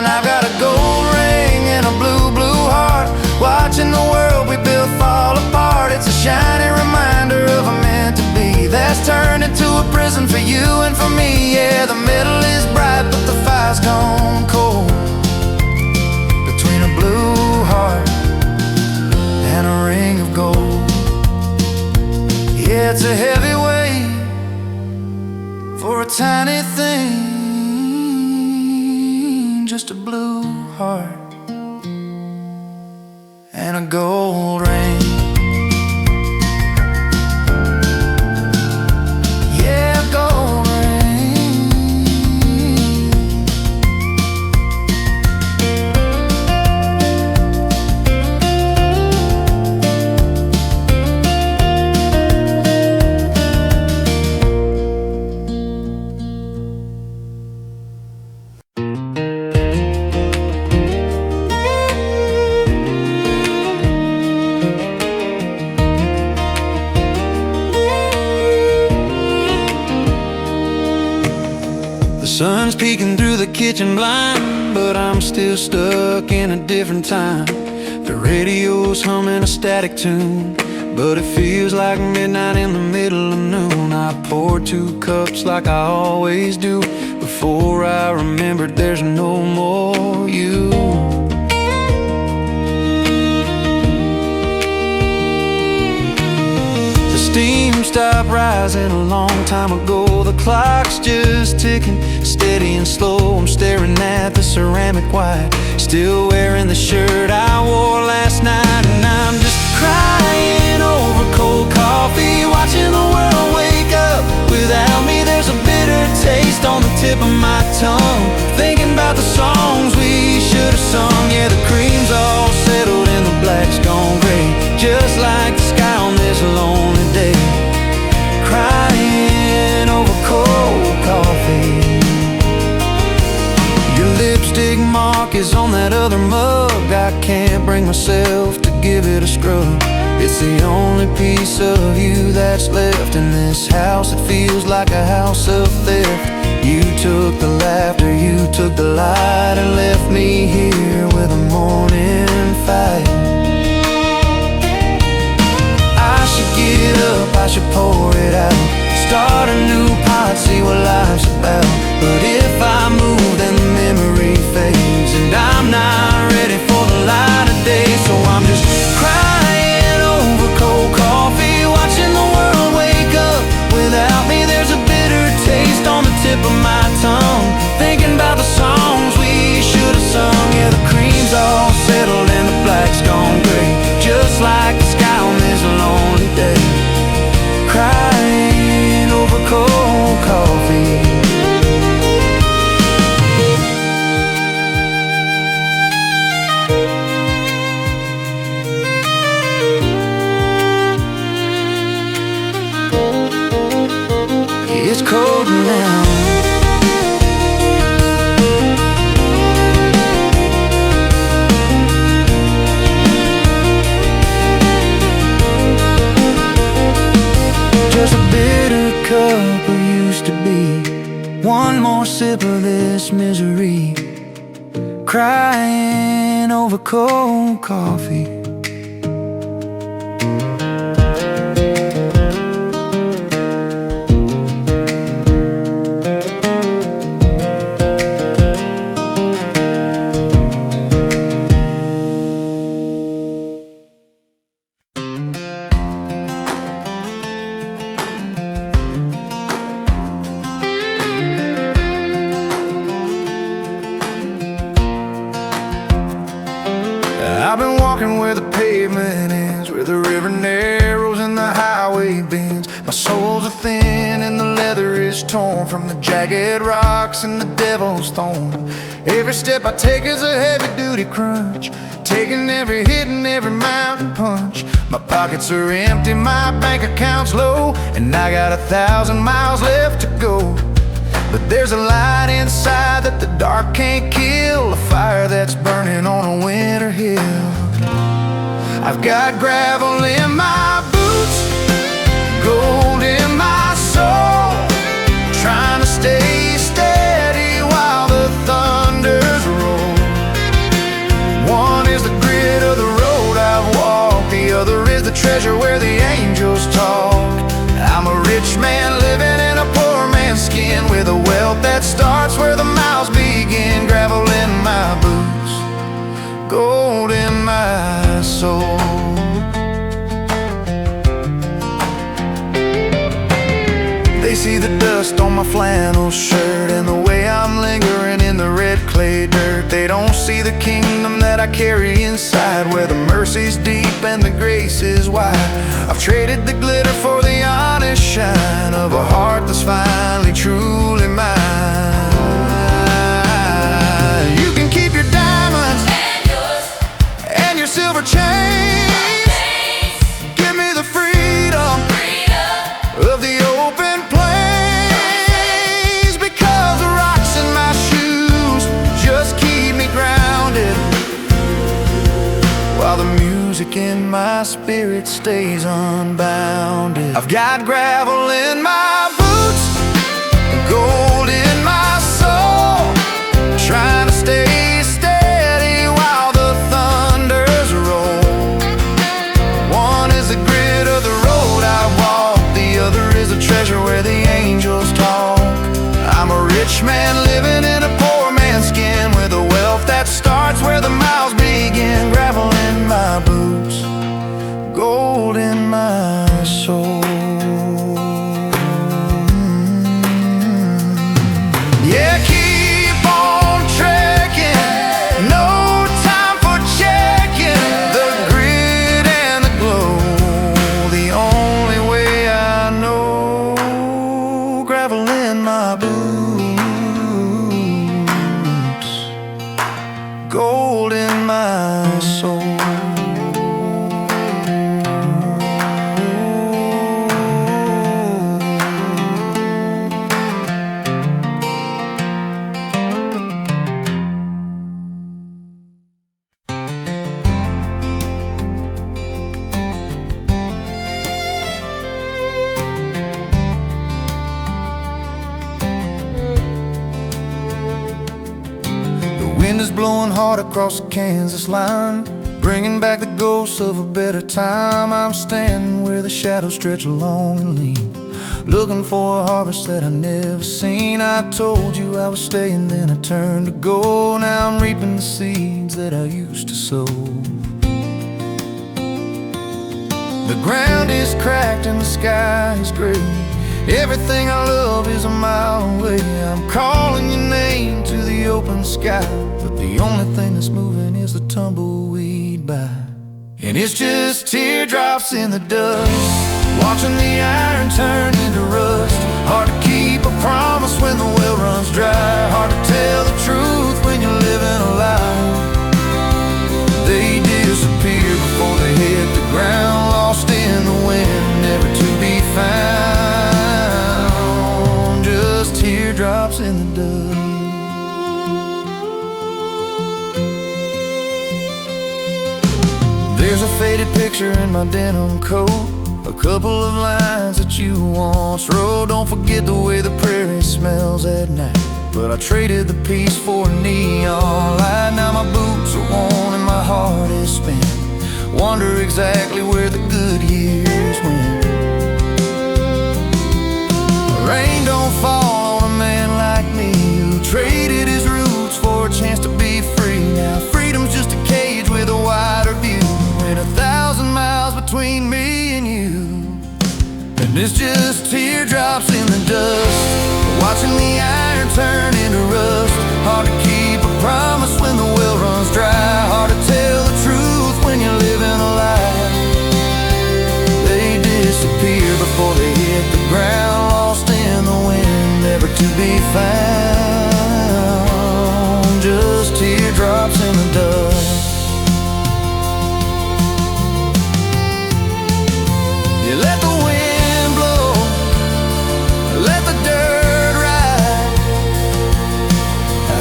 I've got a gold ring and a blue, blue heart, watching the world we built fall apart. It's a shiny reminder of a meant to be that's turned into a prison for you and for me. Yeah, the metal is bright, but the fire's gone cold, between a blue heart and a ring of gold. Yeah, it's a heavy weight for a tiny thing, just a blue heart a gold ring. Yeah, gold ring. The sun's peeking through the kitchen blind, but I'm still stuck in a different time. The radio's humming a static tune, but it feels like midnight in the middle of noon. I poured 2 cups like I always do, before I remembered there's no more you. The steam stopped rising a long time ago. The clock's just ticking, steady and slow. I'm staring at the ceramic white, still wearing the shirt I wore last night. And I'm just crying over cold coffee, watching the world wake up without me. There's a bitter taste on the tip of my tongue, thinking about the songs we should have sung. Yeah, the cream's all settled and the black's gone gray, just like the sky on this lonely day. Crying over cold coffee. Your lipstick mark is on that other mug. I can't bring myself to give it a scrub. It's the only piece of you that's left in this house. It feels like a house of theft. You took the laughter, you took the light, and left me here with a morning fight. I should get up, I should pour it out, start a new pot, see what life's about. But if I move, then the memory fades, and I'm not ready for the light of day. So I'm just crying over cold coffee, watching the world wake up without me. There's a bitter taste on the tip of my tongue, thinking about the songs we should have sung. Yeah, the cream's all settled and the black's gone gray, just like the sky on this lonely day. Crying over cold coffee. It's cold now. Just a bitter cup of used to be, one more sip of this misery. Crying over cold coffee. I've been walking where the pavement ends, where the river narrows and the highway bends. My soles are thin and the leather is torn from the jagged rocks and the devil's thorn. Every step I take is a heavy-duty crunch, taking every hit and every mountain punch. My pockets are empty, my bank account's low, and I got 1,000 miles left to go. But there's a light inside that the dark can't kill, a fire that's burning on a winter hill. I've got gravel in my boots, gold in my soul, trying to stay steady while the thunders roll. One is the grit of the road I've walked, the other is the treasure where the angels talk. I'm a rich man living in a poor man's skin, with a wealth that starts where the miles begin. Gravel in my boots, gold in my soul. see the dust on my flannel shirt and the way I'm lingering in the red clay dirt. They don't see the kingdom that I carry inside, where the mercy's deep and the grace is wide. I've traded the glitter for the honest shine of a heart that's finally truly mine. You can keep your diamonds and yours and your silver chains. Give me the freedom of the open plains, because the rocks in my shoes just keep me grounded, while the music in my spirit stays unbounded. I've got gravel in my boots, gold in my soul, trying to stay steady while the thunders roll. One is the grit of the road I walk, the other is a treasure where the angels talk. I'm a rich man living in a poor man's skin, with a wealth that starts where the miles begin. Gravel in my boots, gold in my soul. Yeah, keep on trekking, no time for checking the grit and the glow. The only way I know, gravel in my boots, gold in my soul. The wind is blowing hard across the Kansas line, bringing back the ghosts of a better time. I'm standing where the shadows stretch long and lean, looking for a harvest that I never seen. I told you I was staying, then I turned to go. Now I'm reaping the seeds that I used to sow. The ground is cracked and the sky is gray. Everything I love is a mile away. I'm calling your name to the open sky, but the only thing that's moving is the tumbleweed by. And it's just teardrops in the dust, watching the iron turn into rust. Hard to keep a promise when the well runs dry. Hard to tell the truth when you're living a lie. They disappear before they hit the ground, lost in the wind, never to be found. Just teardrops in the dust. There's a faded picture in my denim coat, a couple of lines that you once wrote. Don't forget the way the prairie smells at night, but I traded the peace for a neon light. Now my boots are worn and my heart is spent, wonder exactly where the good years went. Rain don't fall on a man like me, who traded his roots for a chance to be free. Now freedom's just a cage with a wider view, and 1,000 miles between me and you. And it's just teardrops in the dust, watching the iron turn into rust. Hard to keep a promise when the well runs dry. Hard to tell the truth when you're living a lie. They disappear before they hit the ground, lost in the wind, never to be found. Just teardrops in the dust. You let the wind blow, let the dirt ride,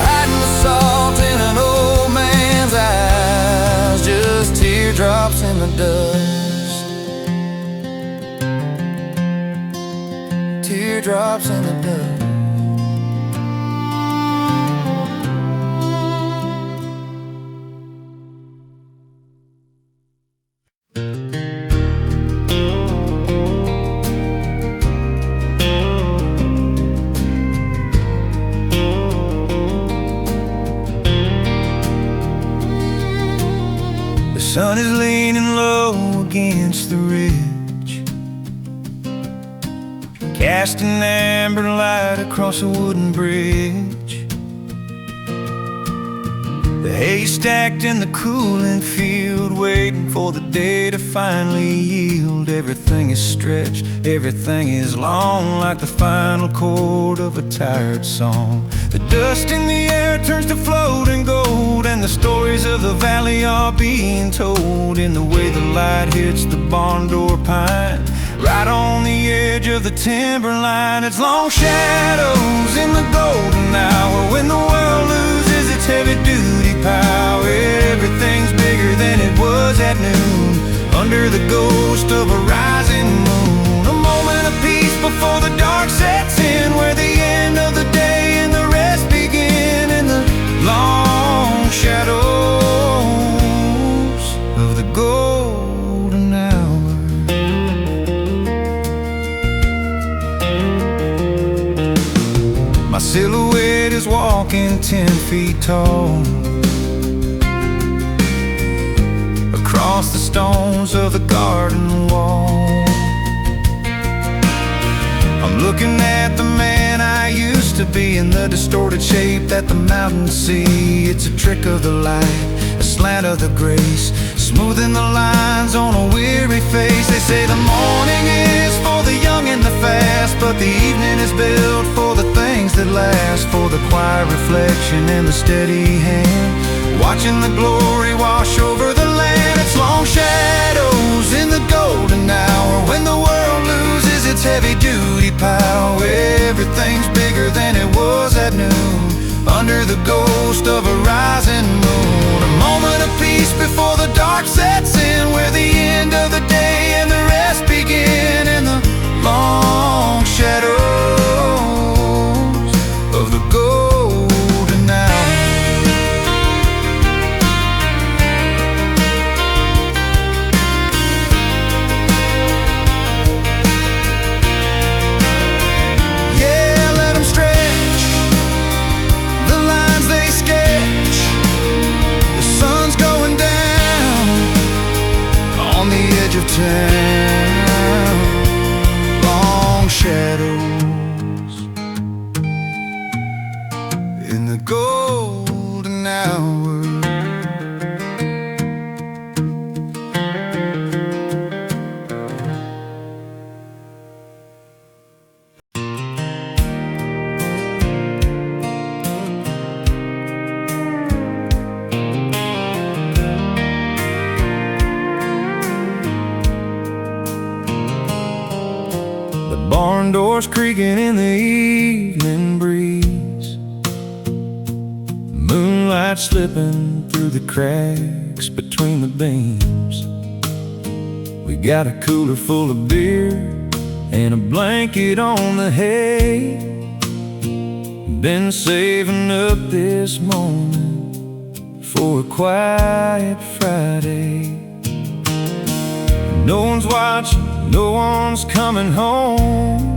hiding the salt in an old man's eyes. Just teardrops in the dust, teardrops in the dust. The sun is leaning low against the ridge, cast an amber light across a wooden bridge. The hay stacked in the cooling field, waiting for the day to finally yield. Everything is stretched, everything is long, like the final chord of a tired song. The dust in the air turns to floating gold, and the stories of the valley are being told in the way the light hits the barn door pine, right on the edge of the timberline. It's long shadows in the golden hour, when the world loses its heavy-duty power. Everything's bigger than it was at noon, under the ghost of a rising moon. A moment of peace before the dark sets in, where the end of the day and the rest begin in the long shadows of the golden hour. My silhouette is walking 10 feet tall across the stones of the garden wall. I'm looking at the man I used to be, in the distorted shape that the mountains see. It's a trick of the light, a slant of the grace, smoothing the lines on a weary face. They say the morning is for the young and the fast, but the evening is built for the things that last, for the quiet reflection and the steady hand, watching the glory wash over the land. It's long shadows in the golden hour, when the world loses its heavy-duty power. Everything's bigger than it was at noon, under the ghost of a rising moon. A moment of peace before the dark sets in, where the end of the day and the rest begin in the long shadows of the golden hour. Of town, long shadows in the golden hour. Barn doors creaking in the evening breeze, moonlight slipping through the cracks between the beams. We got a cooler full of beer and a blanket on the hay, been saving up this moment for a quiet Friday. No one's watching, no one's coming home,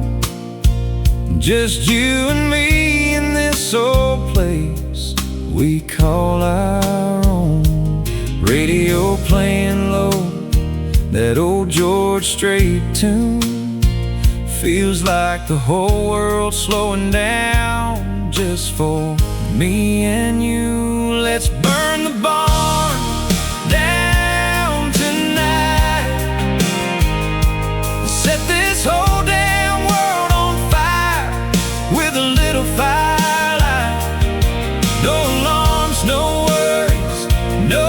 just you and me in this old place we call our own. Radio playing low, that old George Strait tune, feels like the whole world's slowing down just for me and you. Let's burn the barn down tonight, set this whole damn world on fire with a little firelight. No alarms, no worries, no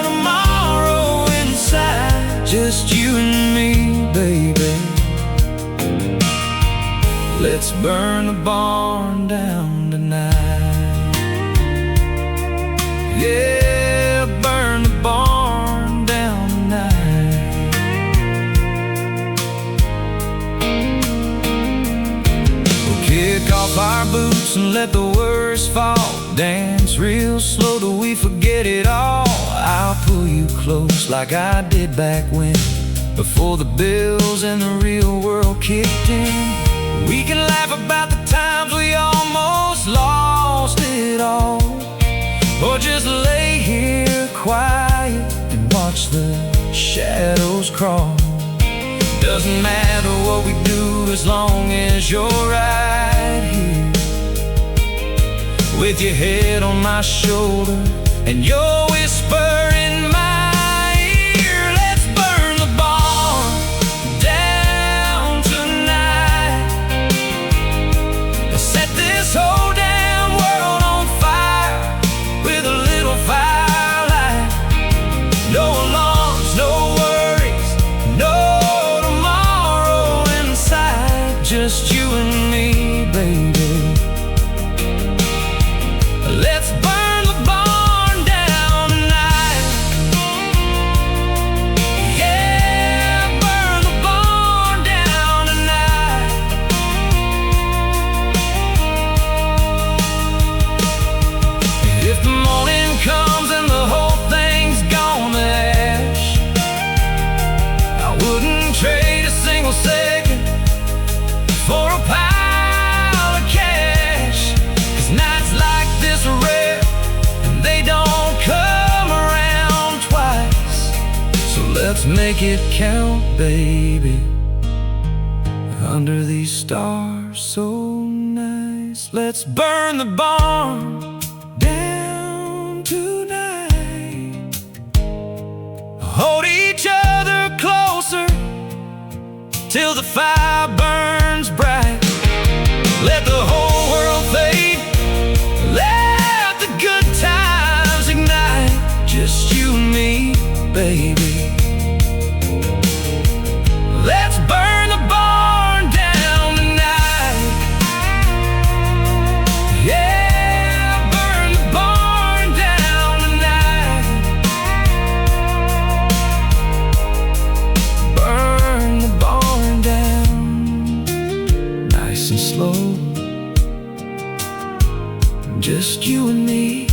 tomorrow inside, just you and me, baby. Let's burn the barn down tonight. Yeah, burn the barn down tonight. We'll kick off our boots and let the worries fall, dance real slow till we forget it all. I'll pull you close like I did back when, before the bills and the real world kicked in. We can laugh about the times we almost lost it all, or just lay here quiet and watch the shadows crawl. Doesn't matter what we do as long as you're right here, with your head on my shoulder and your whisper in my ear. Let's burn the barn down tonight. Let's set this whole damn world on fire with a little firelight. No alarms, no worries, no tomorrow inside. Just you and me, baby. Let's burn the barn down tonight. Yeah, burn the barn down tonight. If the morning comes and the whole thing's gone to ash, I wouldn't trade a single second for a pile of cash. 'Cause nights like this are rare, and they don't come around twice. So let's make it count, baby, under these stars so nice. Let's burn the barn down tonight. Hold each other closer till the fire burns bright. Let the whole world fade, let the good times ignite. Just you and me, baby. Let's burn the barn down tonight. Yeah, burn the barn down tonight. Burn the barn down, nice and slow. Just you and me.